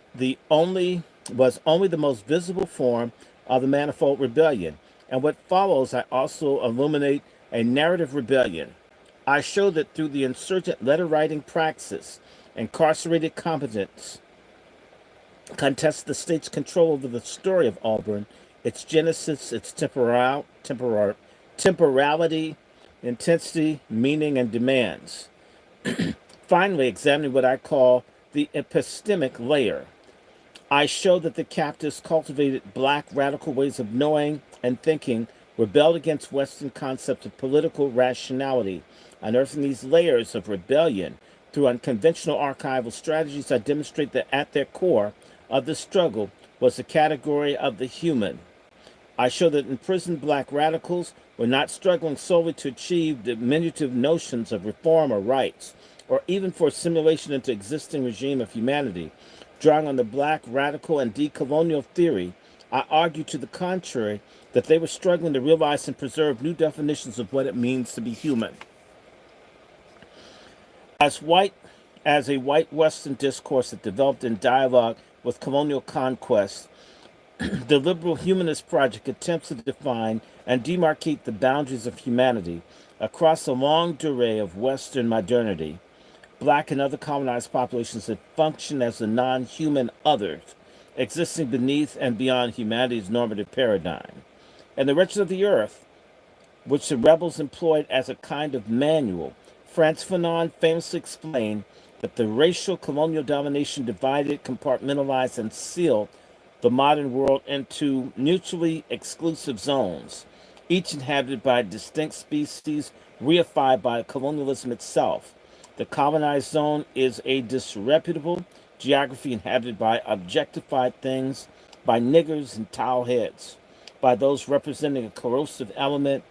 only the most visible form of the manifold rebellion, and what follows I also illuminate a narrative rebellion. I show that through the insurgent letter writing praxis, incarcerated competence contests the state's control over the story of Auburn, its genesis, its temporality, intensity, meaning, and demands. Finally, examining what I call the epistemic layer. I show that the captives cultivated black radical ways of knowing and thinking, rebelled against Western concepts of political rationality. Unearthing these layers of rebellion through unconventional archival strategies, I demonstrate that at their core of the struggle was the category of the human. I show that imprisoned black radicals were not struggling solely to achieve diminutive notions of reform or rights, or even for assimilation into existing regime of humanity. Drawing on the black radical and decolonial theory, I argue to the contrary that they were struggling to realize and preserve new definitions of what it means to be human. As white as a white Western discourse that developed in dialogue with colonial conquest, the liberal humanist project attempts to define and demarcate the boundaries of humanity across a long durée of Western modernity. Black and other colonized populations that function as the non-human others, existing beneath and beyond humanity's normative paradigm. And the wretched of the earth, which the rebels employed as a kind of manual, Frantz Fanon famously explained that the racial colonial domination divided, compartmentalized, and sealed the modern world into mutually exclusive zones, each inhabited by distinct species reified by colonialism itself. The colonized zone is a disreputable geography inhabited by objectified things, by niggers and towel heads, by those representing a corrosive element,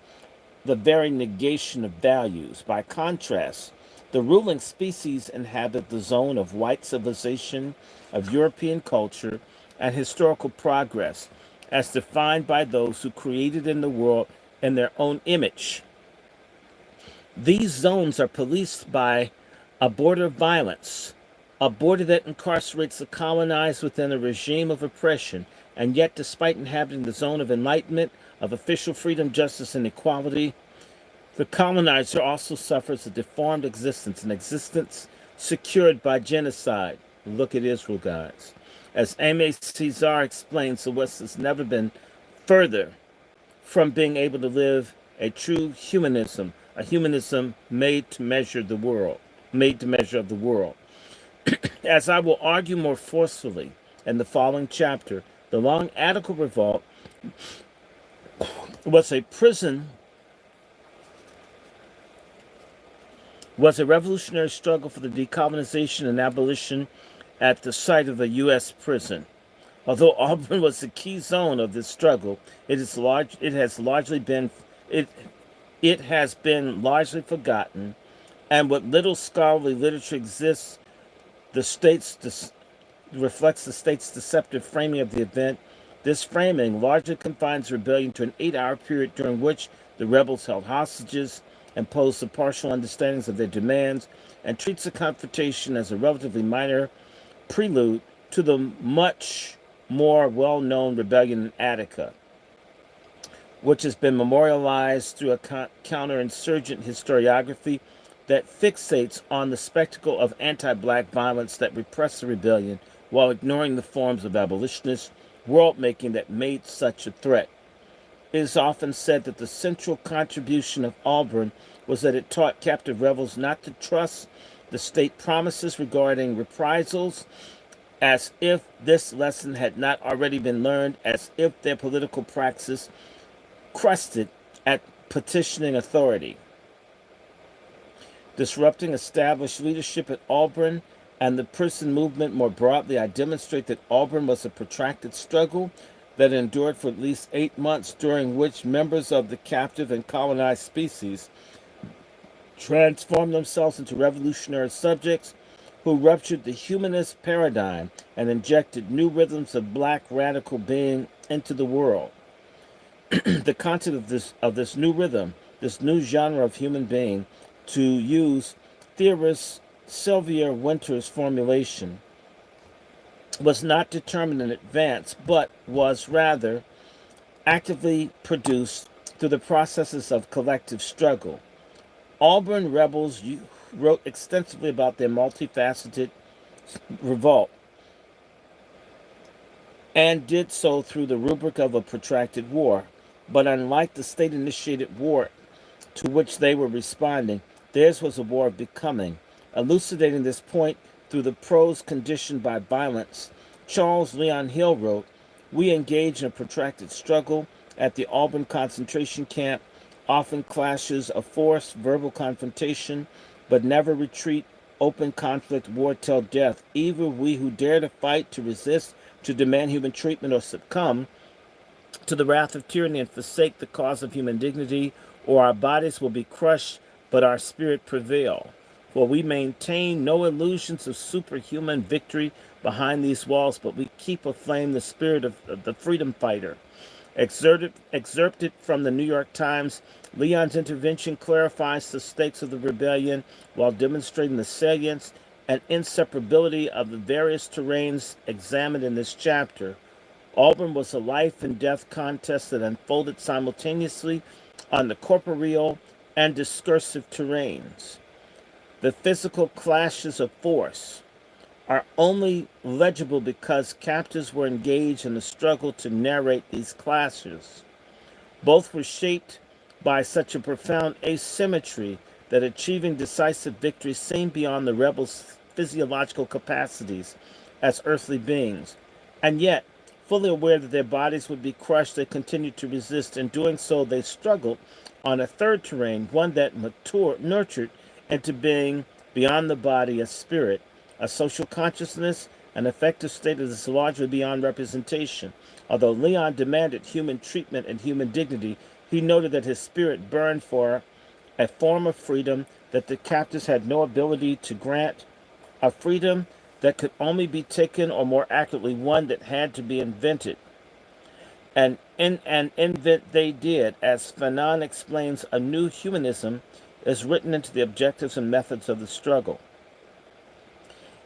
the very negation of values. By contrast, the ruling species inhabit the zone of white civilization, of European culture, and historical progress, as defined by those who created in the world in their own image. These zones are policed by a border of violence, a border that incarcerates the colonized within a regime of oppression, and yet, despite inhabiting the zone of enlightenment, of official freedom, justice, and equality, the colonizer also suffers a deformed existence, an existence secured by genocide. Look at Israel, guys. As Aimé Césaire explains, the West has never been further from being able to live a true humanism, a humanism made to measure the world, made to measure of the world. As I will argue more forcefully in the following chapter, The Long Attica Revolt was a prison was a revolutionary struggle for the decolonization and abolition at the site of a U.S. prison. Although Auburn was the key zone of this struggle, it has largely been it it has been largely forgotten, and what little scholarly literature exists, the state's reflects the state's deceptive framing of the event. This framing largely confines the rebellion to an 8-hour period during which the rebels held hostages, imposed the partial understandings of their demands, and treats the confrontation as a relatively minor prelude to the much more well-known rebellion in Attica, which has been memorialized through a counterinsurgent historiography that fixates on the spectacle of anti-black violence that repressed the rebellion while ignoring the forms of abolitionist world-making that made such a threat. It is often said that the central contribution of Auburn was that it taught captive rebels not to trust the state promises regarding reprisals, as if this lesson had not already been learned, as if their political praxis crusted at petitioning authority. Disrupting established leadership at Auburn and the prison movement more broadly, I demonstrate that Auburn was a protracted struggle that endured for at least 8 months, during which members of the captive and colonized species transformed themselves into revolutionary subjects who ruptured the humanist paradigm and injected new rhythms of black radical being into the world. The content of this new rhythm, this new genre of human being, to use theorist Sylvia Wynter's formulation, was not determined in advance, but was rather actively produced through the processes of collective struggle. Auburn rebels wrote extensively about their multifaceted revolt, and did so through the rubric of a protracted war. But unlike the state-initiated war to which they were responding, theirs was a war of becoming. Elucidating this point through the prose conditioned by violence, Charles Leon Hill wrote, "We engage in a protracted struggle at the Auburn concentration camp, often clashes of force, verbal confrontation, but never retreat, open conflict, war till death. Either we who dare to fight, to resist, to demand human treatment, or succumb to the wrath of tyranny and forsake the cause of human dignity, or our bodies will be crushed, but our spirit prevail. For we maintain no illusions of superhuman victory behind these walls, but we keep aflame the spirit of the freedom fighter." Excerpted from the New York Times, Leon's intervention clarifies the stakes of the rebellion while demonstrating the salience and inseparability of the various terrains examined in this chapter. Auburn was a life and death contest that unfolded simultaneously on the corporeal and discursive terrains. The physical clashes of force are only legible because captives were engaged in the struggle to narrate these clashes. Both were shaped by such a profound asymmetry that achieving decisive victory seemed beyond the rebels' physiological capacities as earthly beings. And yet, fully aware that their bodies would be crushed, they continued to resist. In doing so, they struggled on a third terrain, one that nurtured into being beyond the body a spirit, a social consciousness, an affective state that is largely beyond representation. Although Leon demanded human treatment and human dignity, he noted that his spirit burned for a form of freedom that the captives had no ability to grant, a freedom that could only be taken, or more accurately, one that had to be invented. And in an invent they did. As Fanon explains, a new humanism is written into the objectives and methods of the struggle.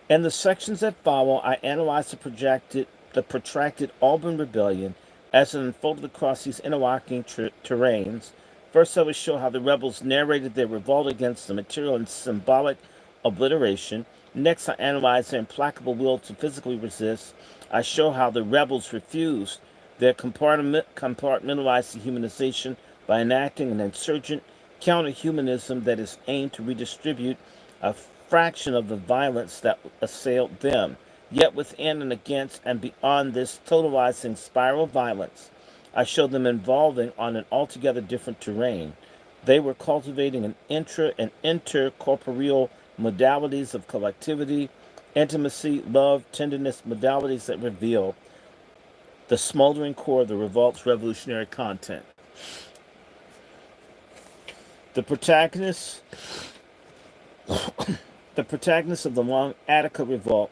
In the sections that follow, I analyze the protracted Auburn Rebellion as it unfolded across these interlocking terrains. First, I will show how the rebels narrated their revolt against the material and symbolic obliteration. Next, I analyze their implacable will to physically resist. I show how the rebels refused their compartmentalized dehumanization by enacting an insurgent counter-humanism that is aimed to redistribute a fraction of the violence that assailed them. Yet within and against and beyond this totalizing spiral of violence, I showed them evolving on an altogether different terrain. They were cultivating an intra and intercorporeal modalities of collectivity, intimacy, love, tenderness, modalities that reveal the smoldering core of the revolt's revolutionary content. The protagonist, the protagonist of the long Attica revolt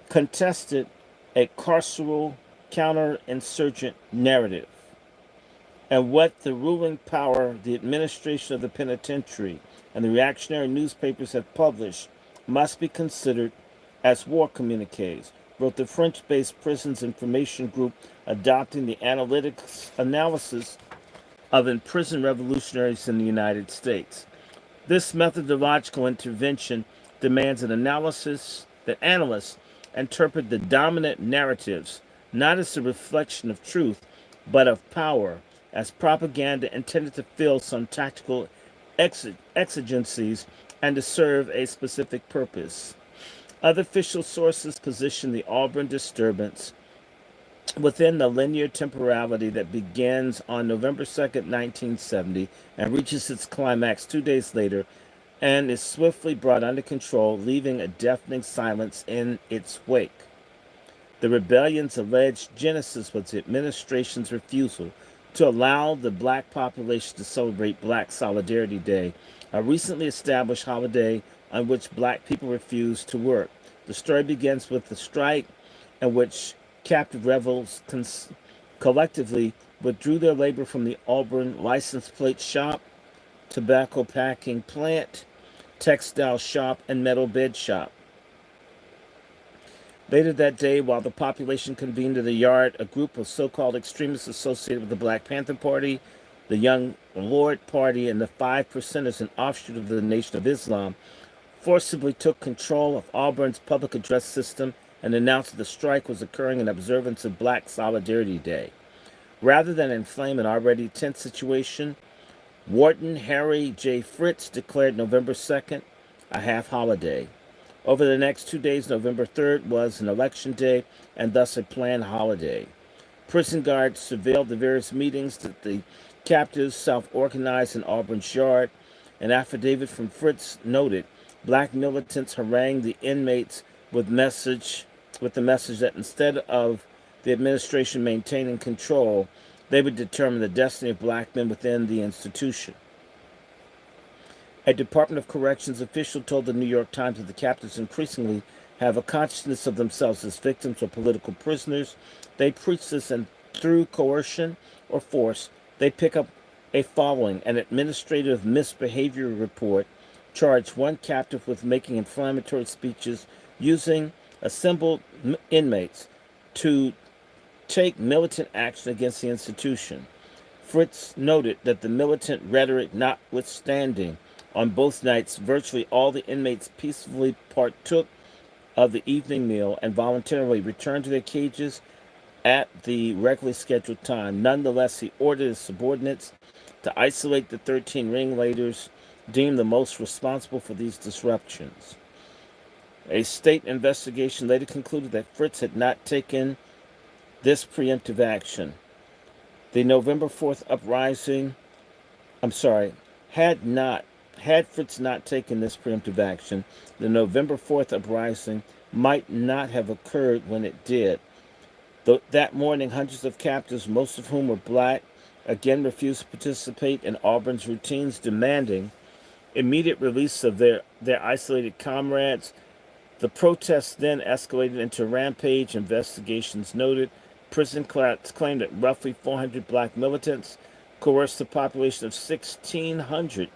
contested a carceral counterinsurgent narrative, and what the ruling power, the administration of the penitentiary, and the reactionary newspapers have published must be considered as war communiques, wrote the French-based Prisons Information Group, adopting the analysis of imprisoned revolutionaries in the United States. This methodological intervention demands an analysis that analysts interpret the dominant narratives not as a reflection of truth, but of power, as propaganda intended to fill some tactical exigencies and to serve a specific purpose. Other official sources position the Auburn disturbance within the linear temporality that begins on November 2nd, 1970, and reaches its climax 2 days later and is swiftly brought under control, leaving a deafening silence in its wake. The rebellion's alleged genesis was the administration's refusal to allow the black population to celebrate Black Solidarity Day, a recently established holiday on which black people refused to work. The story begins with the strike in which captive rebels collectively withdrew their labor from the Auburn license plate shop, tobacco packing plant, textile shop, and metal bed shop. Later that day, while the population convened in the yard, a group of so-called extremists associated with the Black Panther Party, the Young Lord Party, and the Five Percenters, an offshoot of the Nation of Islam, forcibly took control of Auburn's public address system and announced that the strike was occurring in observance of Black Solidarity Day. Rather than inflame an already tense situation, Warden Harry J. Fritz declared November 2nd a half holiday. Over the next 2 days, November 3rd was an election day and thus a planned holiday. Prison guards surveilled the various meetings that the captives self-organized in Auburn's yard. An affidavit from Fritz noted black militants harangued the inmates with the message that instead of the administration maintaining control, they would determine the destiny of black men within the institution. A Department of Corrections official told the New York Times that the captives increasingly have a consciousness of themselves as victims or political prisoners. They preach this, and through coercion or force, they pick up a following. An administrative misbehavior report charged one captive with making inflammatory speeches using assembled inmates to take militant action against the institution. Fritz noted that the militant rhetoric notwithstanding, on both nights, virtually all the inmates peacefully partook of the evening meal and voluntarily returned to their cages at the regularly scheduled time. Nonetheless, he ordered his subordinates to isolate the 13 ringleaders deemed the most responsible for these disruptions. A state investigation later concluded that Fritz had not taken this preemptive action. The November 4th uprising, had Fritz not taken this preemptive action, the November 4th uprising might not have occurred when it did. That morning, hundreds of captives, most of whom were black, again refused to participate in Auburn's routines, demanding immediate release of their isolated comrades. The protests then escalated into rampage. Investigations noted prison claimed that roughly 400 black militants coerced the population of 1,600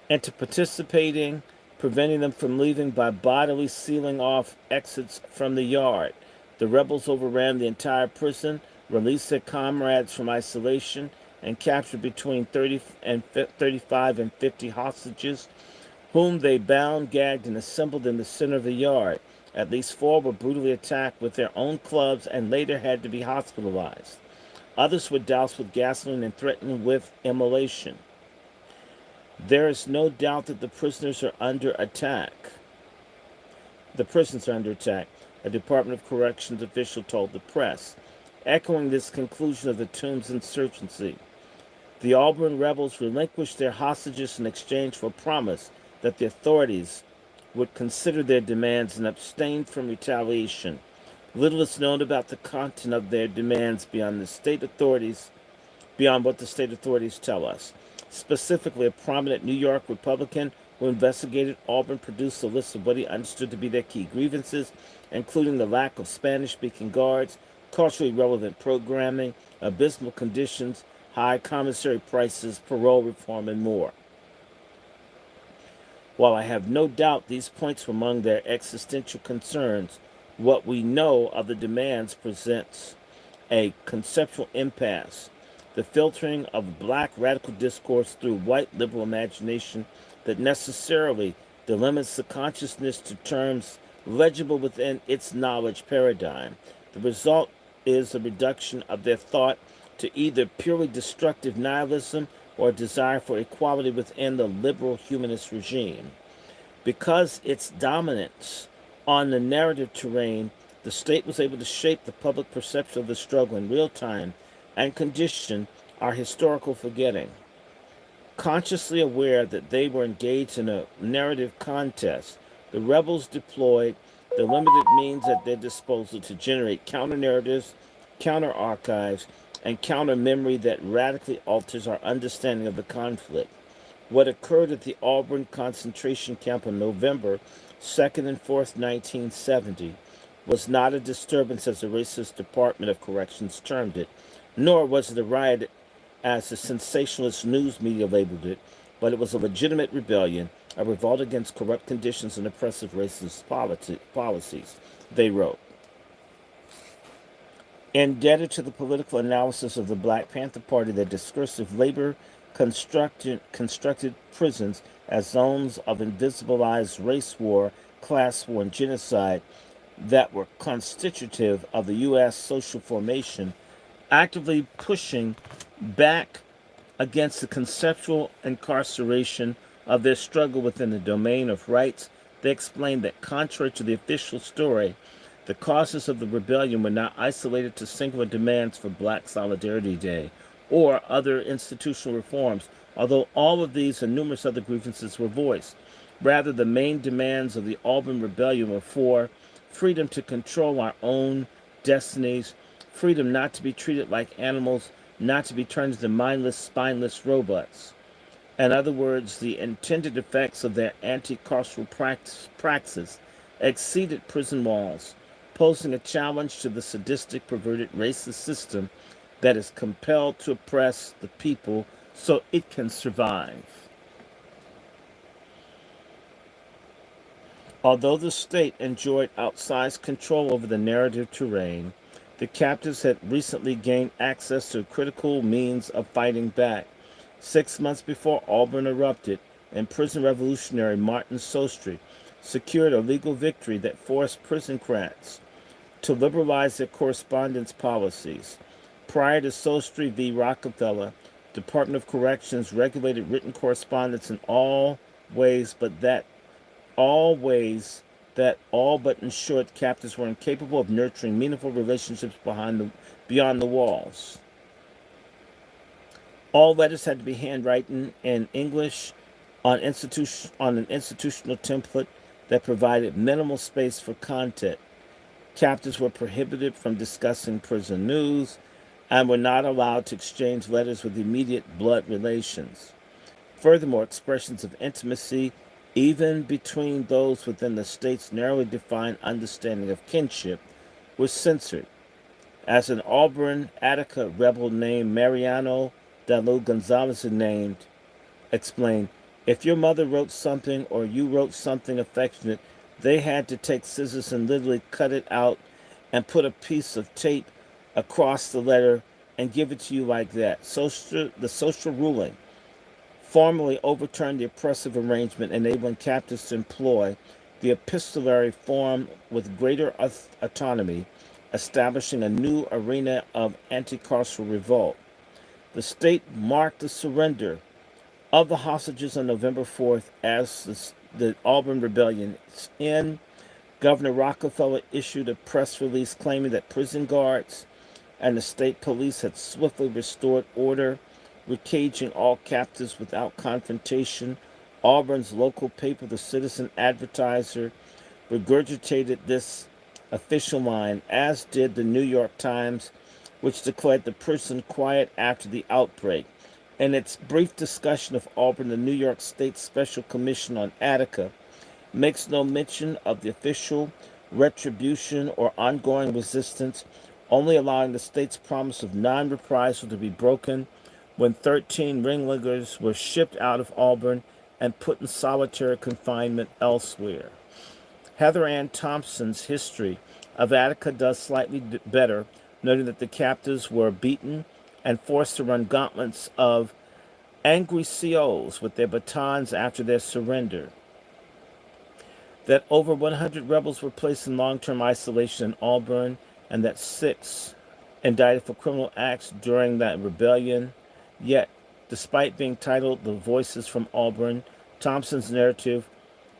into participating, preventing them from leaving by bodily sealing off exits from the yard. The rebels overran the entire prison, released their comrades from isolation, and captured between 35 and 50 hostages, whom they bound, gagged, and assembled in the center of the yard. At least 4 were brutally attacked with their own clubs and later had to be hospitalized. Others were doused with gasoline and threatened with immolation. There is no doubt that the prisoners are under attack. The prisons are under attack, a Department of Corrections official told the press. Echoing this conclusion of the Tombs insurgency, the Auburn rebels relinquished their hostages in exchange for a promise that the authorities would consider their demands and abstain from retaliation. Little is known about the content of their demands beyond what the state authorities tell us. Specifically, a prominent New York Republican who investigated Auburn produced a list of what he understood to be their key grievances, including the lack of Spanish-speaking guards, culturally relevant programming, abysmal conditions, high commissary prices, parole reform, and more. While I have no doubt these points were among their existential concerns, what we know of the demands presents a conceptual impasse. The filtering of black radical discourse through white liberal imagination that necessarily delimits the consciousness to terms legible within its knowledge paradigm. The result is a reduction of their thought to either purely destructive nihilism or a desire for equality within the liberal humanist regime. Because its dominance on the narrative terrain, the state was able to shape the public perception of the struggle in real time and condition our historical forgetting. Consciously aware that they were engaged in a narrative contest, the rebels deployed the limited means at their disposal to generate counter-narratives, counter-archives, and counter-memory that radically alters our understanding of the conflict. What occurred at the Auburn concentration camp on November 2nd and 4th, 1970, was not a disturbance as the racist Department of Corrections termed it, nor was it a riot as the sensationalist news media labeled it, but it was a legitimate rebellion, a revolt against corrupt conditions and oppressive racist policies, they wrote. Indebted to the political analysis of the Black Panther Party that discursive labor constructed prisons as zones of invisibilized race war, class war, and genocide that were constitutive of the U.S. social formation, actively pushing back against the conceptual incarceration of their struggle within the domain of rights. They explained that, contrary to the official story, the causes of the rebellion were not isolated to singular demands for Black Solidarity Day or other institutional reforms, although all of these and numerous other grievances were voiced. Rather, the main demands of the Auburn Rebellion were for freedom to control our own destinies, freedom not to be treated like animals, not to be turned into mindless, spineless robots. In other words, the intended effects of their anti-carceral praxis exceeded prison walls, posing a challenge to the sadistic, perverted, racist system that is compelled to oppress the people so it can survive. Although the state enjoyed outsized control over the narrative terrain, the captives had recently gained access to a critical means of fighting back. 6 months before Auburn erupted, imprisoned revolutionary Martin Sostre secured a legal victory that forced prison crats to liberalize their correspondence policies. Prior to Sostre v. Rockefeller, Department of Corrections regulated written correspondence in all ways that all but ensured captives were incapable of nurturing meaningful relationships beyond the walls. All letters had to be handwritten in English on an institutional template that provided minimal space for content. Captives were prohibited from discussing prison news and were not allowed to exchange letters with immediate blood relations. Furthermore, expressions of intimacy, even between those within the state's narrowly defined understanding of kinship, were censored. As an Auburn, Attica rebel named Mariano Dalu Gonzalez explained, if your mother wrote something or you wrote something affectionate, they had to take scissors and literally cut it out and put a piece of tape across the letter and give it to you like that. The social ruling formally overturned the oppressive arrangement, enabling captives to employ the epistolary form with greater autonomy, establishing a new arena of anti-carceral revolt. The state marked the surrender of the hostages on November 4th as the Auburn Rebellion's end, Governor Rockefeller issued a press release claiming that prison guards and the state police had swiftly restored order, recaging all captives without confrontation. Auburn's local paper, the Citizen Advertiser, regurgitated this official line, as did the New York Times, which declared the prison quiet after the outbreak. In its brief discussion of Auburn, the New York State Special Commission on Attica makes no mention of the official retribution or ongoing resistance, only allowing the state's promise of non-reprisal to be broken when 13 ringleaders were shipped out of Auburn and put in solitary confinement elsewhere. Heather Ann Thompson's history of Attica does slightly better, noting that the captives were beaten and forced to run gauntlets of angry COs with their batons after their surrender, that over 100 rebels were placed in long-term isolation in Auburn, and that 6 indicted for criminal acts during that rebellion. Yet, despite being titled The Voices from Auburn, Thompson's narrative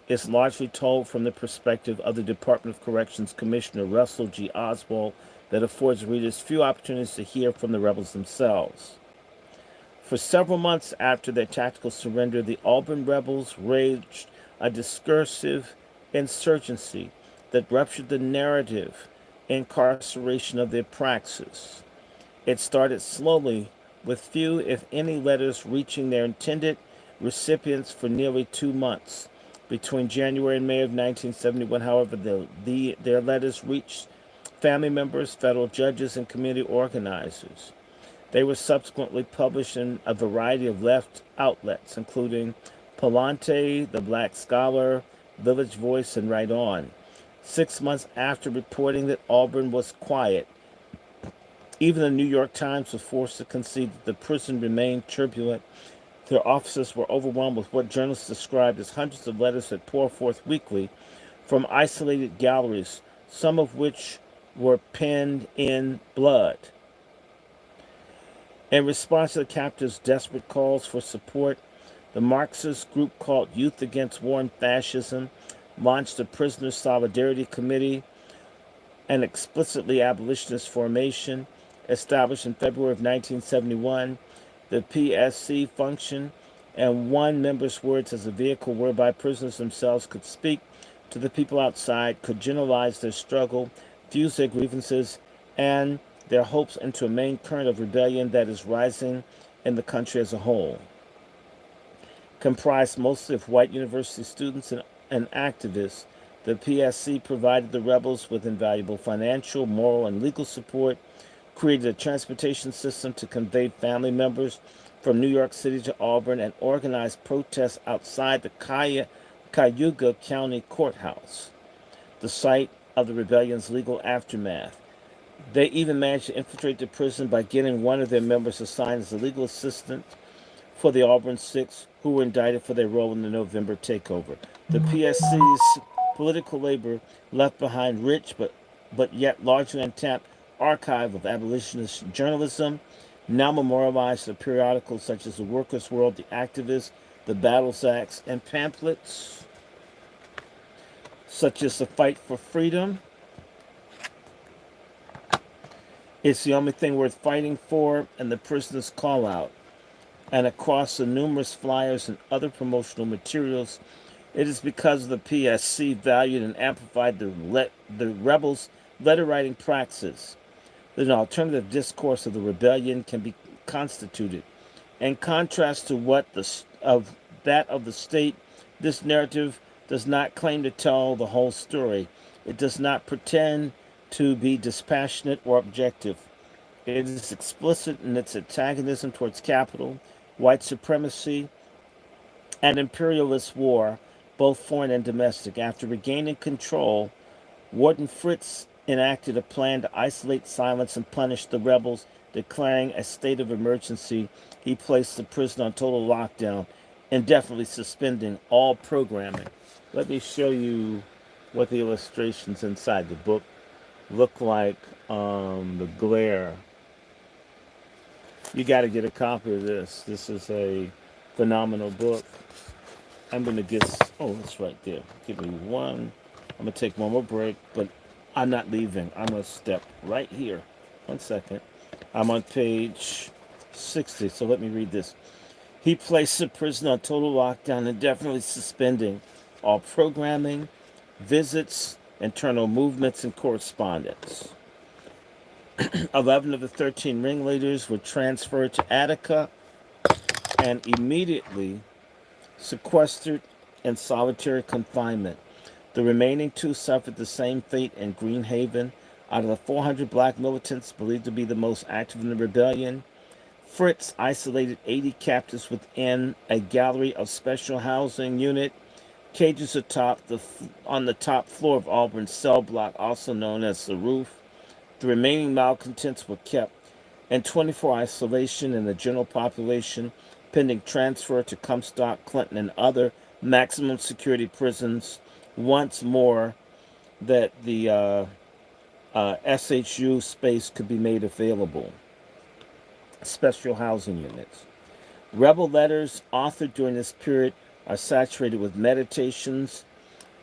is largely told from the perspective of the Department of Corrections Commissioner Russell G. Oswald, that affords readers few opportunities to hear from the rebels themselves. For several months after their tactical surrender, the Auburn rebels waged a discursive insurgency that ruptured the narrative incarceration of their praxis. It started slowly, with few, if any, letters reaching their intended recipients for nearly 2 months. Between January and May of 1971, however, their letters reached family members, federal judges, and community organizers. They were subsequently published in a variety of left outlets, including Palante, The Black Scholar, Village Voice, and Right On. 6 months after reporting that Auburn was quiet, even the New York Times was forced to concede that the prison remained turbulent. Their officers were overwhelmed with what journalists described as hundreds of letters that pour forth weekly from isolated galleries, some of which were penned in blood. In response to the captives' desperate calls for support, the Marxist group called Youth Against War and Fascism launched the Prisoners' Solidarity Committee, an explicitly abolitionist formation established in February of 1971. The PSC functioned and won members' words as a vehicle whereby prisoners themselves could speak to the people outside, could generalize their struggle, fuse their grievances and their hopes into a main current of rebellion that is rising in the country as a whole. Comprised mostly of white university students and activists, the PSC provided the rebels with invaluable financial, moral, and legal support, created a transportation system to convey family members from New York City to Auburn, and organized protests outside the Cayuga County Courthouse, the site of the rebellion's legal aftermath. They even managed to infiltrate the prison by getting one of their members assigned as a legal assistant for the Auburn Six, who were indicted for their role in the November takeover. The PSC's political labor left behind rich but yet largely untapped archive of abolitionist journalism, now memorialized in periodicals such as The Workers' World, The Activist, The Battles Axe, and pamphlets such as The Fight for Freedom. It's the only thing worth fighting for, and The Prisoner's Call Out. And across the numerous flyers and other promotional materials, it is because the PSC valued and amplified the rebels' letter-writing praxis that an alternative discourse of the rebellion can be constituted. In contrast to that of the state, this narrative does not claim to tell the whole story. It does not pretend to be dispassionate or objective. It is explicit in its antagonism towards capital, white supremacy, and imperialist war, both foreign and domestic. After regaining control, Warden Fritz enacted a plan to isolate, silence, and punish the rebels, declaring a state of emergency. He placed the prison on total lockdown, indefinitely suspending all programming. Let me show you what the illustrations inside the book look like. The glare. You got to get a copy of this. This is a phenomenal book. I'm going to get... Oh, it's right there. Give me one I'm going to take one more break, but I'm not leaving. I'm going to step right here. 1 second. I'm on page 60, so let me read this. He placed the prison on total lockdown, indefinitely suspending all programming, visits, internal movements, and correspondence. 11 of the 13 ringleaders were transferred to Attica and immediately sequestered in solitary confinement. The remaining two suffered the same fate in Green Haven. Out of the 400 black militants believed to be the most active in the rebellion, Fritz isolated 80 captives within a gallery of special housing unit cages on the top floor of Auburn's cell block, also known as the Roof. The remaining malcontents were kept in 24 isolation in the general population, pending transfer to Comstock, Clinton, and other maximum security prisons once more that the SHU space could be made available. Special housing units. Rebel letters authored during this period are saturated with meditations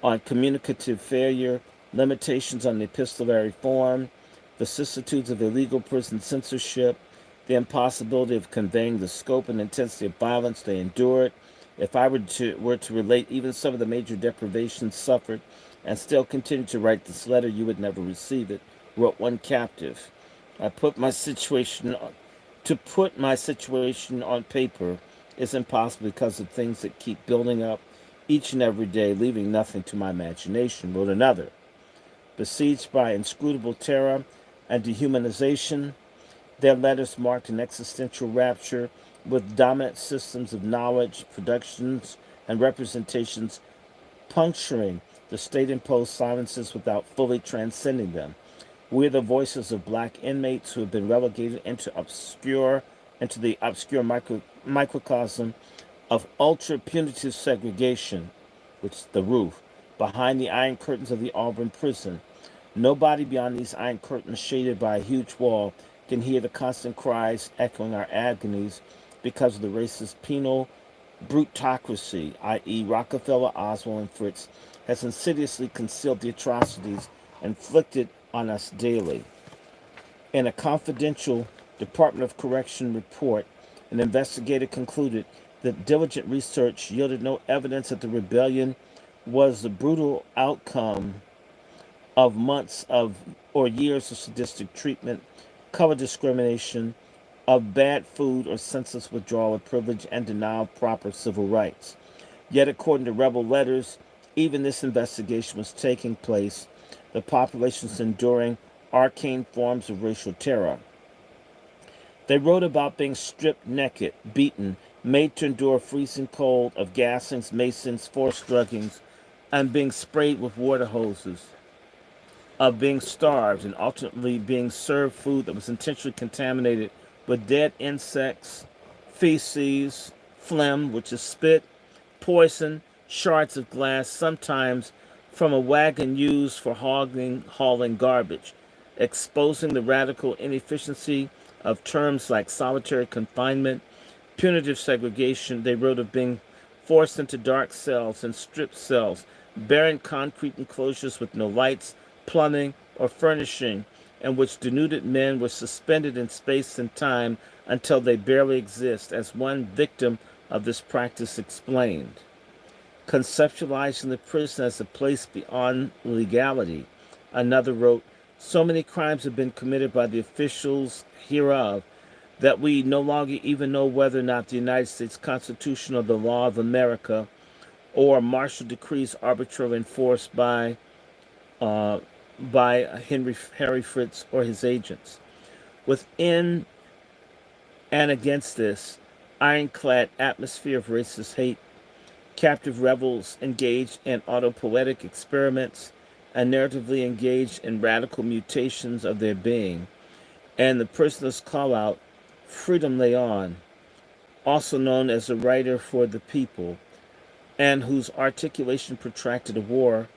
on communicative failure, limitations on the epistolary form, vicissitudes of illegal prison censorship, the impossibility of conveying the scope and intensity of violence they endured. If I were to relate even some of the major deprivations suffered and still continue to write this letter, you would never receive it, wrote one captive. I put my situation To put my situation on paper is impossible because of things that keep building up each and every day, leaving nothing to my imagination, wrote another. Besieged by inscrutable terror and dehumanization, their letters marked an existential rapture with dominant systems of knowledge, productions, and representations puncturing the state-imposed silences without fully transcending them. We're the voices of black inmates who have been relegated into the obscure microcosm of ultra-punitive segregation, which is the Roof, behind the iron curtains of the Auburn prison. Nobody beyond these iron curtains, shaded by a huge wall, can hear the constant cries echoing our agonies because of the racist penal brutocracy, i.e., Rockefeller, Oswald, and Fritz, has insidiously concealed the atrocities inflicted on us daily. In a confidential Department of Correction report, an investigator concluded that diligent research yielded no evidence that the rebellion was the brutal outcome of months of or years of sadistic treatment, color discrimination, of bad food or senseless withdrawal of privilege and denial of proper civil rights. Yet, according to rebel letters, even this investigation was taking place. The population was enduring arcane forms of racial terror. They wrote about being stripped naked, beaten, made to endure freezing cold, of gassings, macings, forced druggings, and being sprayed with water hoses, of being starved and ultimately being served food that was intentionally contaminated with dead insects, feces, phlegm, which is spit, poison, shards of glass, sometimes from a wagon used for hauling garbage, exposing the radical inefficiency of terms like solitary confinement, punitive segregation. They wrote of being forced into dark cells and stripped cells, barren concrete enclosures with no lights, plumbing, or furnishing, in which denuded men were suspended in space and time until they barely exist, as one victim of this practice explained. Conceptualizing the prison as a place beyond legality, another wrote, so many crimes have been committed by the officials hereof that we no longer even know whether or not the United States Constitution or the law of America or martial decrees arbitrarily enforced uh, by Harry Fritz or his agents. Within and against this ironclad atmosphere of racist hate, captive rebels engaged in autopoetic experiments and narratively engaged in radical mutations of their being, and the prisoners call out Freedom Leon, also known as a writer for the people, and whose articulation protracted a war,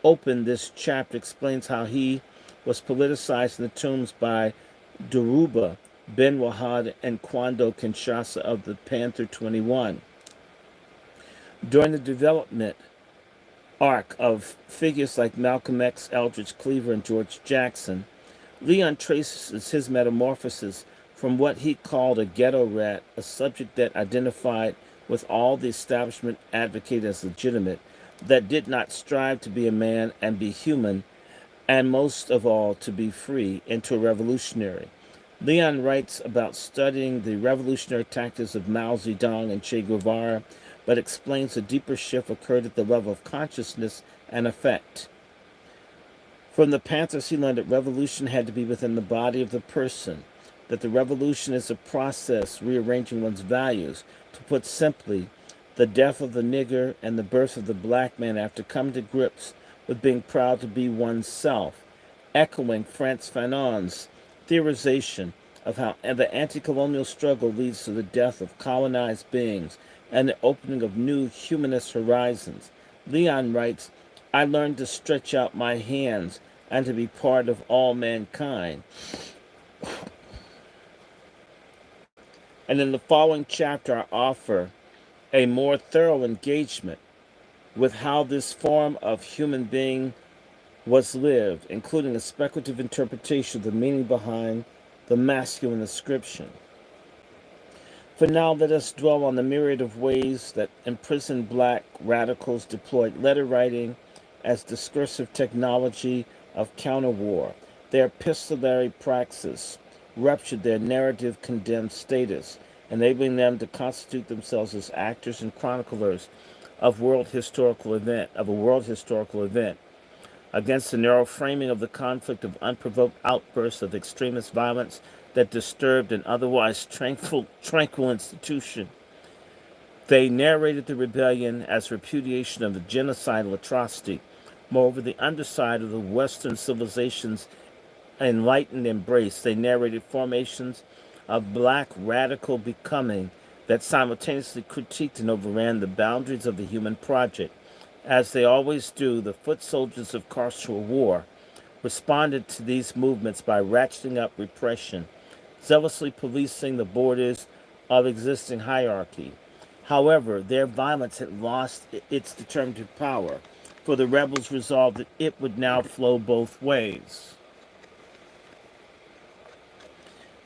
opened this chapter, explains how he was politicized in the tombs by Dhoruba, Ben Wahad, and Kwando Kinshasa of the Panther 21. During the development arc of figures like Malcolm X, Eldridge Cleaver, and George Jackson, Leon traces his metamorphosis from what he called a ghetto rat, a subject that identified with all the establishment advocated as legitimate, that did not strive to be a man and be human, and most of all to be free, into a revolutionary. Leon writes about studying the revolutionary tactics of Mao Zedong and Che Guevara, but explains a deeper shift occurred at the level of consciousness and effect. From the Panthers, he learned that revolution had to be within the body of the person, that the revolution is a process rearranging one's values. To put simply, the death of the nigger and the birth of the black man after coming to grips with being proud to be oneself, echoing Frantz Fanon's theorization of how the anti-colonial struggle leads to the death of colonized beings and the opening of new humanist horizons. Leon writes, I learned to stretch out my hands and to be part of all mankind. And in the following chapter, I offer a more thorough engagement with how this form of human being was lived, including a speculative interpretation of the meaning behind the masculine inscription. For now, let us dwell on the myriad of ways that imprisoned black radicals deployed letter writing as discursive technology of counter-war. Their epistolary praxis ruptured their narrative condemned status, enabling them to constitute themselves as actors and chroniclers of a world historical event. Against the narrow framing of the conflict of unprovoked outbursts of extremist violence that disturbed an otherwise tranquil institution, they narrated the rebellion as repudiation of the genocidal atrocity. Moreover, the underside of the Western civilization's enlightened embrace, they narrated formations of black radical becoming that simultaneously critiqued and overran the boundaries of the human project. As they always do, the foot soldiers of carceral war responded to these movements by ratcheting up repression, zealously policing the borders of existing hierarchy. However, their violence had lost its determinative power, for the rebels resolved that it would now flow both ways.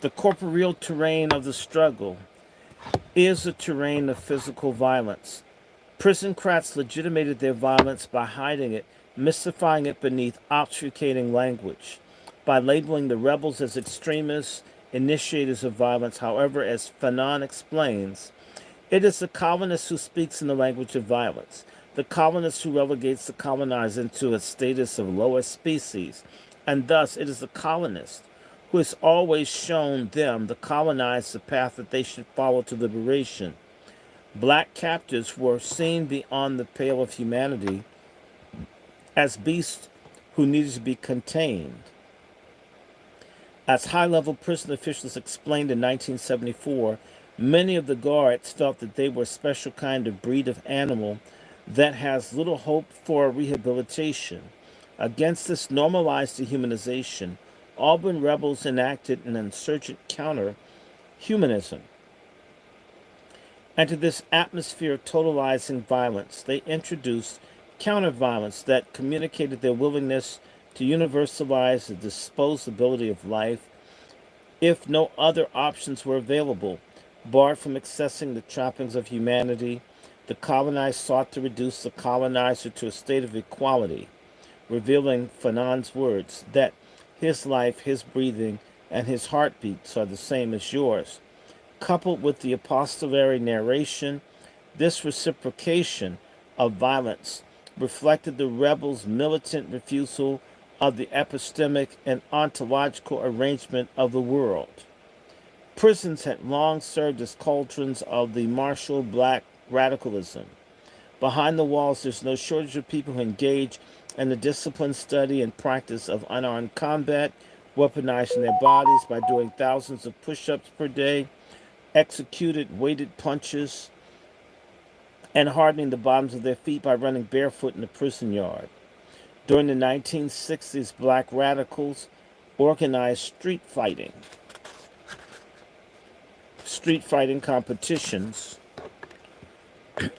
The corporeal terrain of the struggle is a terrain of physical violence. Prison-crats legitimated their violence by hiding it, mystifying it beneath obfuscating language, by labeling the rebels as extremists, initiators of violence. However, as Fanon explains, it is the colonist who speaks in the language of violence, the colonist who relegates the colonized into a status of lower species, and thus it is the colonist who has always shown them, the colonized, the path that they should follow to liberation. Black captives were seen beyond the pale of humanity as beasts who needed to be contained. As high-level prison officials explained in 1974, many of the guards felt that they were a special kind of breed of animal that has little hope for rehabilitation. Against this normalized dehumanization, Auburn rebels enacted an insurgent counter-humanism. And to this atmosphere of totalizing violence, they introduced counter-violence that communicated their willingness to universalize the disposability of life if no other options were available. Barred from accessing the trappings of humanity, the colonized sought to reduce the colonizer to a state of equality, revealing Fanon's words that his life, his breathing, and his heartbeats are the same as yours. Coupled with the epistolary narration, this reciprocation of violence reflected the rebels' militant refusal of the epistemic and ontological arrangement of the world. Prisons had long served as cauldrons of the martial black radicalism. Behind the walls, there's no shortage of people who engage in the disciplined study and practice of unarmed combat, weaponizing their bodies by doing thousands of push-ups per day, executed weighted punches, and hardening the bottoms of their feet by running barefoot in the prison yard. During the 1960s, black radicals organized street fighting competitions,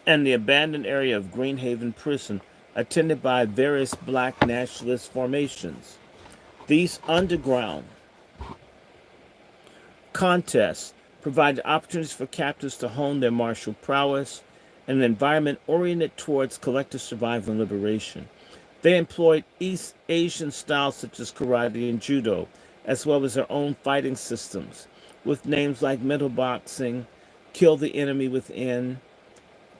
and the abandoned area of Greenhaven Prison attended by various black nationalist formations. These underground contests provided opportunities for captives to hone their martial prowess in an environment oriented towards collective survival and liberation. They employed East Asian styles such as karate and judo, as well as their own fighting systems, with names like mental boxing, kill the enemy within.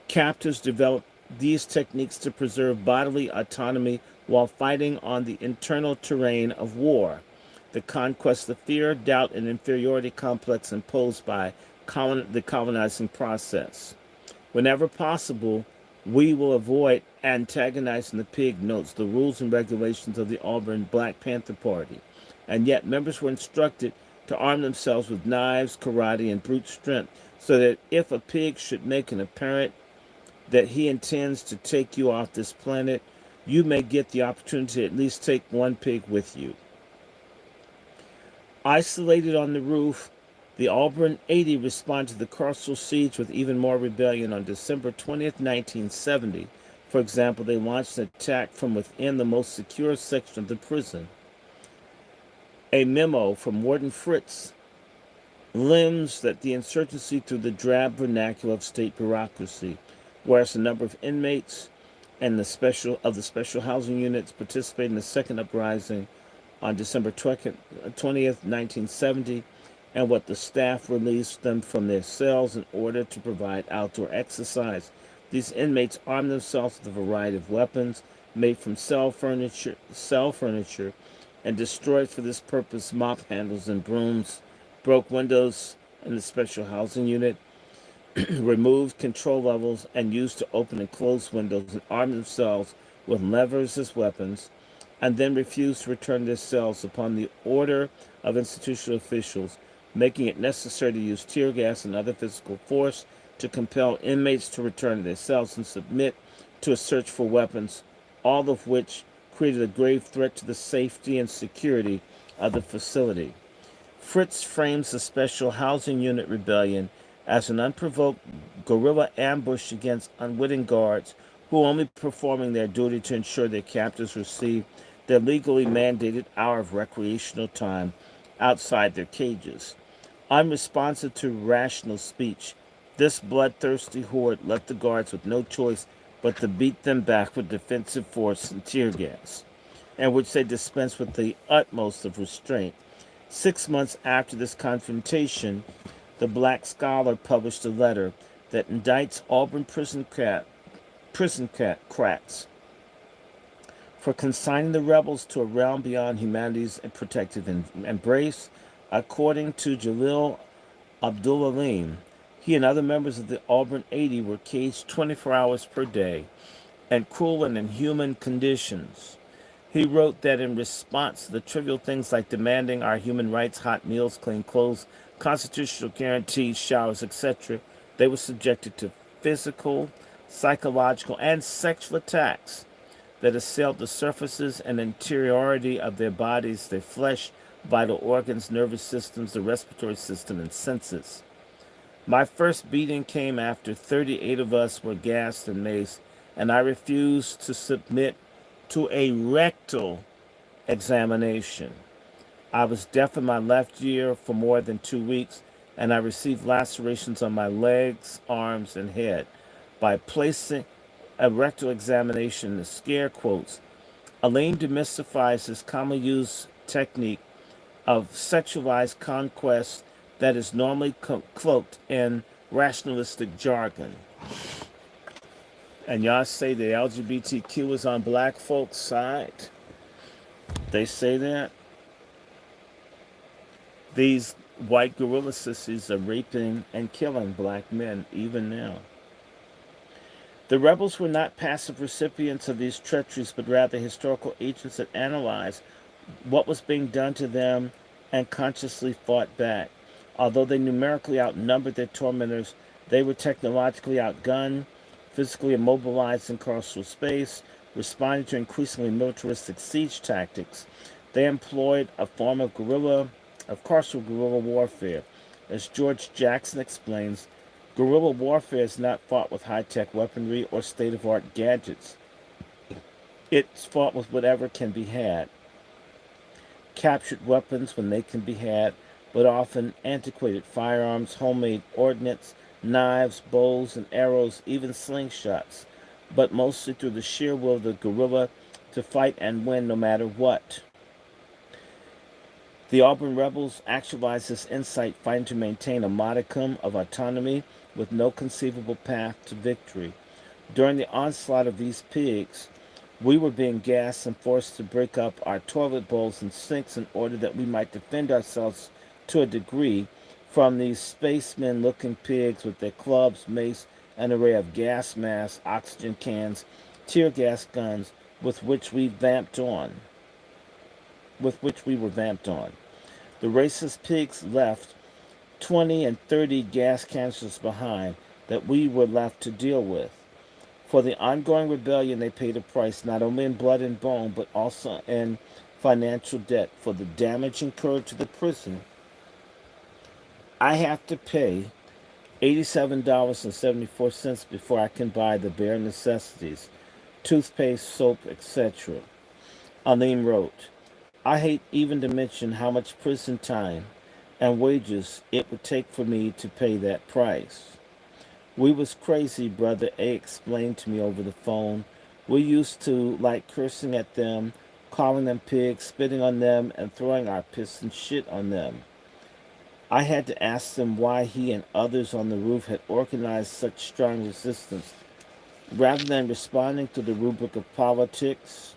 Captives developed these techniques to preserve bodily autonomy while fighting on the internal terrain of war, the conquest of fear, doubt, and inferiority complex imposed by the colonizing process. Whenever possible, we will avoid antagonizing the pig, notes the rules and regulations of the Auburn Black Panther Party. And yet, members were instructed to arm themselves with knives, karate, and brute strength so that if a pig should make an apparent that he intends to take you off this planet, you may get the opportunity to at least take one pig with you. Isolated on the roof, the Auburn 80 responded to the carceral siege with even more rebellion on December 20th, 1970. For example, they launched an attack from within the most secure section of the prison. A memo from Warden Fritz limns that the insurgency through the drab vernacular of state bureaucracy, whereas the number of inmates and the special housing units participated in the second uprising on December 20th, 1970, and what the staff released them from their cells in order to provide outdoor exercise. These inmates armed themselves with a variety of weapons made from cell furniture, and destroyed for this purpose mop handles and brooms, broke windows in the special housing unit, removed control levels, and used to open and close windows, and armed themselves with levers as weapons, and then refused to return to their cells upon the order of institutional officials, making it necessary to use tear gas and other physical force to compel inmates to return to their cells and submit to a search for weapons, all of which created a grave threat to the safety and security of the facility. Fritz frames the special housing unit rebellion as an unprovoked guerrilla ambush against unwitting guards who were only performing their duty to ensure their captives received their legally mandated hour of recreational time outside their cages. Unresponsive to rational speech, this bloodthirsty horde left the guards with no choice but to beat them back with defensive force and tear gas, and which they dispensed with the utmost of restraint. 6 months after this confrontation, the Black Scholar published a letter that indicts Auburn cracks for consigning the rebels to a realm beyond humanity's protective embrace. According to Jalil Abdul-Alim, he and other members of the Auburn 80 were caged 24 hours per day in cruel and inhuman conditions. He wrote that in response to the trivial things like demanding our human rights, hot meals, clean clothes, constitutional guarantees, showers, etc., they were subjected to physical, psychological, and sexual attacks that assailed the surfaces and interiority of their bodies, their flesh, vital organs, nervous systems, the respiratory system, and senses. My first beating came after 38 of us were gassed and maced, and I refused to submit to a rectal examination. I was deaf in my left ear for more than 2 weeks, and I received lacerations on my legs, arms, and head. By placing a rectal examination in scare quotes, Elaine demystifies this commonly used technique of sexualized conquest that is normally cloaked in rationalistic jargon. And y'all say the LGBTQ is on black folks' side. They say that. These white guerrilla sissies are raping and killing black men even now. The rebels were not passive recipients of these treacheries, but rather historical agents that analyzed what was being done to them and consciously fought back. Although they numerically outnumbered their tormentors, they were technologically outgunned, physically immobilized in carceral space, responding to increasingly militaristic siege tactics. They employed a form of carceral guerrilla warfare. As George Jackson explains, guerrilla warfare is not fought with high-tech weaponry or state-of-art gadgets. It's fought with whatever can be had, captured weapons when they can be had, but often antiquated firearms, homemade ordnance, knives, bows, and arrows, even slingshots, but mostly through the sheer will of the guerrilla to fight and win no matter what. The Auburn rebels actualized this insight, fighting to maintain a modicum of autonomy with no conceivable path to victory. During the onslaught of these pigs, we were being gassed and forced to break up our toilet bowls and sinks in order that we might defend ourselves to a degree from these spacemen looking pigs with their clubs, mace, an array of gas masks, oxygen cans, tear gas guns with which we vamped on, with which we were vamped on. The racist pigs left 20 and 30 gas canisters behind that we were left to deal with. For the ongoing rebellion, they paid a price not only in blood and bone, but also in financial debt. For the damage incurred to the prison, I have to pay $87.74 before I can buy the bare necessities, toothpaste, soap, etc. Alim wrote, I hate even to mention how much prison time and wages it would take for me to pay that price. We was crazy, Brother A explained to me over the phone. We used to like cursing at them, calling them pigs, spitting on them, and throwing our piss and shit on them. I had to ask them why he and others on the roof had organized such strong resistance. Rather than responding to the rubric of politics,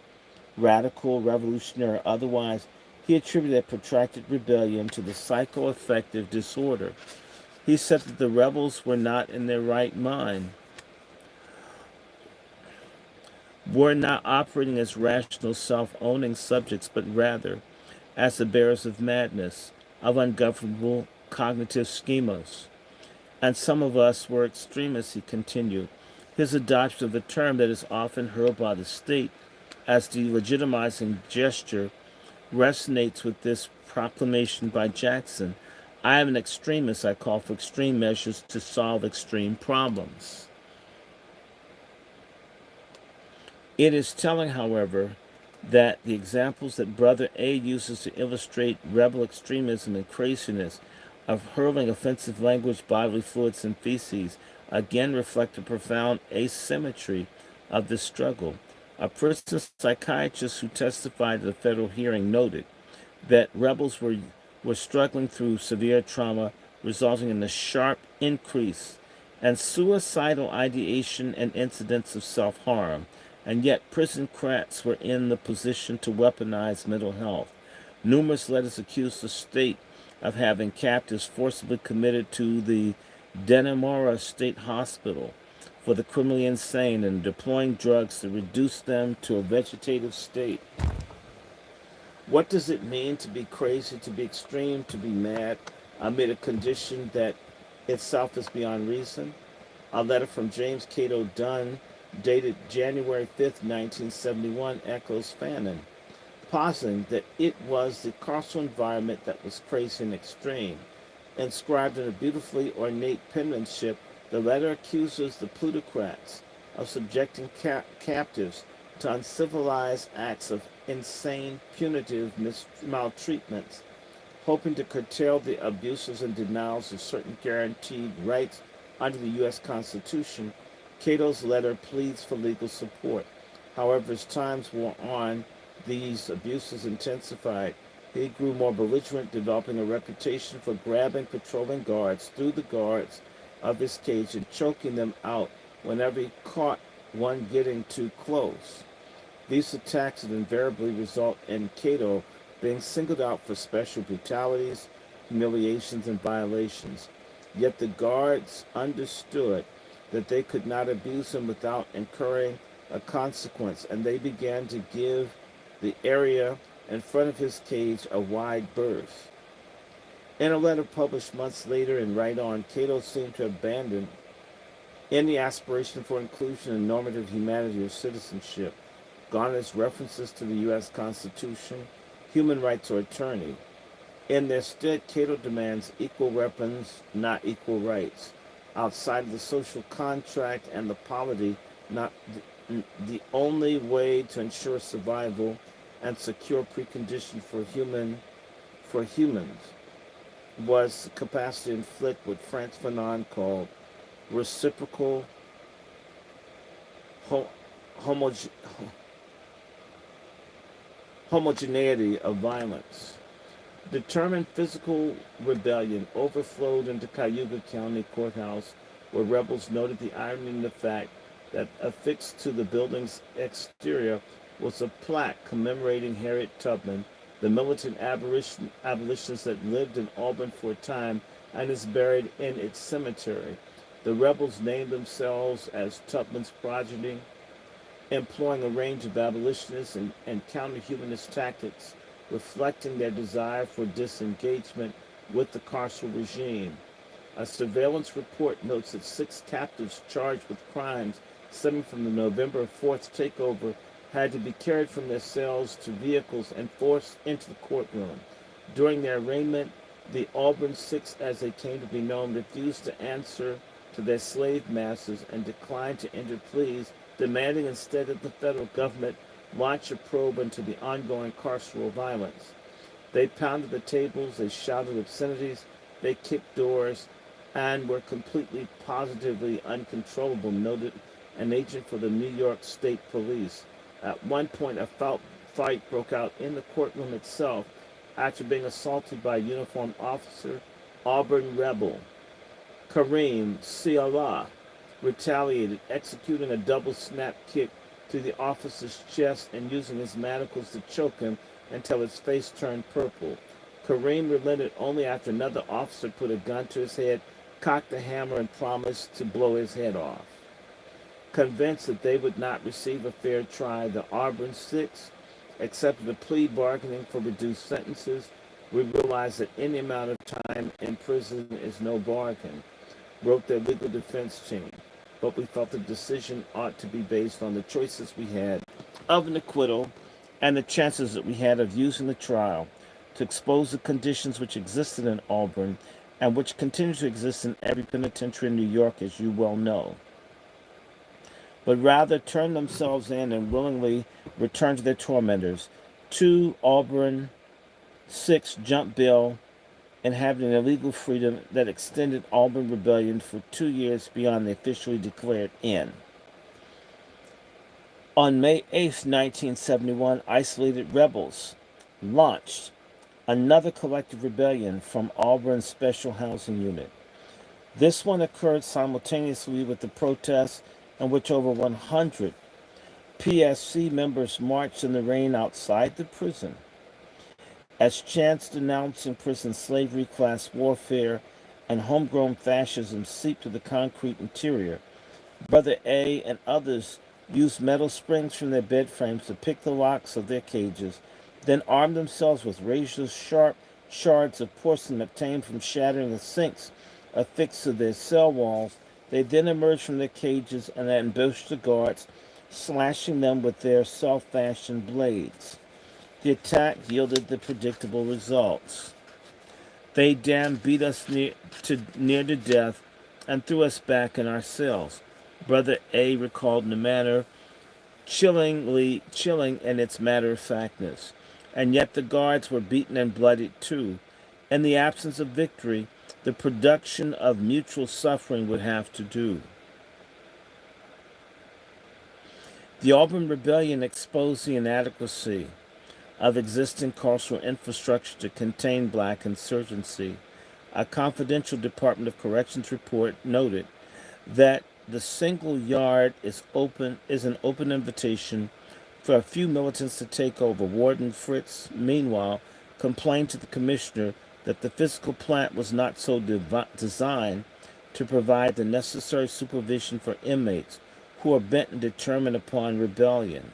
radical, revolutionary, or otherwise, he attributed a protracted rebellion to the psychoaffective disorder. He said that the rebels were not in their right mind, were not operating as rational, self-owning subjects, but rather as the bearers of madness, of ungovernable cognitive schemas. And some of us were extremists, he continued. His adoption of the term that is often hurled by the state as delegitimizing gesture resonates with this proclamation by Jackson. I am an extremist. I call for extreme measures to solve extreme problems. It is telling, however, that the examples that Brother A uses to illustrate rebel extremism and craziness of hurling offensive language, bodily fluids, and feces again reflect a profound asymmetry of this struggle. A prison psychiatrist who testified at a federal hearing noted that rebels were struggling through severe trauma, resulting in a sharp increase in suicidal ideation and incidents of self-harm, and yet prison crats were in the position to weaponize mental health. Numerous letters accused the state of having captives forcibly committed to the Dannemora State Hospital for the criminally insane and deploying drugs to reduce them to a vegetative state. What does it mean to be crazy, to be extreme, to be mad amid a condition that itself is beyond reason? A letter from James Cato Dunn, dated January 5th, 1971, echoes Fanon, positing that it was the carceral environment that was crazy and extreme. Inscribed in a beautifully ornate penmanship, the letter accuses the plutocrats of subjecting captives to uncivilized acts of insane, punitive maltreatments, hoping to curtail the abuses and denials of certain guaranteed rights under the U.S. Constitution. Cato's letter pleads for legal support. However, as times wore on, these abuses intensified. He grew more belligerent, developing a reputation for grabbing patrolling guards through the guards of his cage and choking them out whenever he caught one getting too close. These attacks would invariably result in Cato being singled out for special brutalities, humiliations, and violations. Yet the guards understood that they could not abuse him without incurring a consequence, and they began to give the area in front of his cage a wide berth. In a letter published months later in Right On, Cato seemed to abandon any aspiration for inclusion in normative humanity or citizenship, garners references to the U.S. Constitution, human rights, or attorney. In their stead, Cato demands equal weapons, not equal rights, outside of the social contract and the polity, not the only way to ensure survival and secure precondition for humans was capacity to inflict what Franz Fanon called reciprocal ho- homoge- homogeneity of violence. Determined physical rebellion overflowed into Cayuga County Courthouse, where rebels noted the irony in the fact that affixed to the building's exterior was a plaque commemorating Harriet Tubman, the militant abolitionist that lived in Auburn for a time and is buried in its cemetery. The rebels named themselves as Tubman's progeny, employing a range of abolitionist and counter-humanist tactics, reflecting their desire for disengagement with the carceral regime. A surveillance report notes that 6 captives charged with crimes stemming from the November 4th takeover had to be carried from their cells to vehicles and forced into the courtroom. During their arraignment, the Auburn Six, as they came to be known, refused to answer to their slave masters and declined to enter pleas, demanding instead that the federal government launch a probe into the ongoing carceral violence. They pounded the tables, they shouted obscenities, they kicked doors, and were completely positively uncontrollable, noted an agent for the New York State Police. At one point, a fight broke out in the courtroom itself after being assaulted by a uniformed officer. Auburn rebel Kareem Siala retaliated, executing a double snap kick to the officer's chest and using his manacles to choke him until his face turned purple. Kareem relented only after another officer put a gun to his head, cocked a hammer, and promised to blow his head off. Convinced that they would not receive a fair trial, the Auburn Six accepted a plea bargaining for reduced sentences. We realized that any amount of time in prison is no bargain, wrote their legal defense team. But we felt the decision ought to be based on the choices we had of an acquittal and the chances that we had of using the trial to expose the conditions which existed in Auburn and which continue to exist in every penitentiary in New York, as you well know, but rather turn themselves in and willingly return to their tormentors. 2 Auburn Six jumped bail and having an illegal freedom that extended Auburn rebellion for 2 years beyond the officially declared end. On May 8, 1971, isolated rebels launched another collective rebellion from Auburn's Special Housing Unit. This one occurred simultaneously with the protests in which over 100 PSC members marched in the rain outside the prison. As chants denouncing prison slavery, class warfare, and homegrown fascism seeped to the concrete interior, Brother A and others used metal springs from their bed frames to pick the locks of their cages, then armed themselves with razor-sharp shards of porcelain obtained from shattering the sinks affixed to their cell walls. They then emerged from their cages and ambushed the guards, slashing them with their self-fashioned blades. The attack yielded the predictable results. They damn beat us near to death and threw us back in our cells. Brother A recalled in a manner chilling in its matter-of-factness. And yet the guards were beaten and bloodied too. In the absence of victory, the production of mutual suffering would have to do. The Auburn Rebellion exposed the inadequacy of existing carceral infrastructure to contain black insurgency. A confidential Department of Corrections report noted that the single yard is an open invitation for a few militants to take over. Warden Fritz, meanwhile, complained to the commissioner that the physical plant was not so designed to provide the necessary supervision for inmates who are bent and determined upon rebellion.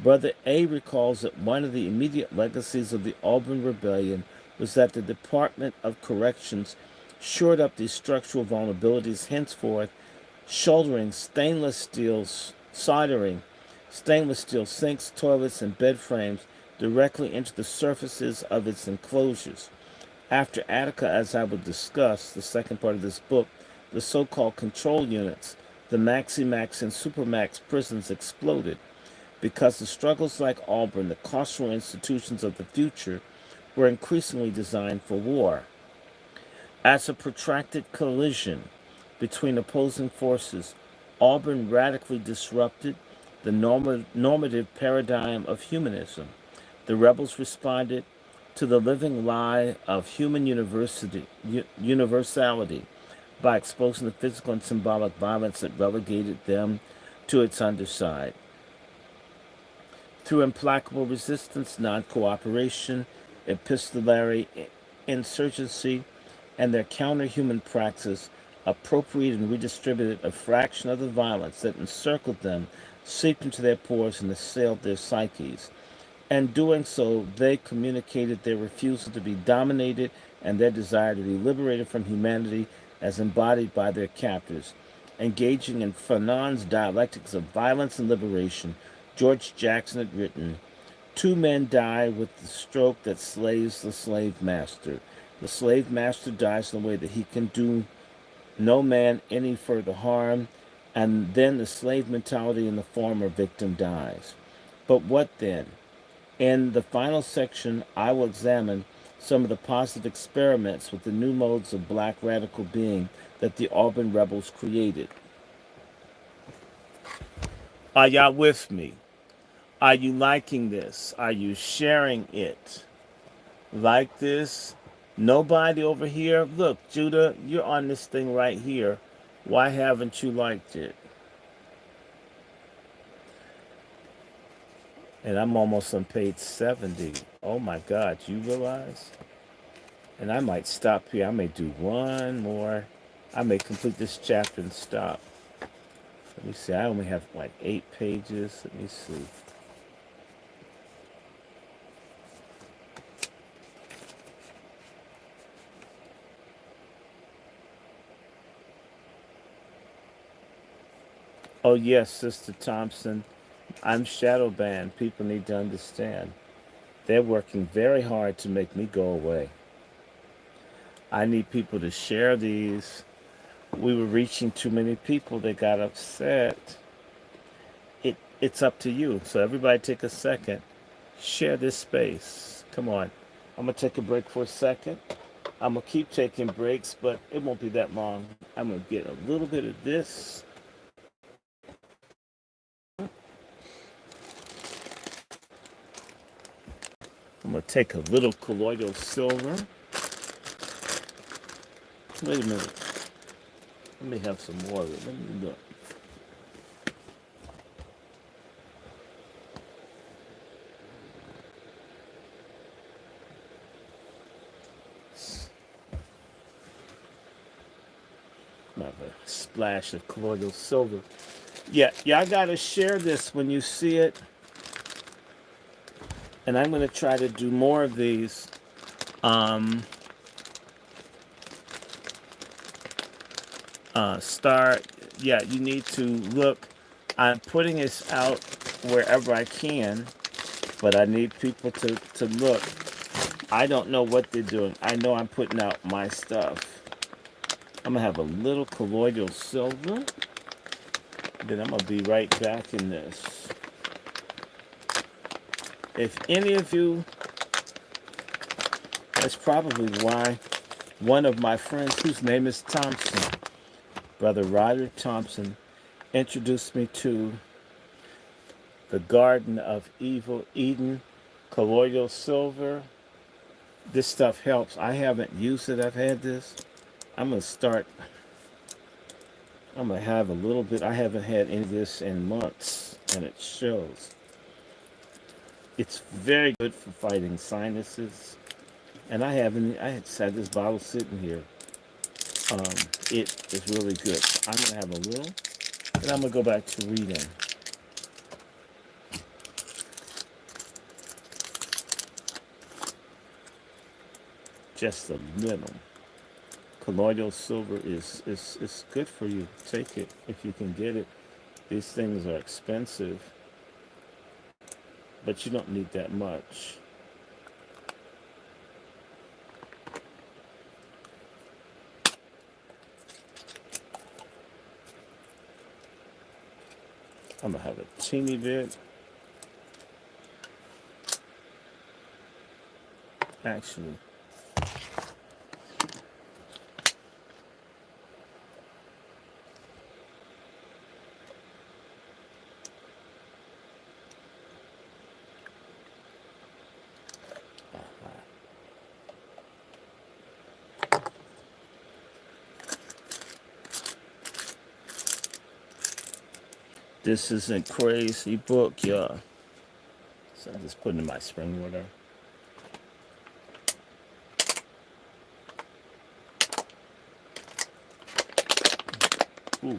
Brother A recalls that one of the immediate legacies of the Auburn Rebellion was that the Department of Corrections shored up these structural vulnerabilities, henceforth soldering stainless steel sinks, toilets, and bed frames directly into the surfaces of its enclosures. After Attica, as I will discuss, the second part of this book, the so-called control units, the Maximax and Supermax prisons exploded because the struggles like Auburn, the carceral institutions of the future, were increasingly designed for war. As a protracted collision between opposing forces, Auburn radically disrupted the normative paradigm of humanism. The rebels responded to the living lie of human universality by exposing the physical and symbolic violence that relegated them to its underside. Through implacable resistance, non-cooperation, epistolary insurgency, and their counter-human praxis, appropriated and redistributed a fraction of the violence that encircled them, seeped into their pores, and assailed their psyches. And doing so, they communicated their refusal to be dominated and their desire to be liberated from humanity as embodied by their captors. Engaging in Fanon's dialectics of violence and liberation, George Jackson had written, "Two men die with the stroke that slays the slave master. The slave master dies in a way that he can do no man any further harm, and then the slave mentality in the former victim dies." But what then? In the final section, I will examine some of the positive experiments with the new modes of black radical being that the Auburn rebels created. Are y'all with me? Are you liking this? Are you sharing it? Like this? Nobody over here? Look, Judah, you're on this thing right here. Why haven't you liked it? And I'm almost on page 70. Oh my God, you realize? And I might stop here. I may do one more. I may complete this chapter and stop. Let me see. I only have like 8 pages. Let me see. Oh, yes, Sister Thompson. I'm shadow banned. People need to understand. They're working very hard to make me go away. I need people to share these. We were reaching too many people. They got upset. It's up to you. So everybody take a second. Share this space. Come on. I'm going to take a break for a second. I'm going to keep taking breaks, but it won't be that long. I'm going to get a little bit of this. I'm going to take a little colloidal silver. Wait a minute. Let me have some water. Let me look. Have a splash of colloidal silver. Yeah, y'all gotta share this when you see it. And I'm gonna try to do more of these. Yeah, you need to look. I'm putting this out wherever I can, but I need people to look. I don't know what they're doing. I know I'm putting out my stuff. I'm gonna have a little colloidal silver. Then I'm gonna be right back in this. If any of you, that's probably why one of my friends, whose name is Thompson, Brother Roderick Thompson, introduced me to the Garden of Evil Eden, colloidal silver. This stuff helps. I haven't used it. I've had this. I'm going to have a little bit. I haven't had any of this in months, and it shows. It's very good for fighting sinuses. And I had this bottle sitting here. It is really good. So I'm going to have a little, and I'm going to go back to reading. Just a little. Colloidal silver is good for you. Take it if you can get it. These things are expensive, but you don't need that much. I'm going to have a teeny bit. Actually, this isn't crazy book, y'all. So I'm just putting in my spring water. Ooh.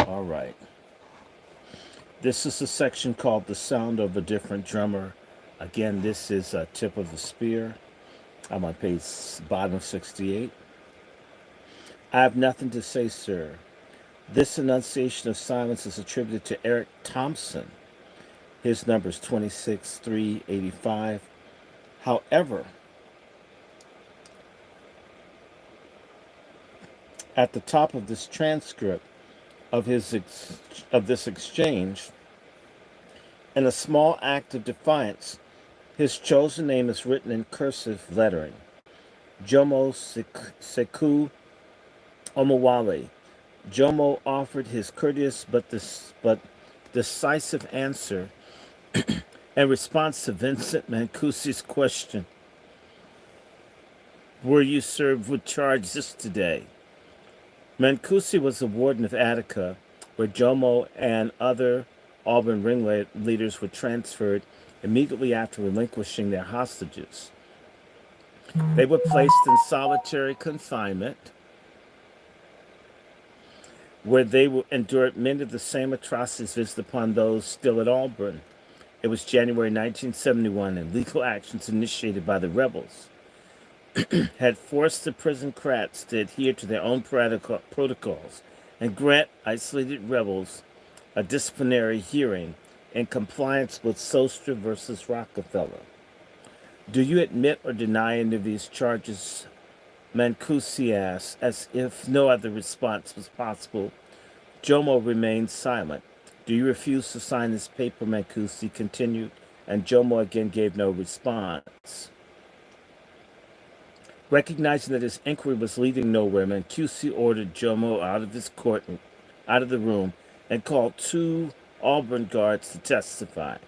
All right. This is a section called The Sound of a Different Drummer. Again, this is a Tip of the Spear. I'm on page bottom 68. I have nothing to say, sir. This enunciation of silence is attributed to Eric Thompson. His number is 26385. However, at the top of this transcript of this exchange, in a small act of defiance, his chosen name is written in cursive lettering: Jomo Sekou Omowale. Jomo offered his courteous but decisive answer in response to Vincent Mancusi's question, "Were you served with charges today?" Mancusi was the warden of Attica, where Jomo and other Auburn ringleaders were transferred immediately after relinquishing their hostages. They were placed in solitary confinement, where they endured many of the same atrocities visited upon those still at Auburn. It was January 1971, and legal actions initiated by the rebels had forced the prison crats to adhere to their own protocols and grant isolated rebels a disciplinary hearing in compliance with Sostra versus Rockefeller. Do you admit or deny any of these charges? Mancusi asked, as if no other response was possible. Jomo remained silent. Do you refuse to sign this paper? Mancusi continued, and Jomo again gave no response. Recognizing that his inquiry was leading nowhere, Mancusi ordered Jomo out of the room, and called 2 Auburn guards to testify.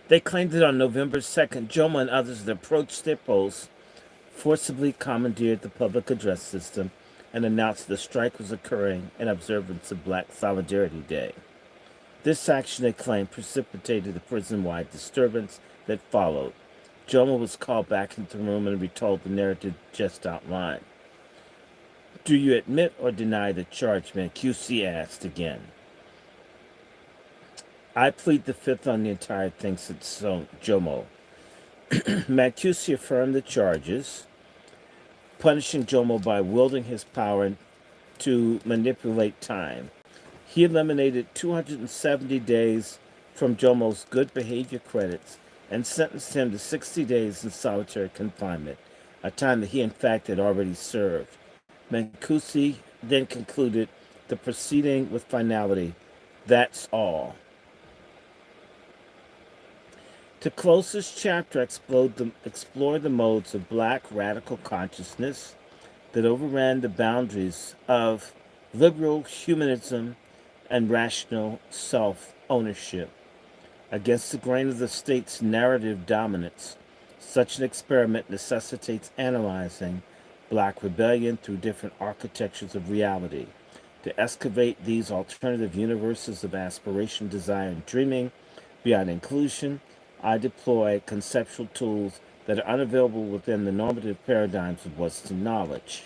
They claimed that on November 2nd, Jomo and others had approached their posts, forcibly commandeered the public address system, and announced the strike was occurring in observance of Black Solidarity Day. This action, they claimed, precipitated the prison-wide disturbance that followed. Jomo was called back into the room and retold the narrative just outlined. Do you admit or deny the charge? Mancusi asked again. I plead the fifth on the entire thing, said Jomo. Mancusi affirmed the charges, punishing Jomo by wielding his power to manipulate time. He eliminated 270 days from Jomo's good behavior credits and sentenced him to 60 days in solitary confinement, a time that he in fact had already served. Mancusi then concluded the proceeding with finality. That's all. To close this chapter, explore the modes of Black radical consciousness that overran the boundaries of liberal humanism and rational self-ownership. Against the grain of the state's narrative dominance, such an experiment necessitates analyzing Black rebellion through different architectures of reality. To excavate these alternative universes of aspiration, desire, and dreaming beyond inclusion, I deploy conceptual tools that are unavailable within the normative paradigms of Western knowledge.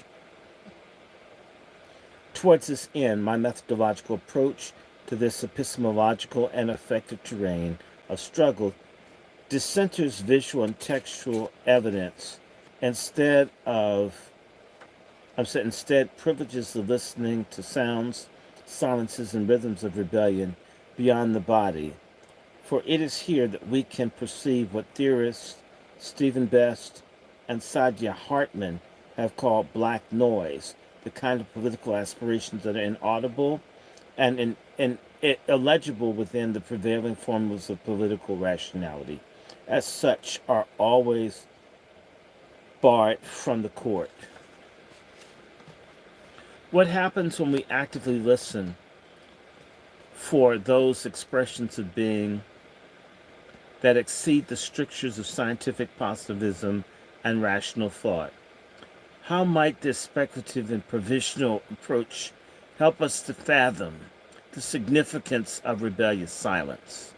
Towards this end, my methodological approach to this epistemological and affective terrain of struggle dissenters visual and textual evidence instead privileges the listening to sounds, silences, and rhythms of rebellion beyond the body. For it is here that we can perceive what theorists Stephen Best and Sadia Hartman have called black noise, the kind of political aspirations that are inaudible and illegible within the prevailing formulas of political rationality, as such, are always barred from the court. What happens when we actively listen for those expressions of being that exceed the strictures of scientific positivism and rational thought? How might this speculative and provisional approach help us to fathom the significance of rebellious silence?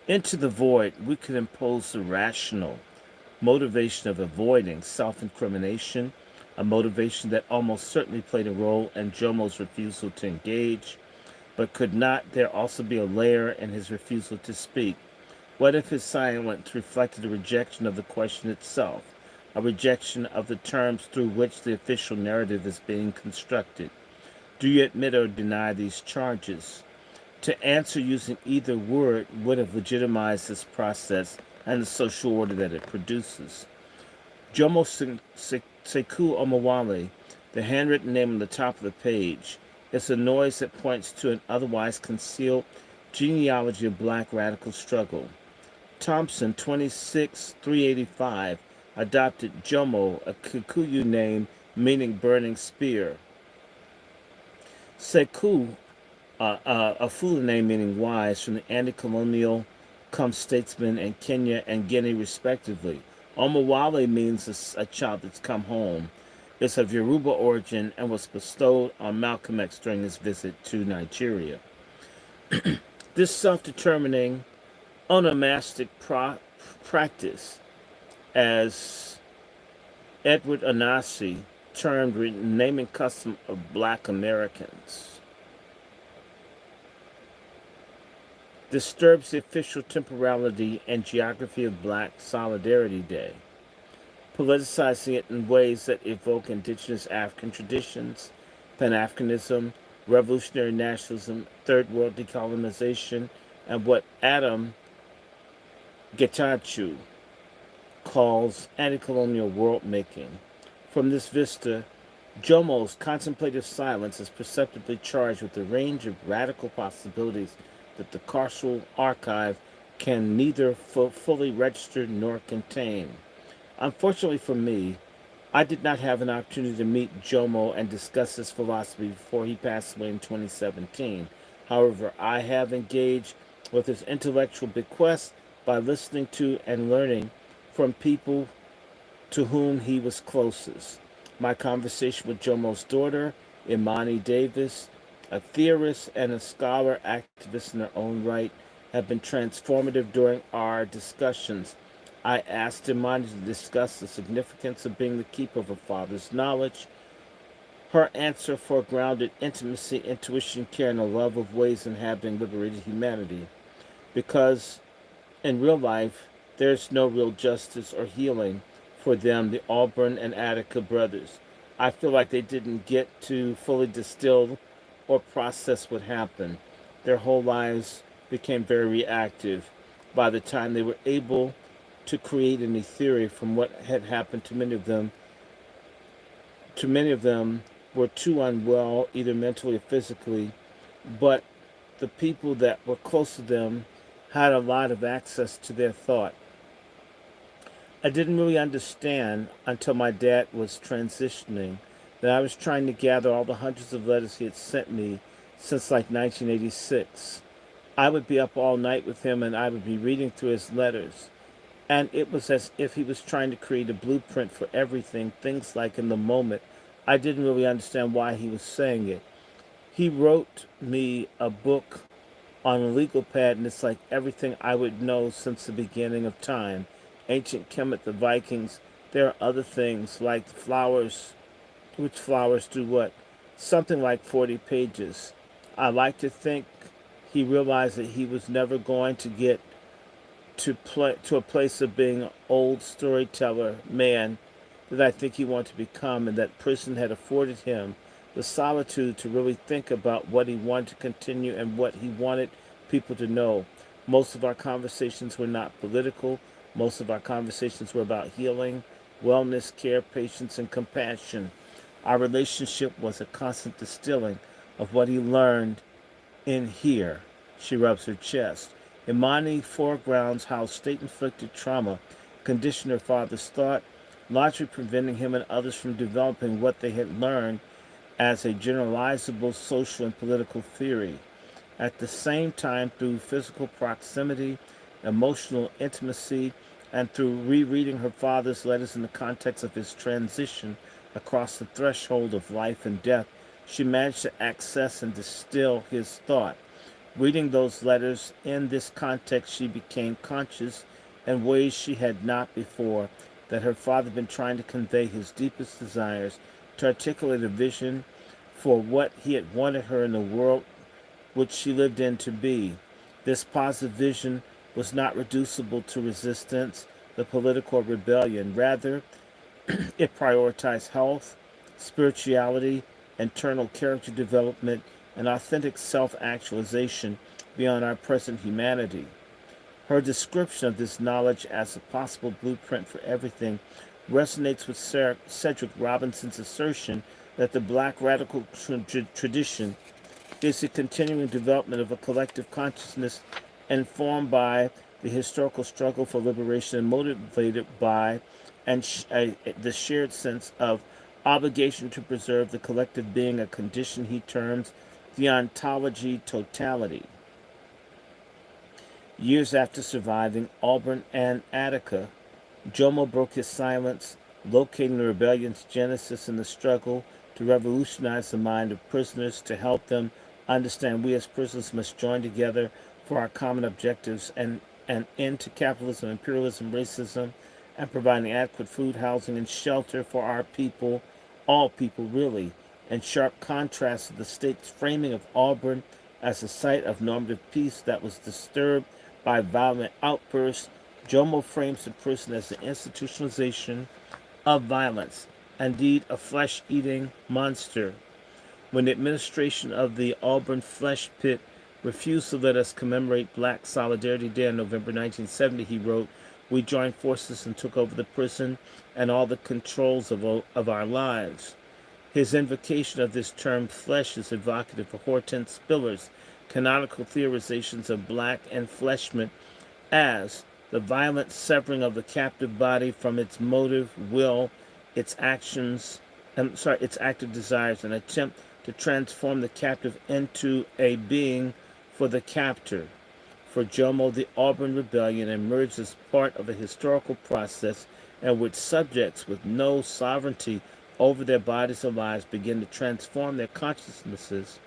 Into the void, we could impose the rational motivation of avoiding self incrimination, a motivation that almost certainly played a role in Jomo's refusal to engage, but could not there also be a layer in his refusal to speak? What if his silence reflected a rejection of the question itself, a rejection of the terms through which the official narrative is being constructed? Do you admit or deny these charges? To answer using either word would have legitimized this process and the social order that it produces. Jomo Sekou Omowale, the handwritten name on the top of the page, is a noise that points to an otherwise concealed genealogy of black radical struggle. Thompson, 26385, adopted Jomo, a Kikuyu name meaning burning spear. Sekou, a Fula name meaning wise, from the anti-colonial come statesmen in Kenya and Guinea respectively. Omowale means a child that's come home. It's of Yoruba origin and was bestowed on Malcolm X during his visit to Nigeria. This self-determining onomastic practice, as Edward Anasi termed naming custom of black Americans, disturbs the official temporality and geography of Black Solidarity Day, politicizing it in ways that evoke indigenous African traditions, Pan-Africanism, revolutionary nationalism, third world decolonization, and what Adam Getachew calls anti-colonial world making. From this vista, Jomo's contemplative silence is perceptibly charged with a range of radical possibilities that the carceral archive can neither fully register nor contain. Unfortunately for me, I did not have an opportunity to meet Jomo and discuss his philosophy before he passed away in 2017. However, I have engaged with his intellectual bequests by listening to and learning from people to whom he was closest. My conversation with Jomo's daughter, Imani Davis, a theorist and a scholar activist in her own right, have been transformative during our discussions. I asked Imani to discuss the significance of being the keeper of a father's knowledge. Her answer foregrounded intimacy, intuition, care, and a love of ways inhabiting liberated humanity. Because in real life, there's no real justice or healing for them, the Auburn and Attica brothers. I feel like they didn't get to fully distill or process what happened. Their whole lives became very reactive by the time they were able to create any theory from what had happened to many of them. Too many of them were too unwell, either mentally or physically, but the people that were close to them had a lot of access to their thought. I didn't really understand until my dad was transitioning that I was trying to gather all the hundreds of letters he had sent me since like 1986. I would be up all night with him and I would be reading through his letters. And it was as if he was trying to create a blueprint for everything, things like in the moment. I didn't really understand why he was saying it. He wrote me a book on a legal pad, and it's like everything I would know since the beginning of time. Ancient Kemet, the Vikings. There are other things like the flowers. Which flowers do what? Something like 40 pages. I like to think he realized that he was never going to get to a place of being an old storyteller man that I think he wanted to become, and that prison had afforded him the solitude to really think about what he wanted to continue and what he wanted people to know. Most of our conversations were not political. Most of our conversations were about healing, wellness, care, patience, and compassion. Our relationship was a constant distilling of what he learned in here. She rubs her chest. Imani foregrounds how state inflicted trauma conditioned her father's thought, largely preventing him and others from developing what they had learned as a generalizable social and political theory. At the same time, through physical proximity, emotional intimacy, and through rereading her father's letters in the context of his transition across the threshold of life and death, she managed to access and distill his thought. Reading those letters in this context, she became conscious in ways she had not before that her father had been trying to convey his deepest desires, to articulate a vision for what he had wanted her in the world which she lived in to be. This positive vision was not reducible to resistance, the political rebellion. Rather, it prioritized health, spirituality, internal character development, and authentic self actualization beyond our present humanity. Her description of this knowledge as a possible blueprint for everything resonates with Cedric Robinson's assertion that the black radical tradition is the continuing development of a collective consciousness informed by the historical struggle for liberation and motivated by the shared sense of obligation to preserve the collective being, a condition he terms the ontology totality. Years after surviving Auburn and Attica, Jomo broke his silence, locating the rebellion's genesis in the struggle to revolutionize the mind of prisoners, to help them understand we as prisoners must join together for our common objectives and an end to capitalism, imperialism, racism, and providing adequate food, housing, and shelter for our people, all people really, in sharp contrast to the state's framing of Auburn as a site of normative peace that was disturbed by violent outbursts. Jomo frames the prison as the institutionalization of violence, indeed a flesh-eating monster. When the administration of the Auburn Flesh Pit refused to let us commemorate Black Solidarity Day in November 1970, he wrote, we joined forces and took over the prison and all the controls of our lives. His invocation of this term flesh is evocative of Hortense Spiller's canonical theorizations of black enfleshment as the violent severing of the captive body from its motive, will, its its active desires, an attempt to transform the captive into a being for the captor. For Jomo, the Auburn Rebellion emerged as part of a historical process in which subjects with no sovereignty over their bodies or lives begin to transform their consciousnesses,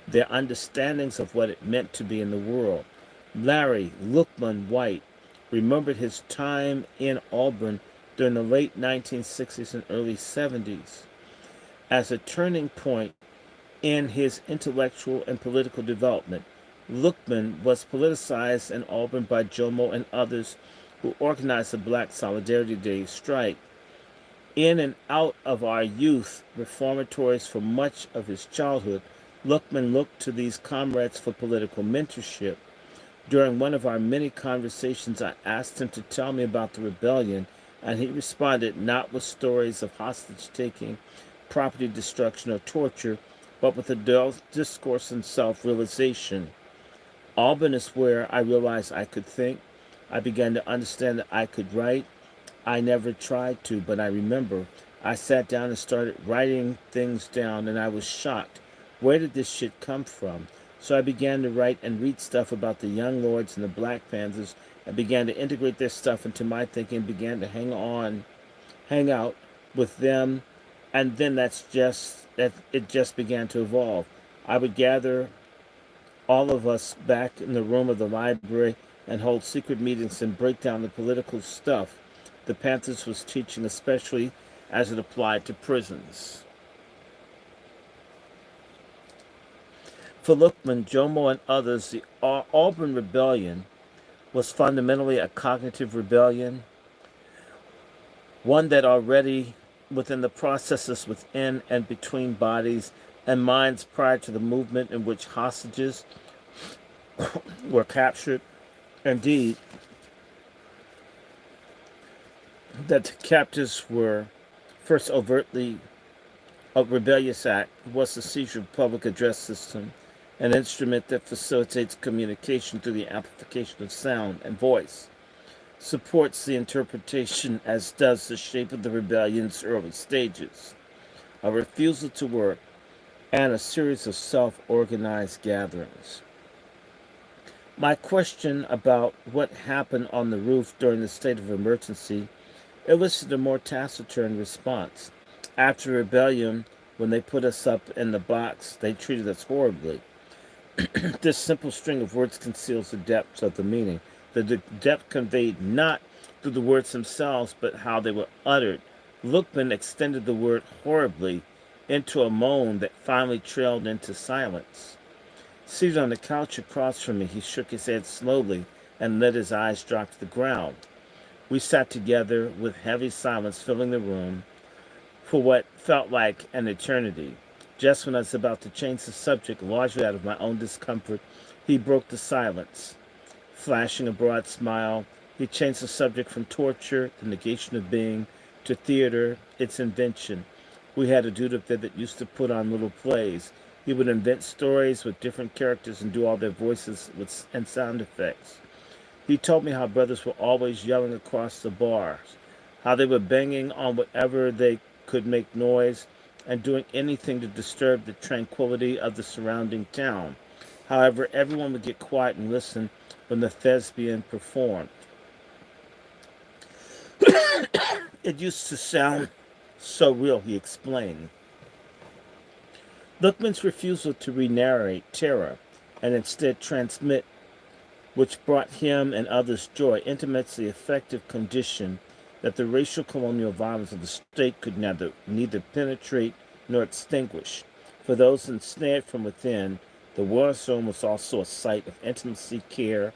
their understandings of what it meant to be in the world. Larry Lookman White remembered his time in Auburn during the late 1960s and early 70s as a turning point in his intellectual and political development. Lookman was politicized in Auburn by Jomo and others who organized the Black Solidarity Day strike. In and out of our youth reformatories for much of his childhood, Lookman looked to these comrades for political mentorship. During one of our many conversations, I asked him to tell me about the rebellion, and he responded not with stories of hostage-taking, property destruction, or torture, but with a discourse and self-realization. Auburn is where I realized I could think. I began to understand that I could write. I never tried to, but I remember I sat down and started writing things down, and I was shocked. Where did this shit come from? So I began to write and read stuff about the Young Lords and the Black Panthers, and began to integrate their stuff into my thinking, began to hang out with them, and then it just began to evolve. I would gather all of us back in the room of the library and hold secret meetings and break down the political stuff the Panthers was teaching, especially as it applied to prisons. For Lookman, Jomo, and others, the Auburn Rebellion was fundamentally a cognitive rebellion, one that already within the processes within and between bodies and minds prior to the movement in which hostages were captured. Indeed, that the captives were first overtly a rebellious act was the seizure of public address system, an instrument that facilitates communication through the amplification of sound and voice, supports the interpretation as does the shape of the rebellion's early stages, a refusal to work, and a series of self-organized gatherings. My question about what happened on the roof during the state of emergency elicited a more taciturn response. After rebellion, when they put us up in the box, they treated us horribly. This simple string of words conceals the depths of the meaning. The depth conveyed not through the words themselves, but how they were uttered. Lookman extended the word horribly into a moan that finally trailed into silence. Seated on the couch across from me, he shook his head slowly and let his eyes drop to the ground. We sat together with heavy silence filling the room for what felt like an eternity. Just when I was about to change the subject, largely out of my own discomfort, he broke the silence. Flashing a broad smile, he changed the subject from torture, the negation of being, to theater, its invention. We had a dude up there that used to put on little plays. He would invent stories with different characters and do all their voices and sound effects. He told me how brothers were always yelling across the bars, how they were banging on whatever they could make noise, and doing anything to disturb the tranquility of the surrounding town. However, everyone would get quiet and listen when the thespian performed. It used to sound so real, he explained. Lookman's refusal to re-narrate terror and instead transmit, which brought him and others joy, intimates the effective condition that the racial colonial violence of the state could neither penetrate nor extinguish. For those ensnared from within, the war zone was also a site of intimacy, care,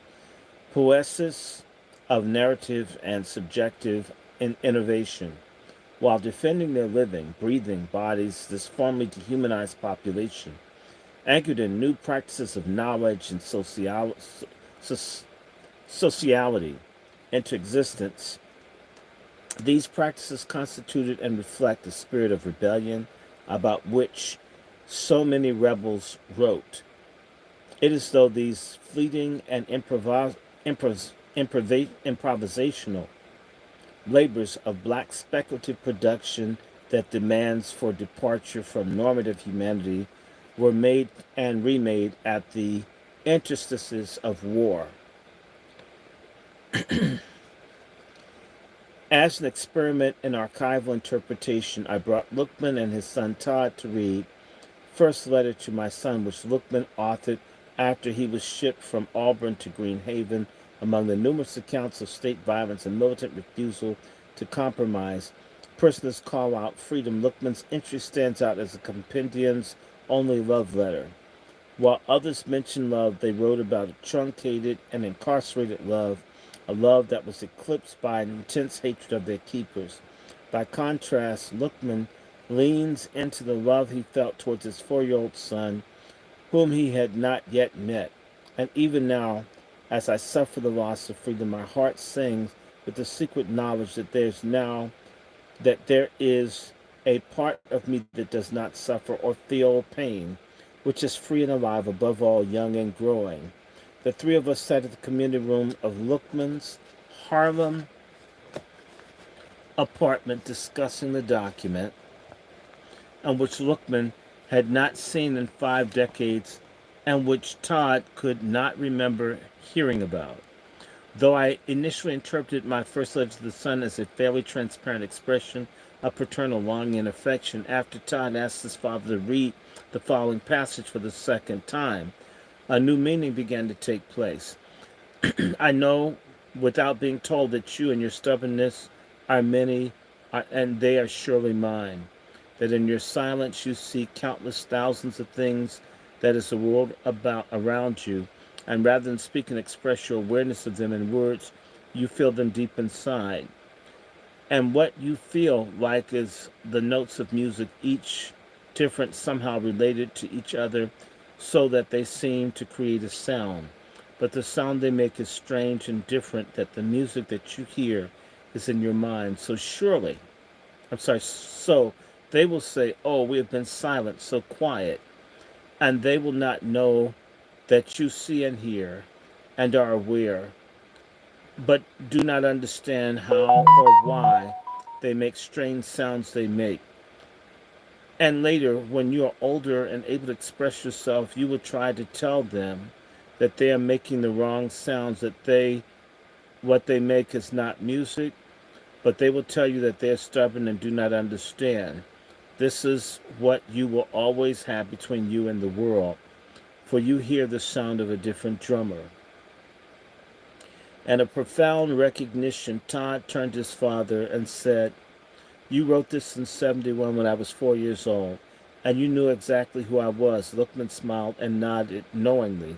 poesis of narrative, and subjective innovation. While defending their living, breathing bodies, this formerly dehumanized population, anchored in new practices of knowledge and sociality into existence, these practices constituted and reflect the spirit of rebellion about which so many rebels wrote. It is though these fleeting and improvisational labors of black speculative production that demands for departure from normative humanity were made and remade at the interstices of war. As an experiment in archival interpretation, I brought Lookman and his son Todd to read First Letter to My Son, which Lookman authored after he was shipped from Auburn to Green Haven. Among the numerous accounts of state violence and militant refusal to compromise, prisoners call out freedom. Lookman's entry stands out as the compendium's only love letter. While others mention love, they wrote about a truncated and incarcerated love, a love that was eclipsed by an intense hatred of their keepers. By contrast, Lookman leans into the love he felt towards his 4-year-old son, whom he had not yet met. And even now, as I suffer the loss of freedom, my heart sings with the secret knowledge that there is a part of me that does not suffer or feel pain, which is free and alive, above all, young and growing. The three of us sat at the community room of Lookman's Harlem apartment discussing the document, on which Lookman had not seen in 5 decades and which Todd could not remember hearing about. Though I initially interpreted my first letter to the son as a fairly transparent expression of paternal longing and affection, after Todd asked his father to read the following passage for the second time, a new meaning began to take place. I know without being told that you and your stubbornness are many, and they are surely mine. That in your silence you see countless thousands of things that is the world about around you, and rather than speak and express your awareness of them in words, you feel them deep inside. And what you feel like is the notes of music, each different, somehow related to each other, so that they seem to create a sound. But the sound they make is strange and different, that the music that you hear is in your mind. So they will say, "Oh, we have been silent, so quiet," and they will not know that you see and hear and are aware, but do not understand how or why they make strange sounds they make. And later, when you are older and able to express yourself, you will try to tell them that they are making the wrong sounds, that what they make is not music, but they will tell you that they're stubborn and do not understand. This is what you will always have between you and the world, for you hear the sound of a different drummer. And a profound recognition, Todd turned to his father and said, "You wrote this in 71 when I was 4 years old, and you knew exactly who I was." Lookman smiled and nodded knowingly.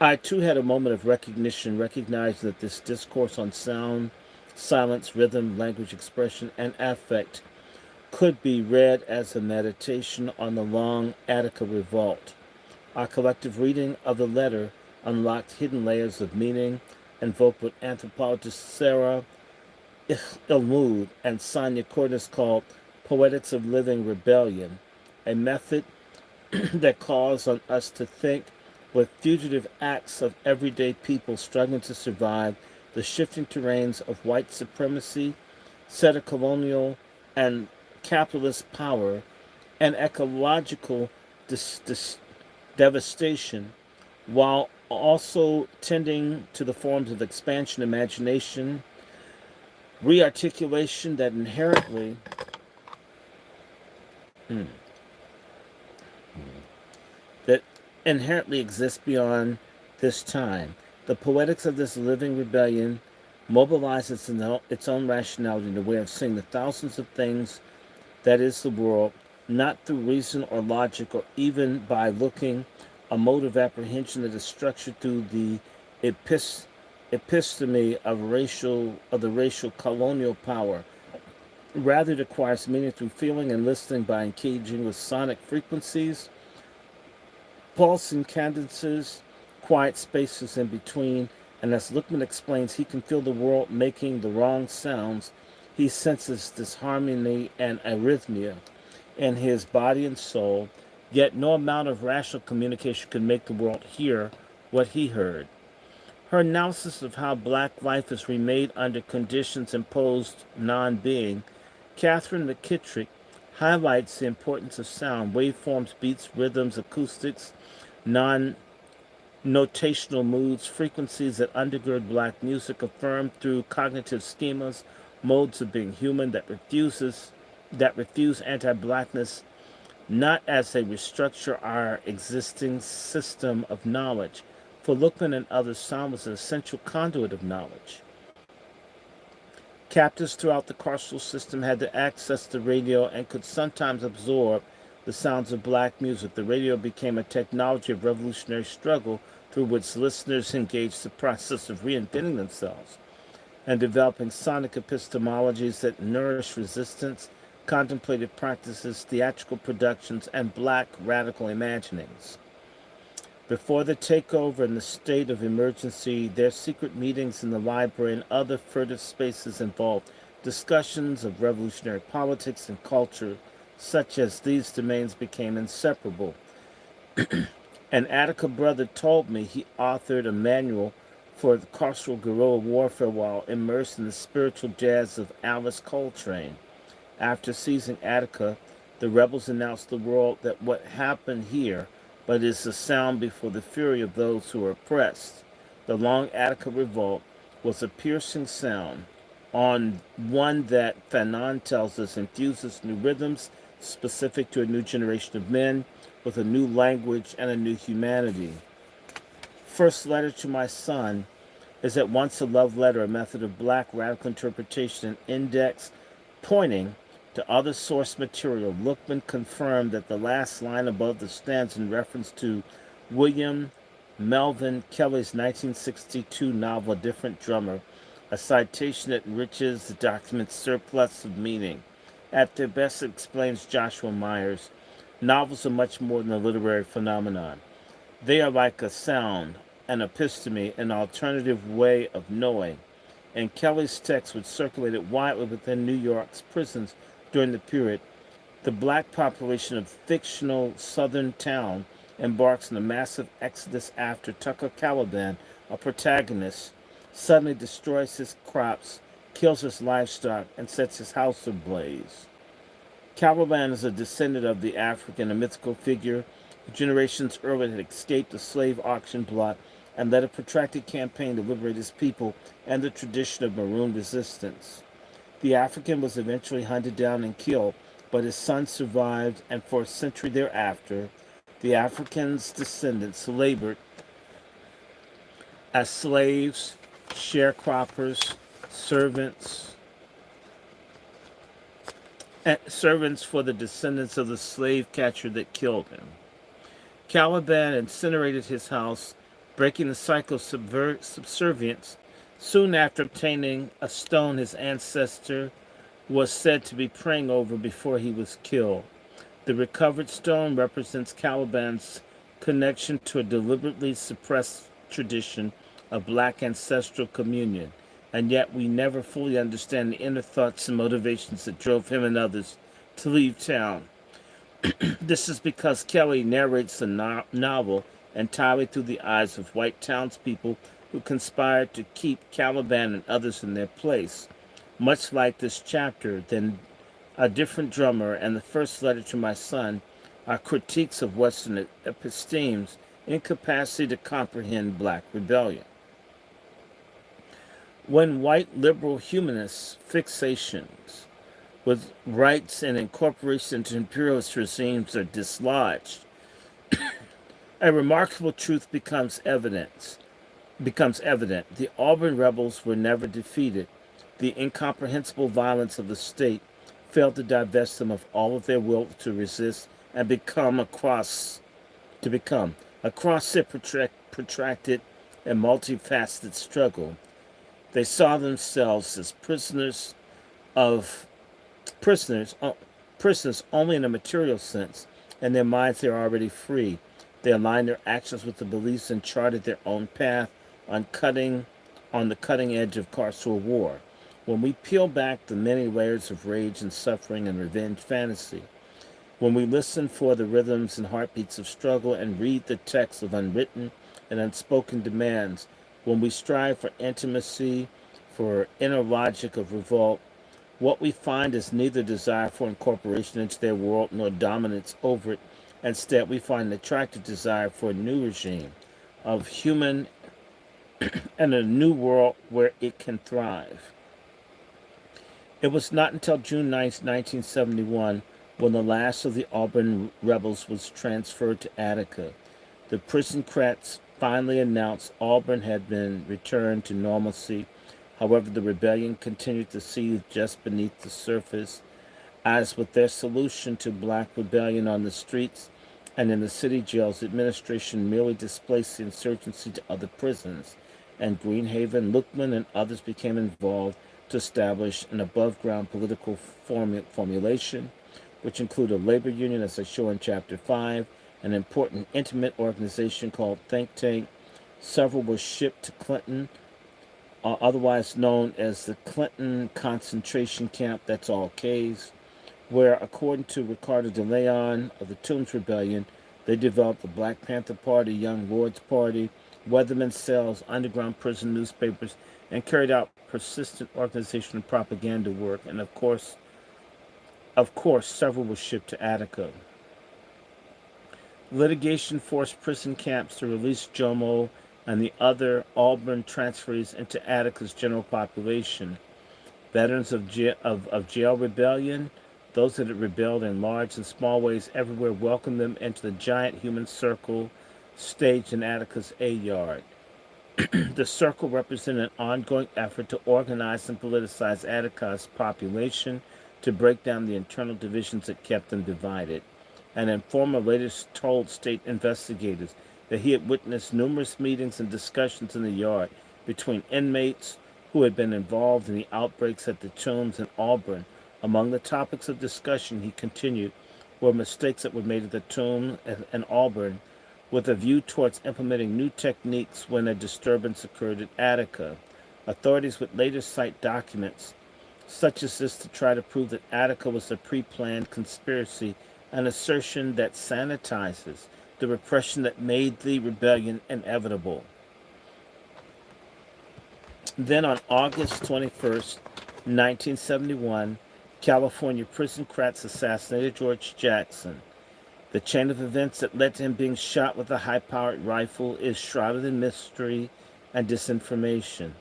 I too had a moment of recognition, recognizing that this discourse on sound, silence, rhythm, language expression, and affect could be read as a meditation on the long Attica revolt. Our collective reading of the letter unlocked hidden layers of meaning, invoked what anthropologists Sarah Ilmud and Sonia Cordes called Poetics of Living Rebellion, a method that calls on us to think with fugitive acts of everyday people struggling to survive the shifting terrains of white supremacy, settler colonial and capitalist power, and ecological devastation, while also tending to the forms of expansion, imagination, rearticulation hmm, that inherently exists beyond this time. The poetics of this living rebellion mobilizes its own rationality in a way of seeing the thousands of things that is the world, not through reason or logic or even by looking, a mode of apprehension that is structured through the episteme of the racial colonial power. Rather, it acquires meaning through feeling and listening by engaging with sonic frequencies, pulsing cadences, quiet spaces in between, and as Lickman explains, he can feel the world making the wrong sounds. He senses disharmony and arrhythmia in his body and soul, yet no amount of rational communication could make the world hear what he heard. Her analysis of how black life is remade under conditions imposed non being, Catherine McKittrick highlights the importance of sound, waveforms, beats, rhythms, acoustics, non notational moods, frequencies that undergird black music, affirmed through cognitive schemas, modes of being human that refuse anti-blackness, not as they restructure our existing system of knowledge. For Lookman and others, sound was an essential conduit of knowledge. Captives throughout the carceral system had to access the radio and could sometimes absorb the sounds of black music. The radio became a technology of revolutionary struggle through which listeners engaged the process of reinventing themselves and developing sonic epistemologies that nourished resistance, contemplative practices, theatrical productions, and black radical imaginings. Before the takeover and the state of emergency, their secret meetings in the library and other furtive spaces involved discussions of revolutionary politics and culture, such as these domains became inseparable. An Attica brother told me he authored a manual for the carceral guerrilla warfare while immersed in the spiritual jazz of Alice Coltrane. After seizing Attica, the rebels announced to the world that what happened here but is the sound before the fury of those who are oppressed. The Long Attica Revolt was a piercing sound, on one that Fanon tells us infuses new rhythms specific to a new generation of men with a new language and a new humanity. First Letter to My Son is at once a love letter, a method of black radical interpretation, and index pointing to other source material. Lookman confirmed that the last line above the stanza in reference to William Melvin Kelly's 1962 novel A Different Drummer, a citation that enriches the document's surplus of meaning. At their best, it explains Joshua Myers. Novels are much more than a literary phenomenon. They are like a sound, an episteme, an alternative way of knowing, and Kelly's text, which circulated widely within New York's prisons during the period, the black population of fictional southern town embarks on a massive exodus after Tucker Caliban, a protagonist, suddenly destroys his crops, kills his livestock, and sets his house ablaze. Caliban is a descendant of the African, a mythical figure who generations earlier had escaped a slave auction plot and led a protracted campaign to liberate his people and the tradition of maroon resistance. The African was eventually hunted down and killed, but his son survived, and for a century thereafter, the African's descendants labored as slaves, sharecroppers, servants, servants for the descendants of the slave catcher that killed him. Caliban incinerated his house, breaking the cycle of subservience. Soon after obtaining a stone his ancestor was said to be praying over before he was killed. The recovered stone represents Caliban's connection to a deliberately suppressed tradition of black ancestral communion, and yet we never fully understand the inner thoughts and motivations that drove him and others to leave town. This is because Kelly narrates the novel entirely through the eyes of white townspeople who conspired to keep Caliban and others in their place. Much like this chapter, then A Different Drummer and The First Letter to My Son are critiques of Western episteme's incapacity to comprehend black rebellion. When white liberal humanists' fixations with rights and incorporation into imperialist regimes are dislodged, a remarkable truth becomes evident. The Auburn rebels were never defeated. The incomprehensible violence of the state failed to divest them of all of their will to resist and become across their protracted and multifaceted struggle. They saw themselves as prisoners, prisoners only in a material sense. In their minds, they are already free. They aligned their actions with the beliefs and charted their own path on the cutting edge of carceral war. When we peel back the many layers of rage and suffering and revenge fantasy, when we listen for the rhythms and heartbeats of struggle and read the text of unwritten and unspoken demands, when we strive for intimacy, for inner logic of revolt, what we find is neither desire for incorporation into their world nor dominance over it. Instead, we find an attractive desire for a new regime of human and a new world where it can thrive. It was not until June 9th, 1971, when the last of the Auburn rebels was transferred to Attica. The prisocrats finally announced Auburn had been returned to normalcy. However, the rebellion continued to seethe just beneath the surface. As with their solution to black rebellion on the streets and in the city jails, the administration merely displaced the insurgency to other prisons, and Greenhaven, Lookman, and others became involved to establish an above-ground political formulation, which included a labor union, as I show in Chapter 5, an important intimate organization called Think Tank. Several were shipped to Clinton, otherwise known as the Clinton concentration camp, that's all K's, where, according to Ricardo de Leon of the Tombs Rebellion, they developed the Black Panther Party, Young Lords Party, Weatherman cells, underground prison newspapers, and carried out persistent organizational propaganda work. And of course, several were shipped to Attica. Litigation forced prison camps to release Jomo and the other Auburn transferees into Attica's general population. Veterans of jail rebellion, those that had rebelled in large and small ways everywhere, welcomed them into the giant human circle staged in Attica's A-Yard. The circle represented an ongoing effort to organize and politicize Attica's population, to break down the internal divisions that kept them divided. An informer later told state investigators that he had witnessed numerous meetings and discussions in the yard between inmates who had been involved in the outbreaks at the Tombs and Auburn. Among the topics of discussion, he continued, were mistakes that were made at the Tombs and Auburn, with a view towards implementing new techniques when a disturbance occurred at Attica. Authorities would later cite documents such as this to try to prove that Attica was a pre-planned conspiracy, an assertion that sanitizes the repression that made the rebellion inevitable. Then on August 21st, 1971, California prison crats assassinated George Jackson. The chain of events that led to him being shot with a high-powered rifle is shrouded in mystery and disinformation.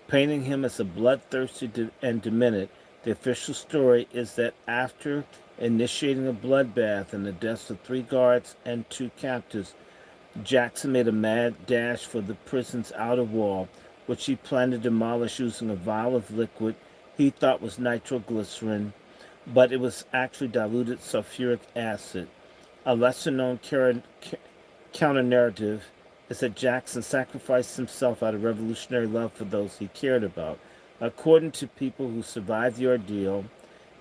Painting him as a bloodthirsty and demented, the official story is that after initiating a bloodbath and the deaths of 3 guards and 2 captives, Jackson made a mad dash for the prison's outer wall, which he planned to demolish using a vial of liquid he thought was nitroglycerin, but it was actually diluted sulfuric acid. A lesser-known counter-narrative is that Jackson sacrificed himself out of revolutionary love for those he cared about. According to people who survived the ordeal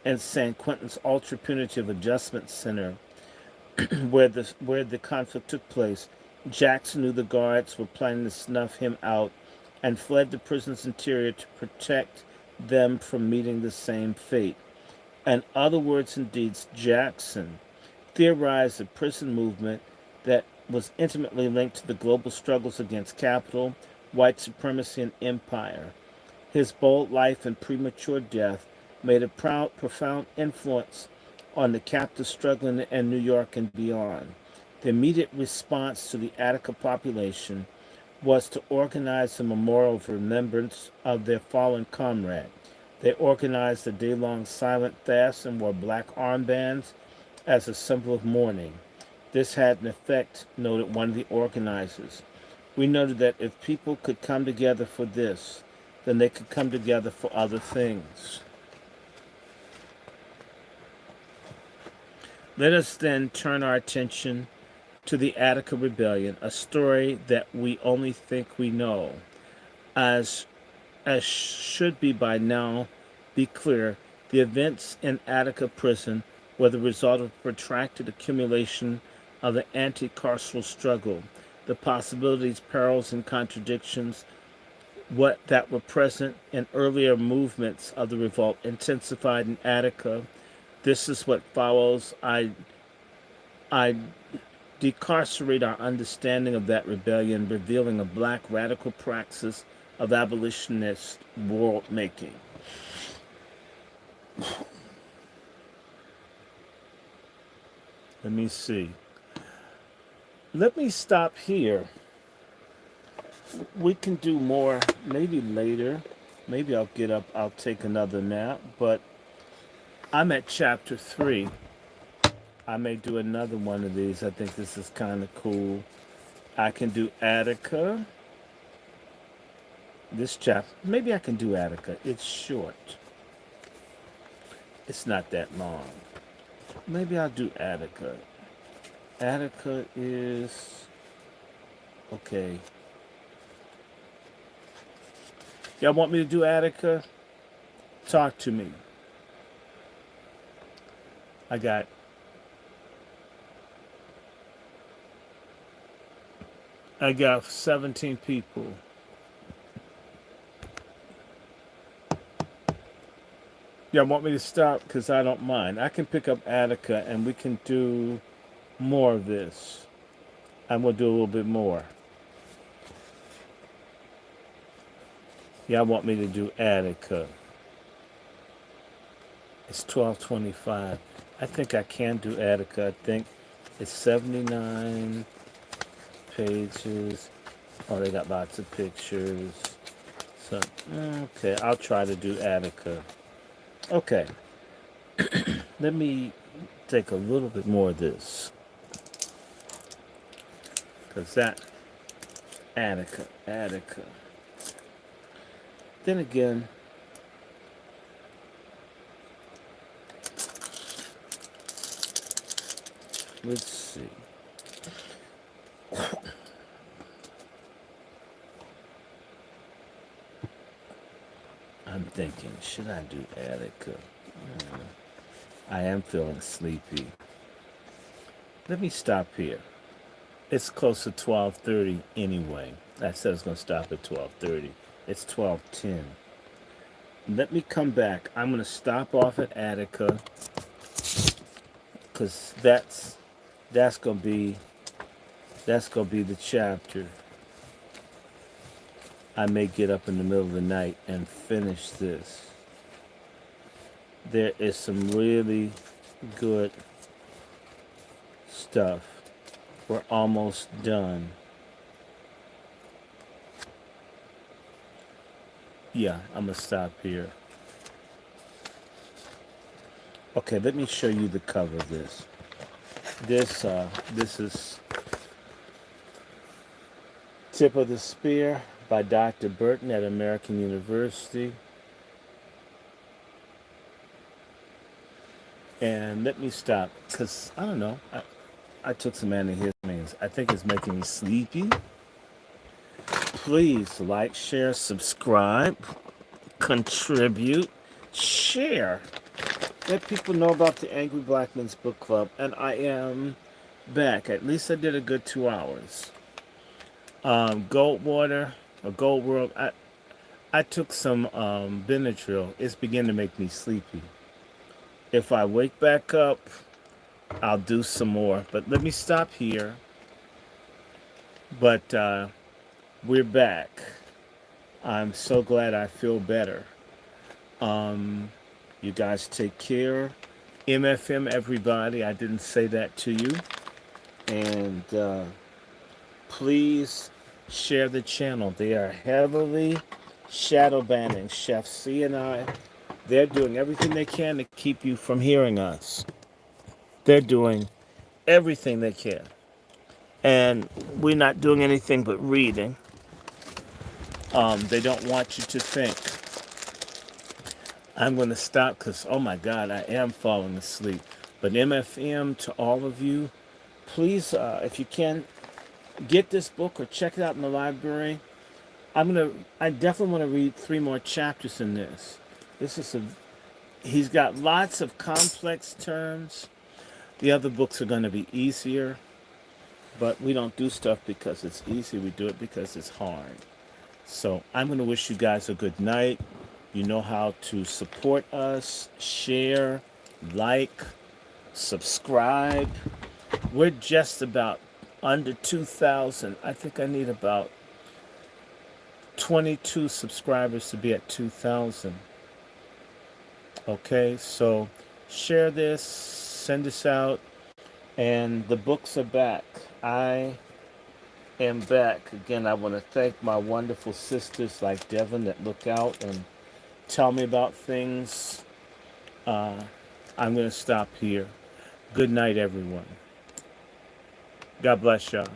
in San Quentin's ultra-punitive adjustment center, where the conflict took place, Jackson knew the guards were planning to snuff him out and fled the prison's interior to protect them from meeting the same fate. In other words and deeds, Jackson theorized a prison movement that was intimately linked to the global struggles against capital, white supremacy, and empire. His bold life and premature death made a profound influence on the captives struggling in New York and beyond. The immediate response to the Attica population was to organize a memorial of remembrance of their fallen comrade. They organized a day-long silent fast and wore black armbands as a symbol of mourning. This had an effect, noted one of the organizers. We noted that if people could come together for this, then they could come together for other things. Let us then turn our attention to the Attica Rebellion, a story that we only think we know. As should be by now be clear, the events in Attica prison were the result of protracted accumulation of the anti-carceral struggle. The possibilities, perils, and contradictions that were present in earlier movements of the revolt intensified in Attica. This is what follows. I decarcerate our understanding of that rebellion, revealing a black radical praxis of abolitionist world-making. Let me see. Let me stop here. We can do more maybe later. Maybe I'll get up, I'll take another nap, but I'm at chapter 3. I may do another one of these. I think this is kind of cool. I can do Attica. This chapter, maybe I can do Attica. It's short. It's not that long. Maybe I'll do Attica. Attica is, okay. Y'all want me to do Attica? Talk to me. I got I got 17 people. Y'all want me to stop? Because I don't mind. I can pick up Attica and we can do more of this. I'm going to do a little bit more. Y'all want me to do Attica. It's 12:25. I think I can do Attica. I think it's 79 pages. Oh, they got lots of pictures. So, okay, I'll try to do Attica. Okay. Let me take a little bit more of this. Because that, Attica. Then again, let's see. I'm thinking, should I do Attica? I am feeling sleepy. Let me stop here. It's close to 12:30 anyway. I said I was going to stop at 12:30. It's 12:10. Let me come back. I'm going to stop off at Attica because that's going to be the chapter. I may get up in the middle of the night and finish this. There is some really good stuff. We're almost done. Yeah, I'm going to stop here. Okay, let me show you the cover of this. This is Tip of the Spear by Dr. Burton at American University. And let me stop, because I don't know. I took some antihistamines. I think it's making me sleepy. Please like, share, subscribe, contribute, share. Let people know about the Angry Black Men's Book Club. And I am back. At least I did a good 2 hours. Gold World. I took some Benadryl. It's beginning to make me sleepy. If I wake back up, I'll do some more. But let me stop here. But we're back. I'm so glad I feel better. You guys take care. MFM, everybody. I didn't say that to you. And please share the channel. They are heavily shadow banning. Chef C and I, they're doing everything they can to keep you from hearing us. They're doing everything they can. And we're not doing anything but reading. They don't want you to think. I'm going to stop because, oh my God, I am falling asleep. But MFM, to all of you, please, if you can, get this book or check it out in the library. I definitely want to read 3 more chapters in this. He's got lots of complex terms. The other books are going to be easier, but we don't do stuff because it's easy. We do it because it's hard. So I'm going to wish you guys a good night. You know how to support us, share, like, subscribe. We're just about under 2,000. I think I need about 22 subscribers to be at 2,000. Okay, so share this, send this out, and the books are back. I am back. Again, I want to thank my wonderful sisters like Devin that look out and tell me about things. I'm going to stop here. Good night, everyone. God bless y'all.